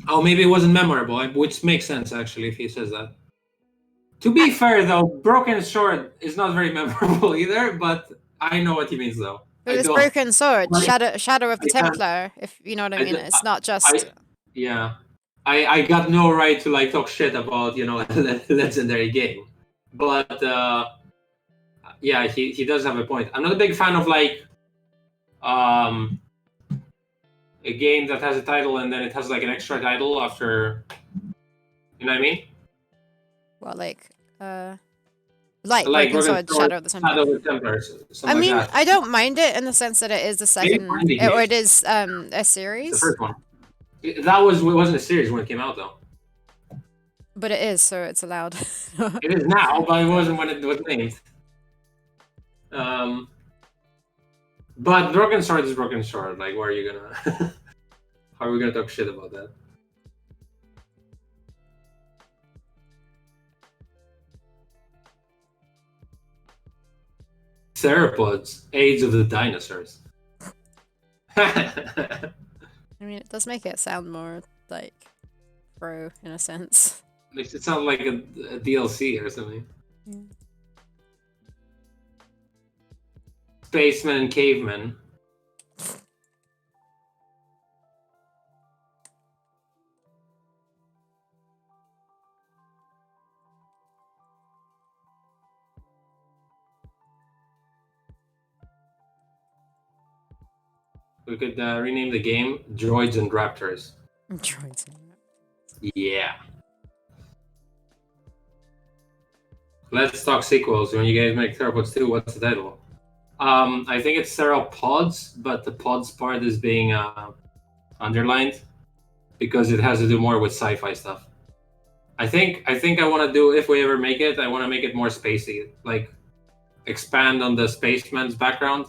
[SPEAKER 2] Oh, maybe it wasn't memorable, which makes sense actually if he says that. To be fair, though, Broken Sword is not very memorable either, but I know what he means, though.
[SPEAKER 1] But it's Broken Sword, Shadow of the Templar, if you know what I mean. It's not just...
[SPEAKER 2] I got no right to, like, talk shit about, you know, a legendary game. But, yeah, he does have a point. I'm not a big fan of, like, a game that has a title and then it has, like, an extra title after... You know what I mean?
[SPEAKER 1] Well, like Broken Sword, Shadow of the Templar. I mean, like I don't mind it in the sense that it is the second, or it is a series.
[SPEAKER 2] The first one. It wasn't a series when it came out, though.
[SPEAKER 1] But it is, so it's allowed.
[SPEAKER 2] It is now, but it wasn't when it was named. But Broken Sword is Broken Sword. Like, where are you gonna... How are we gonna talk shit about that? Theropods, Age of the Dinosaurs.
[SPEAKER 1] I mean, it does make it sound more like pro in a sense.
[SPEAKER 2] Makes it sound like a DLC or something.
[SPEAKER 1] Yeah.
[SPEAKER 2] Spaceman and Caveman. We could rename the game Droids and Raptors.
[SPEAKER 1] Droids and Raptors.
[SPEAKER 2] Yeah. Let's talk sequels. When you guys make Theropods 2, what's the title? I think it's Theropods, but the pods part is being underlined because it has to do more with sci-fi stuff. I think I want to do, if we ever make it, I want to make it more spacey, like expand on the spaceman's background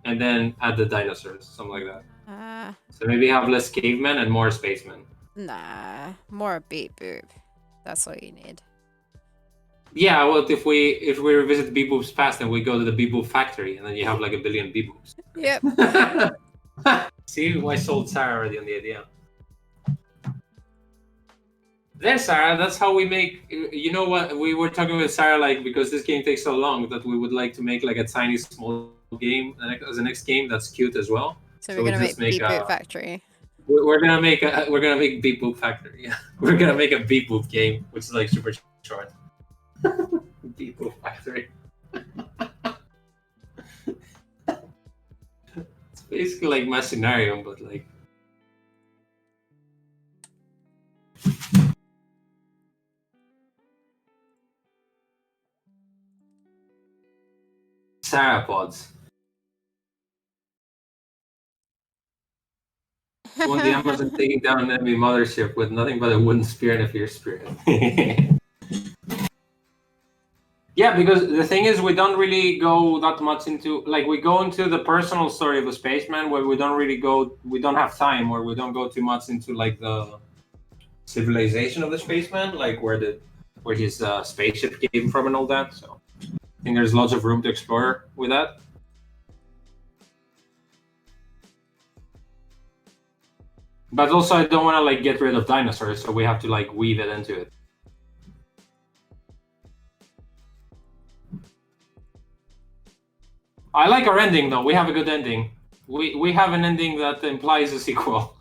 [SPEAKER 2] and then add the dinosaurs, something like that.
[SPEAKER 1] Uh,
[SPEAKER 2] So maybe have less cavemen and more spacemen.
[SPEAKER 1] nah, more beep boop. That's all you need.
[SPEAKER 2] Yeah, well, if we revisit the Beep Boop's past and we go to the Beep Boop factory, and then you have like a billion Beep Boops.
[SPEAKER 1] Yep.
[SPEAKER 2] See, I sold Sarah already on the idea. There, Sarah. That's how we make. You know what? We were talking with Sarah, like, because this game takes so long that we would like to make like a tiny small game as the next game that's cute as well.
[SPEAKER 1] So
[SPEAKER 2] So
[SPEAKER 1] we're
[SPEAKER 2] we
[SPEAKER 1] gonna
[SPEAKER 2] just
[SPEAKER 1] make
[SPEAKER 2] make
[SPEAKER 1] beep boop
[SPEAKER 2] a.
[SPEAKER 1] factory.
[SPEAKER 2] We're gonna make Beep Boop Factory. Yeah, we're gonna make a Beep Boop game, which is like super short. Beep Boop Factory. It's basically like Machinarium, but like. Theropods. When the Amazon taking down an enemy mothership with nothing but a wooden spear and a fierce spirit. Yeah, because the thing is, we don't really go that much into like we go into the personal story of a spaceman, where we don't have time, or we don't go too much into like the civilization of the spaceman, like where his spaceship came from and all that. So I think there's lots of room to explore with that. But also, I don't want to like get rid of dinosaurs, so we have to like weave it into it. I like our ending though. We have a good ending. We have an ending that implies a sequel.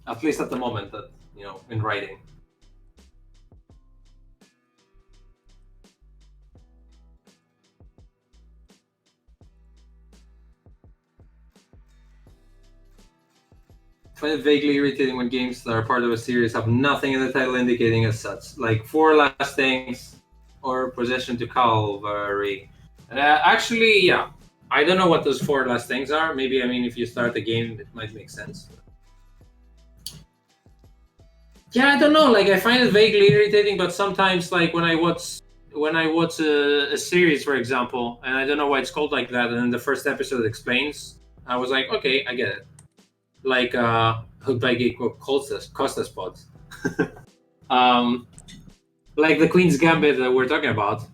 [SPEAKER 2] At least at the moment, that in writing. I find it vaguely irritating when games that are part of a series have nothing in the title indicating as such, like Four Last Things or Possession to Calvary. Actually, yeah. I don't know what those four last things are. Maybe, I mean, if you start the game, it might make sense. Yeah, I don't know. Like, I find it vaguely irritating, but sometimes, like, when I watch a series, for example, and I don't know why it's called like that, and then the first episode explains, I was like, okay, I get it. Like, Hooked by Geek Costa Spots. Like the Queen's Gambit that we're talking about.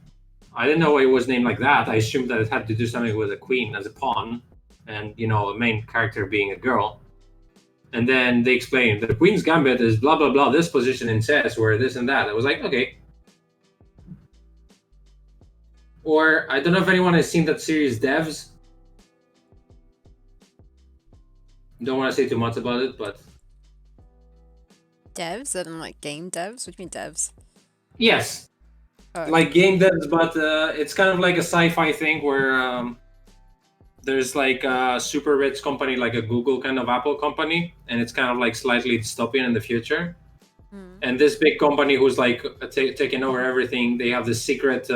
[SPEAKER 2] I didn't know it was named like that. I assumed that it had to do something with a queen as a pawn, and a main character being a girl. And then they explained the Queen's Gambit is blah blah blah. This position in chess, where this and that. I was like, okay. Or I don't know if anyone has seen that series Devs. Don't want to say too much about it, but
[SPEAKER 1] Devs? I don't like game devs. What do you mean devs?
[SPEAKER 2] yes,
[SPEAKER 1] Oh,
[SPEAKER 2] like game devs, but it's kind of like a sci-fi thing where there's like a super rich company, like a Google kind of Apple company, and it's kind of like slightly dystopian in the future. And this big company who's like taking over everything, they have this secret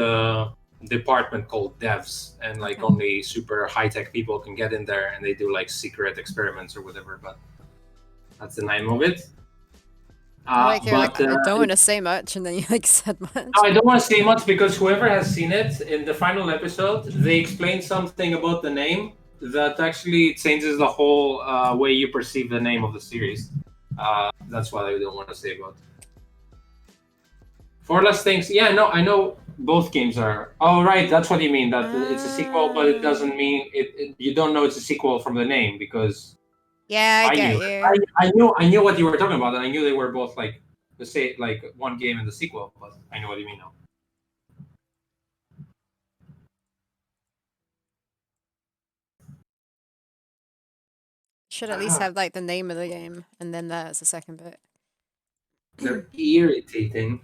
[SPEAKER 2] department called devs, and like
[SPEAKER 1] Okay.
[SPEAKER 2] only super high-tech people can get in there, and they do like secret experiments or whatever. But that's the name of it.
[SPEAKER 1] You're like,
[SPEAKER 2] But
[SPEAKER 1] I don't want to say much, and then you like said much.
[SPEAKER 2] I don't want to say much because whoever has seen it in the final episode, they explain something about the name that actually changes the whole way you perceive the name of the series. That's what I don't want to say about. Four Last Things. Yeah, no, I know both games are. Oh, right, that's what you mean. That it's a sequel, but it doesn't mean it. You don't know it's a sequel from the name because
[SPEAKER 1] Yeah, I
[SPEAKER 2] I
[SPEAKER 1] get
[SPEAKER 2] knew.
[SPEAKER 1] you.
[SPEAKER 2] I knew what you were talking about, and I knew they were both like the same, like one game and the sequel. But I know what you mean now.
[SPEAKER 1] Should at least have like the name of the game, and then that as the second bit.
[SPEAKER 2] They're irritating.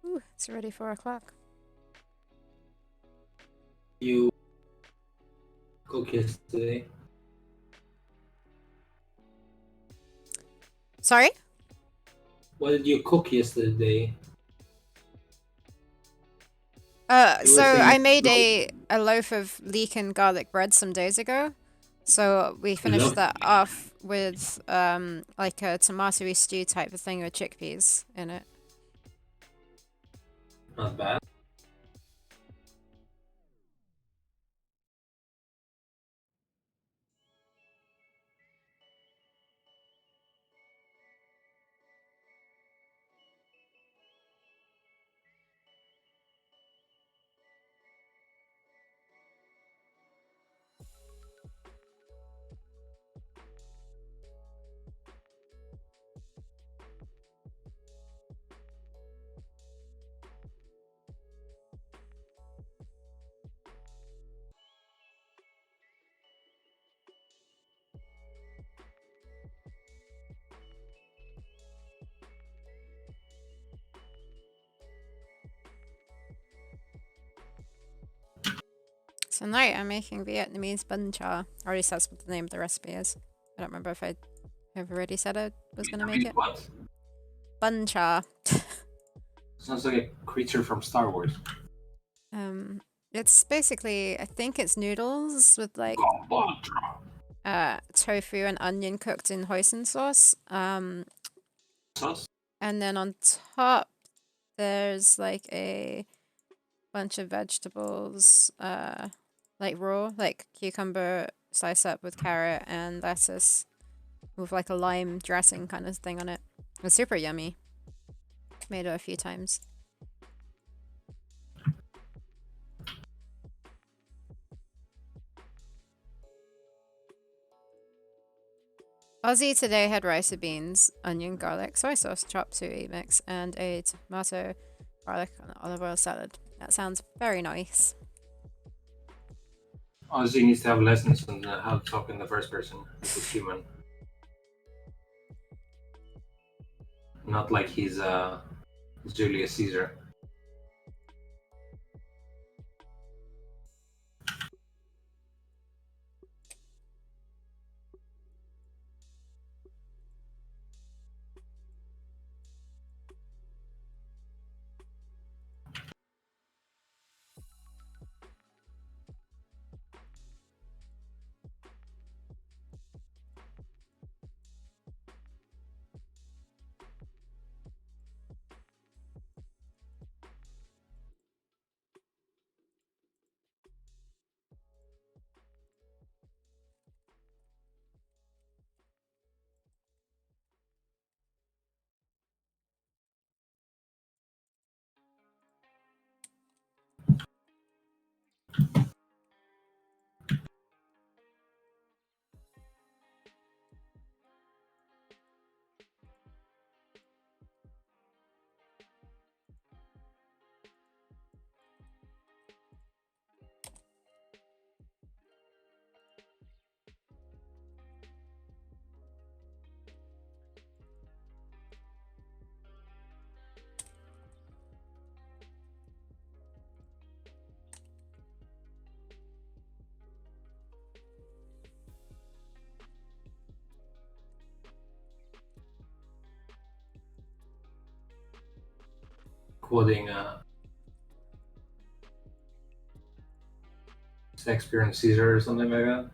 [SPEAKER 1] Ooh, it's already 4 o'clock.
[SPEAKER 2] You cook yesterday?
[SPEAKER 1] Sorry?
[SPEAKER 2] What did you cook yesterday? You
[SPEAKER 1] So
[SPEAKER 2] were
[SPEAKER 1] I
[SPEAKER 2] saying
[SPEAKER 1] made
[SPEAKER 2] no.
[SPEAKER 1] a loaf of leek and garlic bread some days ago. So we finished
[SPEAKER 2] Love
[SPEAKER 1] that off with like a tomatoey stew type of thing with chickpeas in it.
[SPEAKER 2] not bad.
[SPEAKER 1] Tonight I'm making Vietnamese bun cha. Or at least that's what the name of the recipe is. I don't remember if I have already said I was gonna make it.
[SPEAKER 2] What?
[SPEAKER 1] Bun cha.
[SPEAKER 2] Sounds like a creature from Star Wars.
[SPEAKER 1] It's basically, I think it's noodles with like tofu and onion cooked in hoisin sauce.
[SPEAKER 2] Sauce?
[SPEAKER 1] And then on top there's like a bunch of vegetables, like raw, like cucumber sliced up with carrot and lettuce with like a lime dressing kind of thing on it. It's super yummy. Made it a few times. Ozzy today had rice and beans, onion, garlic, soy sauce, chopped suey mix, and a tomato, garlic, and olive oil salad. That sounds very nice.
[SPEAKER 2] Ozzy needs to have lessons on how to talk in the first person if it's human. Not like he's Julius Caesar. Quoting Shakespeare and Caesar or something like that.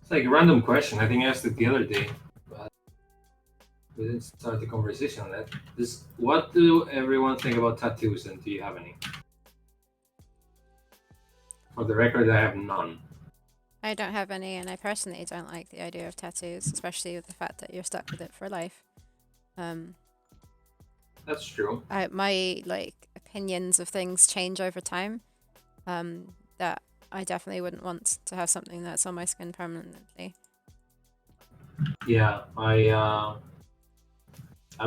[SPEAKER 2] It's like a random question. I think I asked it the other day, but we didn't start the conversation on that. What do everyone think about tattoos, and do you have any? For the record, I have none.
[SPEAKER 1] I don't have any, and I personally don't like the idea of tattoos, especially with the fact that you're stuck with it for life.
[SPEAKER 2] That's true.
[SPEAKER 1] My opinions of things change over time. That I definitely wouldn't want to have something that's on my skin permanently.
[SPEAKER 2] Yeah, I've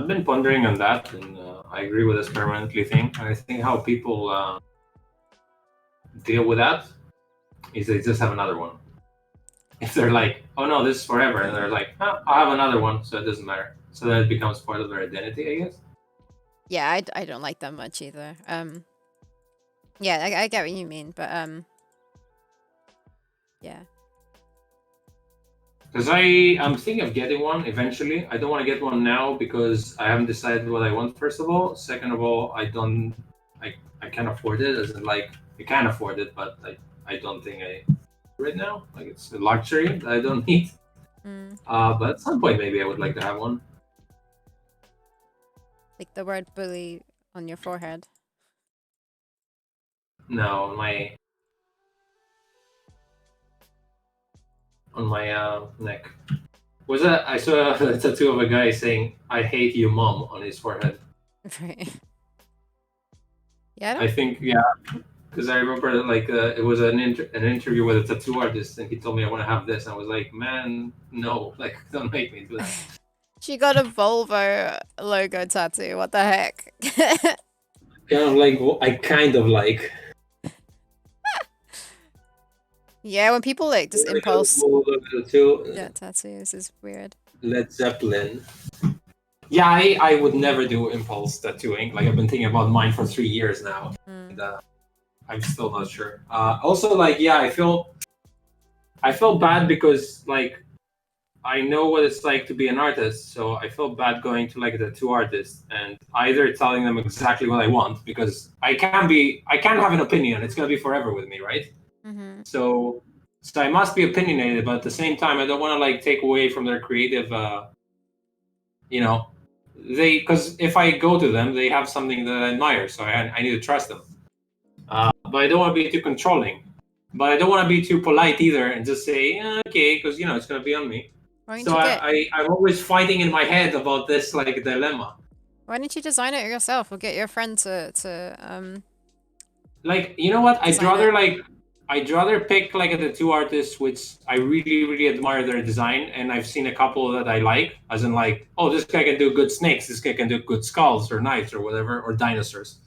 [SPEAKER 2] been pondering on that, and I agree with this permanently thing. I think how people deal with that is they just have another one. If they're like, oh no, this is forever, and they're like, oh, I have another one, so it doesn't matter. So then it becomes part of their identity, I guess.
[SPEAKER 1] Yeah, I don't like that much either. Yeah, I get what you mean, but yeah.
[SPEAKER 2] Because I'm thinking of getting one eventually. I don't want to get one now because I haven't decided what I want. First of all, second of all, I can't afford it. As in, like, you can afford it, but I don't think right now. Like, it's a luxury that I don't need. But at some point, maybe I would like to have one.
[SPEAKER 1] Like the word bully on your forehead.
[SPEAKER 2] No, on my neck. Was that I saw a tattoo of a guy saying "I hate you, mom" on his forehead.
[SPEAKER 1] Right. Yeah.
[SPEAKER 2] I think because I remember it was an interview with a tattoo artist, and he told me I want to have this. And I was like, man, no, like don't make me do that.
[SPEAKER 1] She got a Volvo logo tattoo. What the heck?
[SPEAKER 2] I kind of like.
[SPEAKER 1] Yeah, when people just impulse
[SPEAKER 2] Tattoo.
[SPEAKER 1] get tattoos is weird.
[SPEAKER 2] Led Zeppelin. Yeah, I would never do impulse tattooing. Like, I've been thinking about mine for 3 years now. And, I'm still not sure. Also, I feel bad because I know what it's like to be an artist, so I feel bad going to a tattoo artist and either telling them exactly what I want, because I can't have an opinion. It's gonna be forever with me, right?
[SPEAKER 1] Mm-hmm.
[SPEAKER 2] So I must be opinionated, but at the same time, I don't want to take away from their creative. Because if I go to them, they have something that I admire, so I need to trust them. But I don't want to be too controlling. But I don't want to be too polite either and just say, okay, because it's going to be on me. So I'm always fighting in my head about this dilemma.
[SPEAKER 1] Why don't you design it yourself or get your friend to
[SPEAKER 2] you know what? I'd rather pick a tattoo artist which I really, really admire their design, and I've seen a couple that I like, as in oh, this guy can do good snakes, this guy can do good skulls or knives or whatever, or dinosaurs.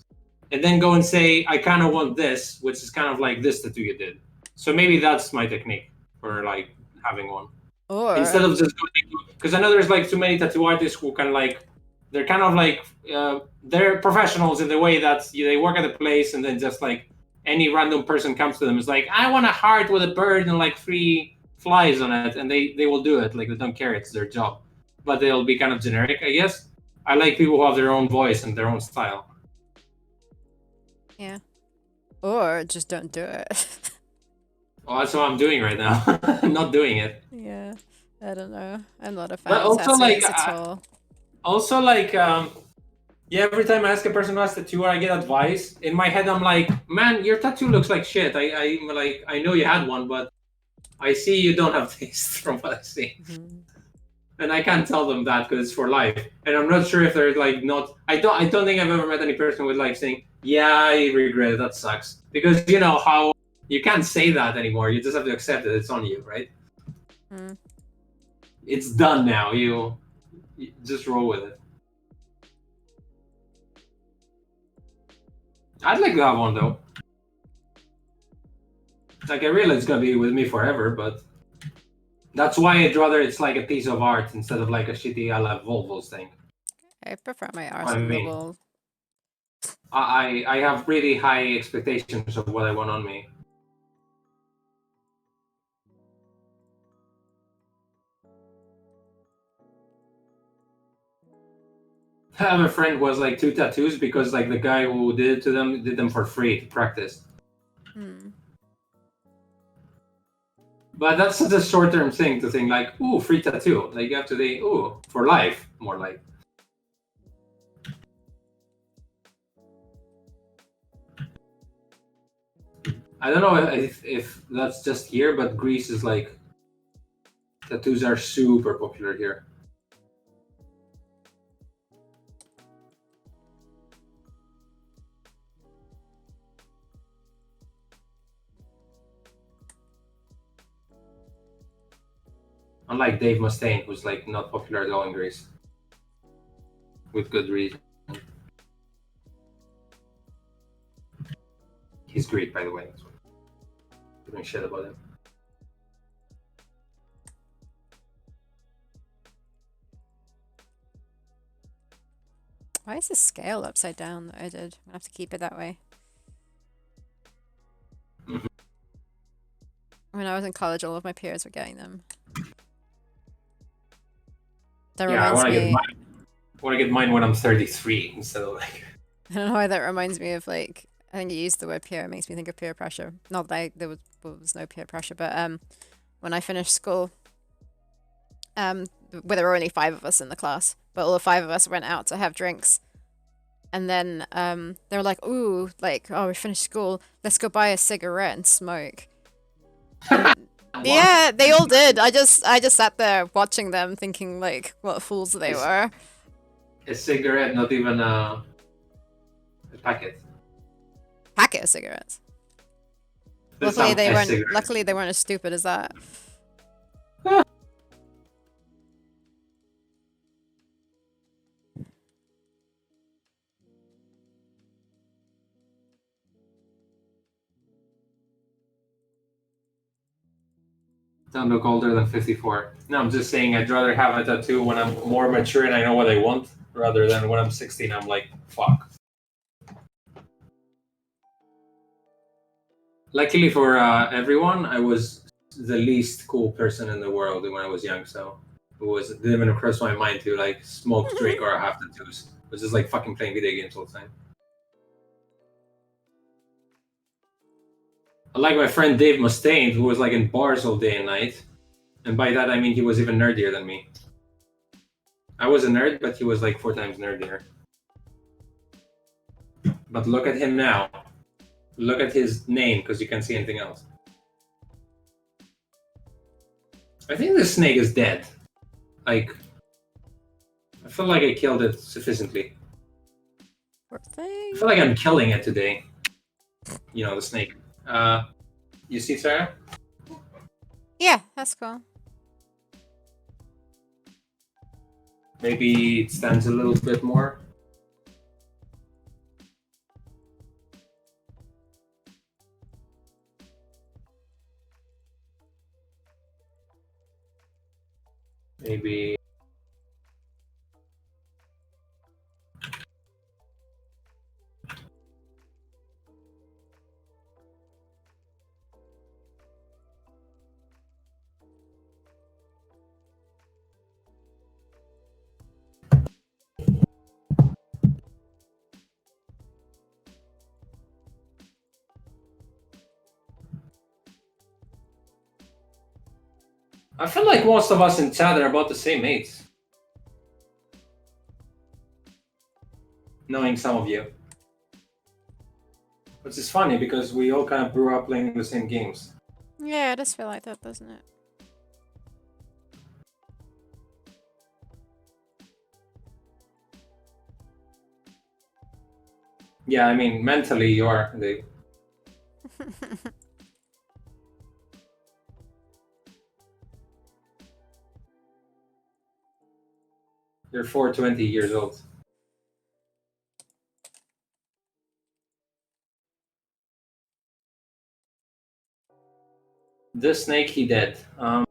[SPEAKER 2] And then go and say, I kind of want this, which is kind of like this tattoo you did. So maybe that's my technique for having one. Or instead of just going, because I know there's too many tattoo artists who can they're kind of they're professionals in the way that they work at a place, and then just any random person comes to them, is like, I want a heart with a bird and 3 flies on it, and they will do it. They don't care, it's their job. But they'll be kind of generic, I guess. I like people who have their own voice and their own style.
[SPEAKER 1] Yeah. Or just don't do it.
[SPEAKER 2] Well, that's what I'm doing right now. I'm not doing it.
[SPEAKER 1] Yeah. I don't know. I'm not a fan of tattoos at all.
[SPEAKER 2] Also, every time I ask a person who has a tattoo, I get advice. In my head, I'm like, man, your tattoo looks like shit. I know you had one, but I see you don't have taste from what I see. Mm-hmm. And I can't tell them that because it's for life. And I'm not sure if they're not. I don't think I've ever met any person with saying, yeah, I regret it. That sucks. Because how you can't say that anymore. You just have to accept it. It's on you, right? Mm. It's done now. You just roll with it. I'd like to have one though. I realize it's gonna be with me forever, but that's why I'd rather it's a piece of art instead of a shitty a la Volvo's thing.
[SPEAKER 1] I prefer my art on the wall.
[SPEAKER 2] I have really high expectations of what I want on me. I have a friend who has 2 tattoos because the guy who did it to them did them for free to practice. But that's such a short-term thing to think like, ooh, free tattoo. Like you have to think, ooh, for life, more like. I don't know if that's just here, but Greece is like, tattoos are super popular here. Unlike Dave Mustaine, who's like not popular at all in Greece. With good reason. He's Greek, by the way. That's why. Giving shit about him.
[SPEAKER 1] Why is the scale upside down that I did? I'm gonna have to keep it that way.
[SPEAKER 2] Mhm.
[SPEAKER 1] When I was in college, all of my peers were getting them. That
[SPEAKER 2] Yeah, I
[SPEAKER 1] reminds
[SPEAKER 2] want to get
[SPEAKER 1] me.
[SPEAKER 2] mine. I want to get mine when I'm 33 instead of like.
[SPEAKER 1] I don't know why that reminds me of like. I think you used the word peer. It makes me think of peer pressure. Not that there was no peer pressure, but when I finished school, where there were only 5 of us in the class, but all the 5 of us went out to have drinks. And then they were like, ooh, like, oh, we finished school. Let's go buy a cigarette and smoke. And yeah, they all did. I just sat there watching them thinking like what fools they were.
[SPEAKER 2] A cigarette, not even a packet.
[SPEAKER 1] Packet of cigarettes.
[SPEAKER 2] That's
[SPEAKER 1] Luckily
[SPEAKER 2] not
[SPEAKER 1] they
[SPEAKER 2] a
[SPEAKER 1] weren't
[SPEAKER 2] cigarette.
[SPEAKER 1] luckily they weren't as stupid as that.
[SPEAKER 2] Don't look older than 54. No, I'm just saying I'd rather have a tattoo when I'm more mature and I know what I want, rather than when I'm 16, I'm like, fuck. Luckily for everyone, I was the least cool person in the world when I was young, so it didn't even cross my mind to like smoke, drink, or have tattoos. It was just like fucking playing video games all the time. Unlike my friend Dave Mustaine, who was like in bars all day and night, and by that I mean he was even nerdier than me. I was a nerd, but he was like 4 times nerdier. But look at him now. Look at his name, because you can't see anything else. I think this snake is dead. Like, I feel like I killed it sufficiently.
[SPEAKER 1] Poor thing.
[SPEAKER 2] I feel like I'm killing it today. You know, the snake. You see, Sarah?
[SPEAKER 1] Yeah, that's cool.
[SPEAKER 2] Maybe it stands a little bit more. Maybe. I feel like most of us in chat are about the same age. Knowing some of you. Which is funny because we all kind of grew up playing the same games.
[SPEAKER 1] Yeah, it does feel like that, doesn't it?
[SPEAKER 2] Yeah, I mean, mentally you are. You're 420 years old. This snake, he dead.
[SPEAKER 1] Yeah,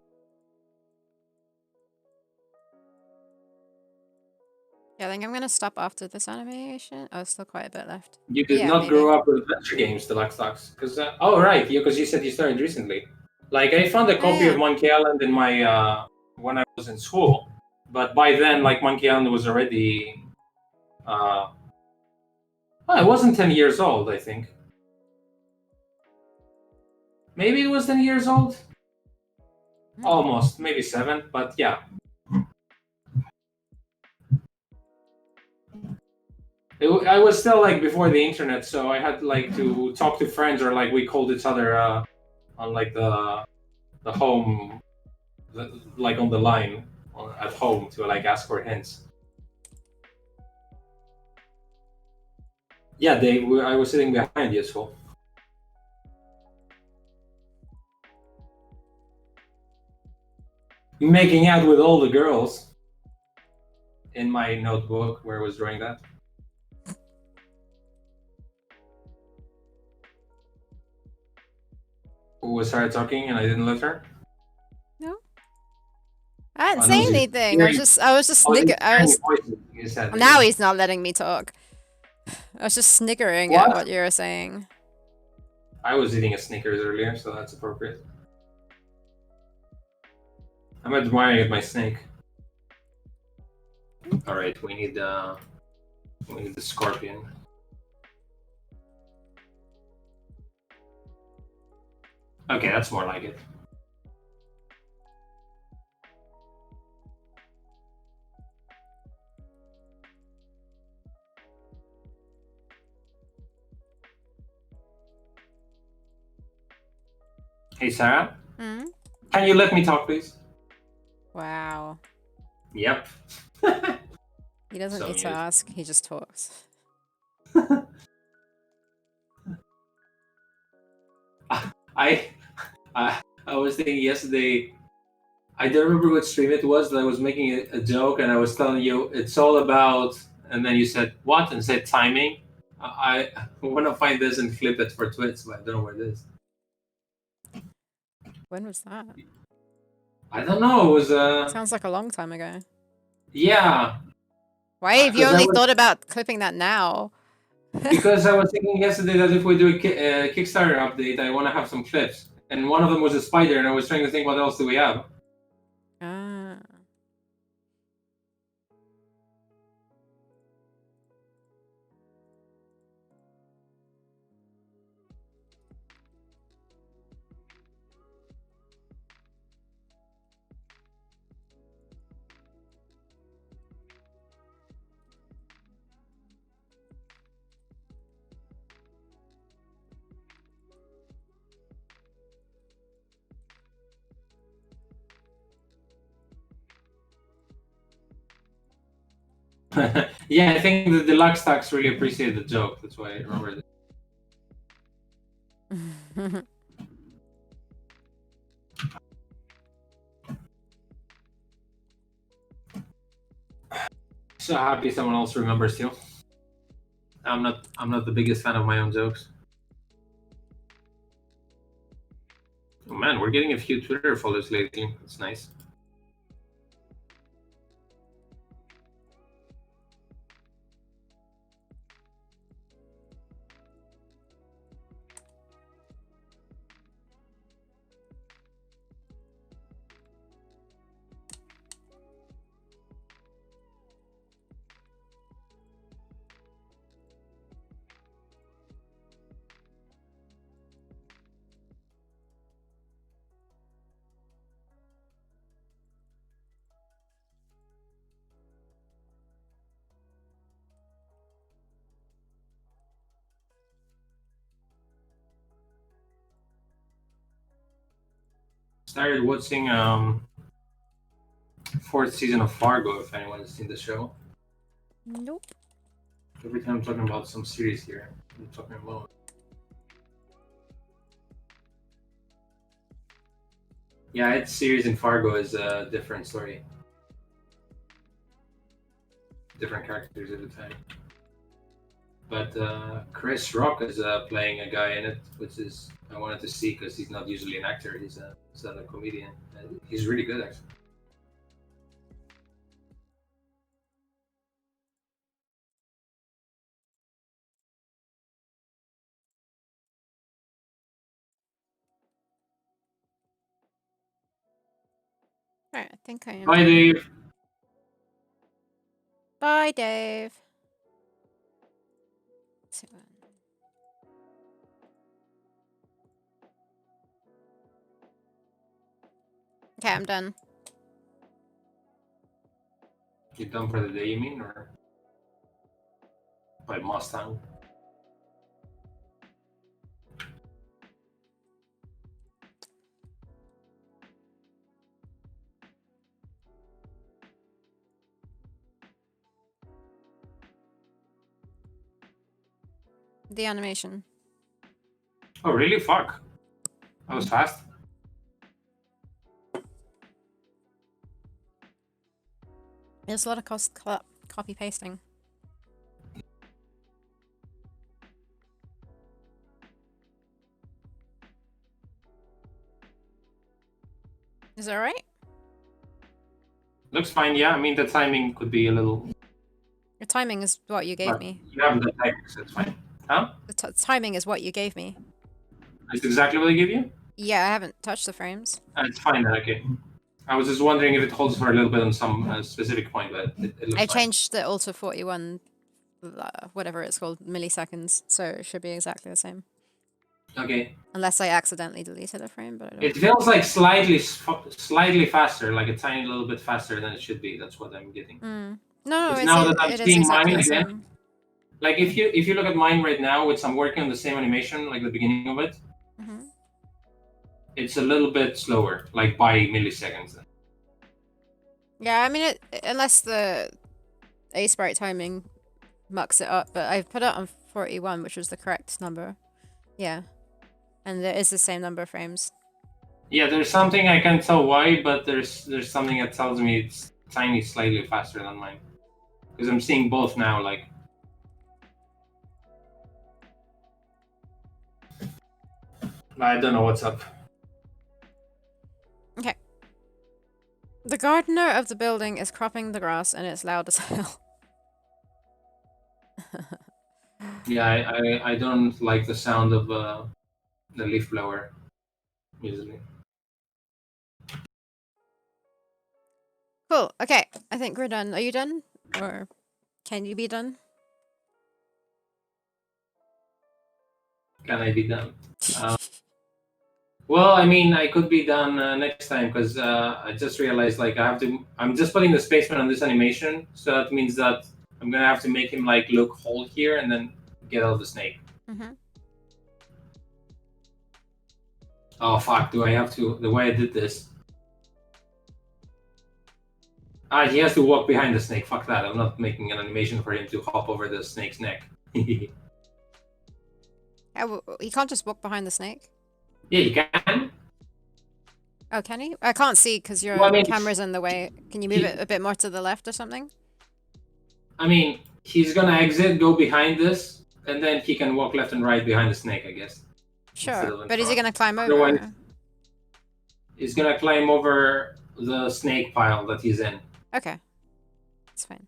[SPEAKER 1] I think I'm gonna stop after this animation. Oh, still quite a bit left.
[SPEAKER 2] You did
[SPEAKER 1] Yeah,
[SPEAKER 2] not
[SPEAKER 1] maybe.
[SPEAKER 2] grow up with adventure games, Deluxe Talks. Because oh right, yeah, because you said you started recently. Like I found a copy of Monkey Island in my when I was in school, but by then, like Monkey Island was already. It wasn't 10 years old, I think. Maybe it was 10 years old. Almost, maybe 7, but yeah. I was still like before the internet, so I had like to talk to friends or like we called each other on like the home, like on the line at home to like ask for hints. Yeah, I was sitting behind you, so making out with all the girls in my notebook where I was drawing that. Who was started talking and I didn't let her?
[SPEAKER 1] No, I didn't
[SPEAKER 2] Oh,
[SPEAKER 1] say
[SPEAKER 2] no,
[SPEAKER 1] anything. I was just
[SPEAKER 2] oh,
[SPEAKER 1] snicker. I was.
[SPEAKER 2] you said
[SPEAKER 1] Now
[SPEAKER 2] again.
[SPEAKER 1] he's not letting me talk. I was just snickering at
[SPEAKER 2] What?
[SPEAKER 1] what you were saying.
[SPEAKER 2] I was eating a Snickers earlier, so that's appropriate. I'm admiring my snake. All right, we need the scorpion. Okay, that's more like it. Hey, Sarah,
[SPEAKER 1] Hmm?
[SPEAKER 2] can you let me talk, please?
[SPEAKER 1] Wow.
[SPEAKER 2] Yep.
[SPEAKER 1] He doesn't
[SPEAKER 2] So
[SPEAKER 1] need to
[SPEAKER 2] mute.
[SPEAKER 1] ask. He just talks.
[SPEAKER 2] I, I was thinking yesterday. I don't remember what stream it was that I was making a joke and I was telling you it's all about, and then you said what and said timing. I want to find this and clip it for Twitch, but I don't know where it is.
[SPEAKER 1] When was that?
[SPEAKER 2] I don't know. It was
[SPEAKER 1] Sounds like a long time ago.
[SPEAKER 2] yeah,
[SPEAKER 1] Why have you
[SPEAKER 2] because I
[SPEAKER 1] only
[SPEAKER 2] was
[SPEAKER 1] thought about clipping that now?
[SPEAKER 2] because I was thinking yesterday that if we do a Kickstarter update, I want to have some clips, and one of them was a spider, and I was trying to think what else do we have.
[SPEAKER 1] Ah.
[SPEAKER 2] Yeah, I think the deluxe stacks really appreciate the joke. That's why I remember it. So happy someone else remembers you. I'm not the biggest fan of my own jokes. Oh man, we're getting a few Twitter followers lately. That's nice. Started watching fourth season of Fargo. If anyone's seen the show,
[SPEAKER 1] Nope.
[SPEAKER 2] every time I'm talking about some series here, I'm talking about. Yeah, its series in Fargo is a different story, different characters every time. But Chris Rock is playing a guy in it, which is I wanted to see because he's not usually an actor. He's a stand-up comedian. He's really good, actually.
[SPEAKER 1] Alright, I think I am
[SPEAKER 2] Hi,
[SPEAKER 1] done.
[SPEAKER 2] Dave.
[SPEAKER 1] Bye, Dave. Okay, I'm done.
[SPEAKER 2] You done for the day, you mean, or by Mustang?
[SPEAKER 1] The animation.
[SPEAKER 2] Oh, really? Fuck. That was fast.
[SPEAKER 1] There's a lot of copy pasting. Is that right?
[SPEAKER 2] Looks fine, yeah. I mean, the timing could be a little...
[SPEAKER 1] Your timing is what you gave
[SPEAKER 2] but
[SPEAKER 1] me.
[SPEAKER 2] you have the text, it's fine. Huh?
[SPEAKER 1] The timing is what you gave me.
[SPEAKER 2] It's exactly what I gave you?
[SPEAKER 1] Yeah, I haven't touched the frames.
[SPEAKER 2] It's fine, okay. I was just wondering if it holds for a little bit on some specific point, but it looks
[SPEAKER 1] I
[SPEAKER 2] fine.
[SPEAKER 1] changed it all to 41, whatever it's called, milliseconds, so it should be exactly the same.
[SPEAKER 2] Okay.
[SPEAKER 1] Unless I accidentally deleted a frame, but I don't.
[SPEAKER 2] It feels like slightly faster, like a tiny little bit faster than it should be. That's what I'm getting.
[SPEAKER 1] No,
[SPEAKER 2] it's now that I'm seeing
[SPEAKER 1] exactly
[SPEAKER 2] mine
[SPEAKER 1] the
[SPEAKER 2] again.
[SPEAKER 1] same.
[SPEAKER 2] Like if you look at mine right now, which I'm working on the same animation, like the beginning of it, it's a little bit slower, like by milliseconds.
[SPEAKER 1] Yeah, I mean, unless the A-sprite timing mucks it up, but I've put it on 41, which was the correct number. Yeah. And there is the same number of frames.
[SPEAKER 2] Yeah, there's something I can't tell why, but there's something that tells me it's tiny, slightly faster than mine. Because I'm seeing both now, like... I don't know what's up.
[SPEAKER 1] Okay. The gardener of the building is cropping the grass and it's loud as hell.
[SPEAKER 2] Yeah, I don't like the sound of the leaf blower, usually.
[SPEAKER 1] Cool. Okay, I think we're done. Are you done? Or can you be done?
[SPEAKER 2] Can I be done? Well, I mean, I could be done next time because I just realized like I'm just putting the spaceman on this animation, so that means that I'm gonna have to make him like look whole here and then get out of the snake. Oh fuck! Do I have to? The way I did this. He has to walk behind the snake. Fuck that! I'm not making an animation for him to hop over the snake's neck.
[SPEAKER 1] You can't just walk behind the snake.
[SPEAKER 2] Yeah, you can.
[SPEAKER 1] Oh, can he? I can't see because your camera's in the way. Can you move it a bit more to the left or something?
[SPEAKER 2] I mean, he's gonna exit, go behind this, and then he can walk left and right behind the snake, I guess.
[SPEAKER 1] Sure, but is he gonna climb over?
[SPEAKER 2] Otherwise, he's gonna climb over the snake pile that he's in.
[SPEAKER 1] Okay, that's fine.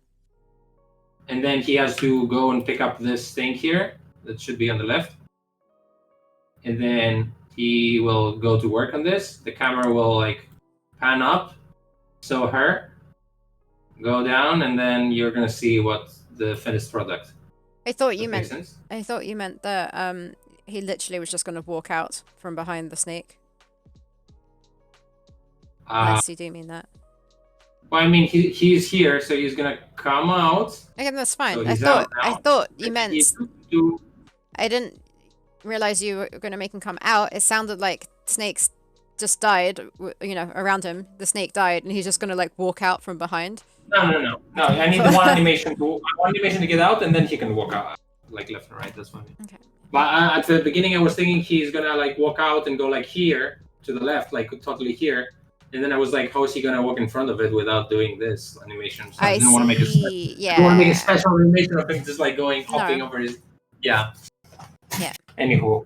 [SPEAKER 2] And then he has to go and pick up this thing here that should be on the left. And then he will go to work on this. The camera will like pan up, show her, go down, and then you're gonna see what the finished product.
[SPEAKER 1] I thought you meant that he literally was just gonna walk out from behind the snake. Unless you do mean that.
[SPEAKER 2] Well, I mean, he's here, so he's gonna come out.
[SPEAKER 1] Okay, that's fine.
[SPEAKER 2] So
[SPEAKER 1] I thought you meant. I didn't realize you were gonna make him come out. It sounded like snakes just died. You know, around him, the snake died, and he's just gonna like walk out from behind.
[SPEAKER 2] No. I need the one animation to get out, and then he can walk out like left and right. That's fine.
[SPEAKER 1] Okay.
[SPEAKER 2] But at the beginning, I was thinking he's gonna like walk out and go like here to the left, like totally here. And then I was like, how is he gonna walk in front of it without doing this animation? So I didn't want to make a special animation of him just like hopping over his. Yeah. Anywho.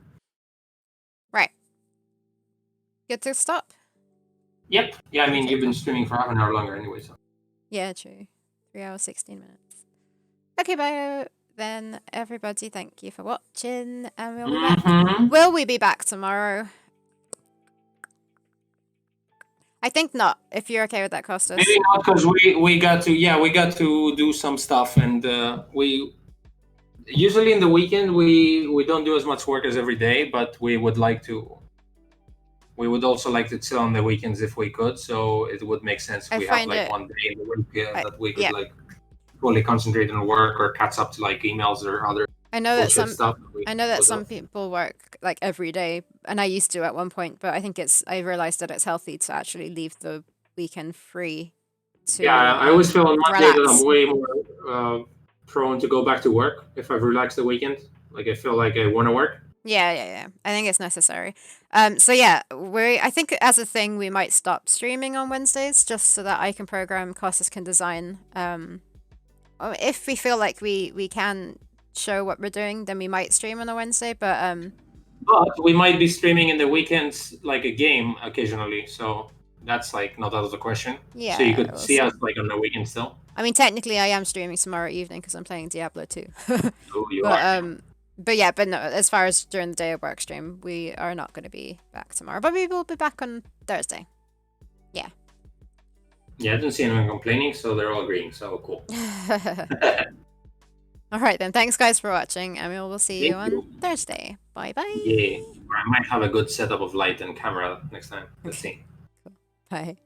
[SPEAKER 1] Right. Good to stop.
[SPEAKER 2] Yep. Yeah, I mean, you've been streaming for half an hour longer anyway, so.
[SPEAKER 1] Yeah, true. 3 hours, 16 minutes. Okay, bye. Then everybody, thank you for watching, and we'll be back. Will we be back tomorrow? I think not. If you're okay with that, Costas.
[SPEAKER 2] Maybe not, because we got to do some stuff, and we usually in the weekend we don't do as much work as every day, but we would like to we would also like to chill on the weekends if we could. So it would make sense if
[SPEAKER 1] I
[SPEAKER 2] we have
[SPEAKER 1] find
[SPEAKER 2] like
[SPEAKER 1] it.
[SPEAKER 2] one day in the week that we could
[SPEAKER 1] Yeah,
[SPEAKER 2] like fully concentrate on work or catch up to like emails or other
[SPEAKER 1] I know that
[SPEAKER 2] bullshit
[SPEAKER 1] some.
[SPEAKER 2] stuff.
[SPEAKER 1] I know that
[SPEAKER 2] Was
[SPEAKER 1] some
[SPEAKER 2] up.
[SPEAKER 1] people work like every day, and I used to at one point. But I think it's. I realized that it's healthy to actually leave the weekend free
[SPEAKER 2] Yeah,
[SPEAKER 1] to
[SPEAKER 2] I always feel on Monday that I'm
[SPEAKER 1] relax.
[SPEAKER 2] way more prone to go back to work if I've relaxed the weekend. Like I feel like I want to work.
[SPEAKER 1] Yeah, yeah, yeah. I think it's necessary. So yeah, I think as a thing we might stop streaming on Wednesdays just so that I can program, Costas can design. If we feel like we can show what we're doing, then we might stream on a Wednesday.
[SPEAKER 2] But we might be streaming in the weekends like a game occasionally. So that's like not out of the question. So you
[SPEAKER 1] Yeah,
[SPEAKER 2] could
[SPEAKER 1] we'll
[SPEAKER 2] see
[SPEAKER 1] see.
[SPEAKER 2] us like on the weekend still.
[SPEAKER 1] I mean, technically, I am streaming tomorrow evening because I'm playing Diablo 2.
[SPEAKER 2] Oh, you
[SPEAKER 1] but
[SPEAKER 2] are.
[SPEAKER 1] yeah, but no. As far as during the day of work stream, we are not going to be back tomorrow. But we will be back on Thursday. Yeah.
[SPEAKER 2] Yeah, I didn't see anyone complaining, so they're all agreeing. So cool.
[SPEAKER 1] All right then. Thanks guys for watching, and we will see you
[SPEAKER 2] Thank
[SPEAKER 1] on
[SPEAKER 2] you.
[SPEAKER 1] Thursday. Bye bye.
[SPEAKER 2] Yeah, I might have a good setup of light and camera next time. Let's
[SPEAKER 1] Okay.
[SPEAKER 2] see.
[SPEAKER 1] Cool. Bye.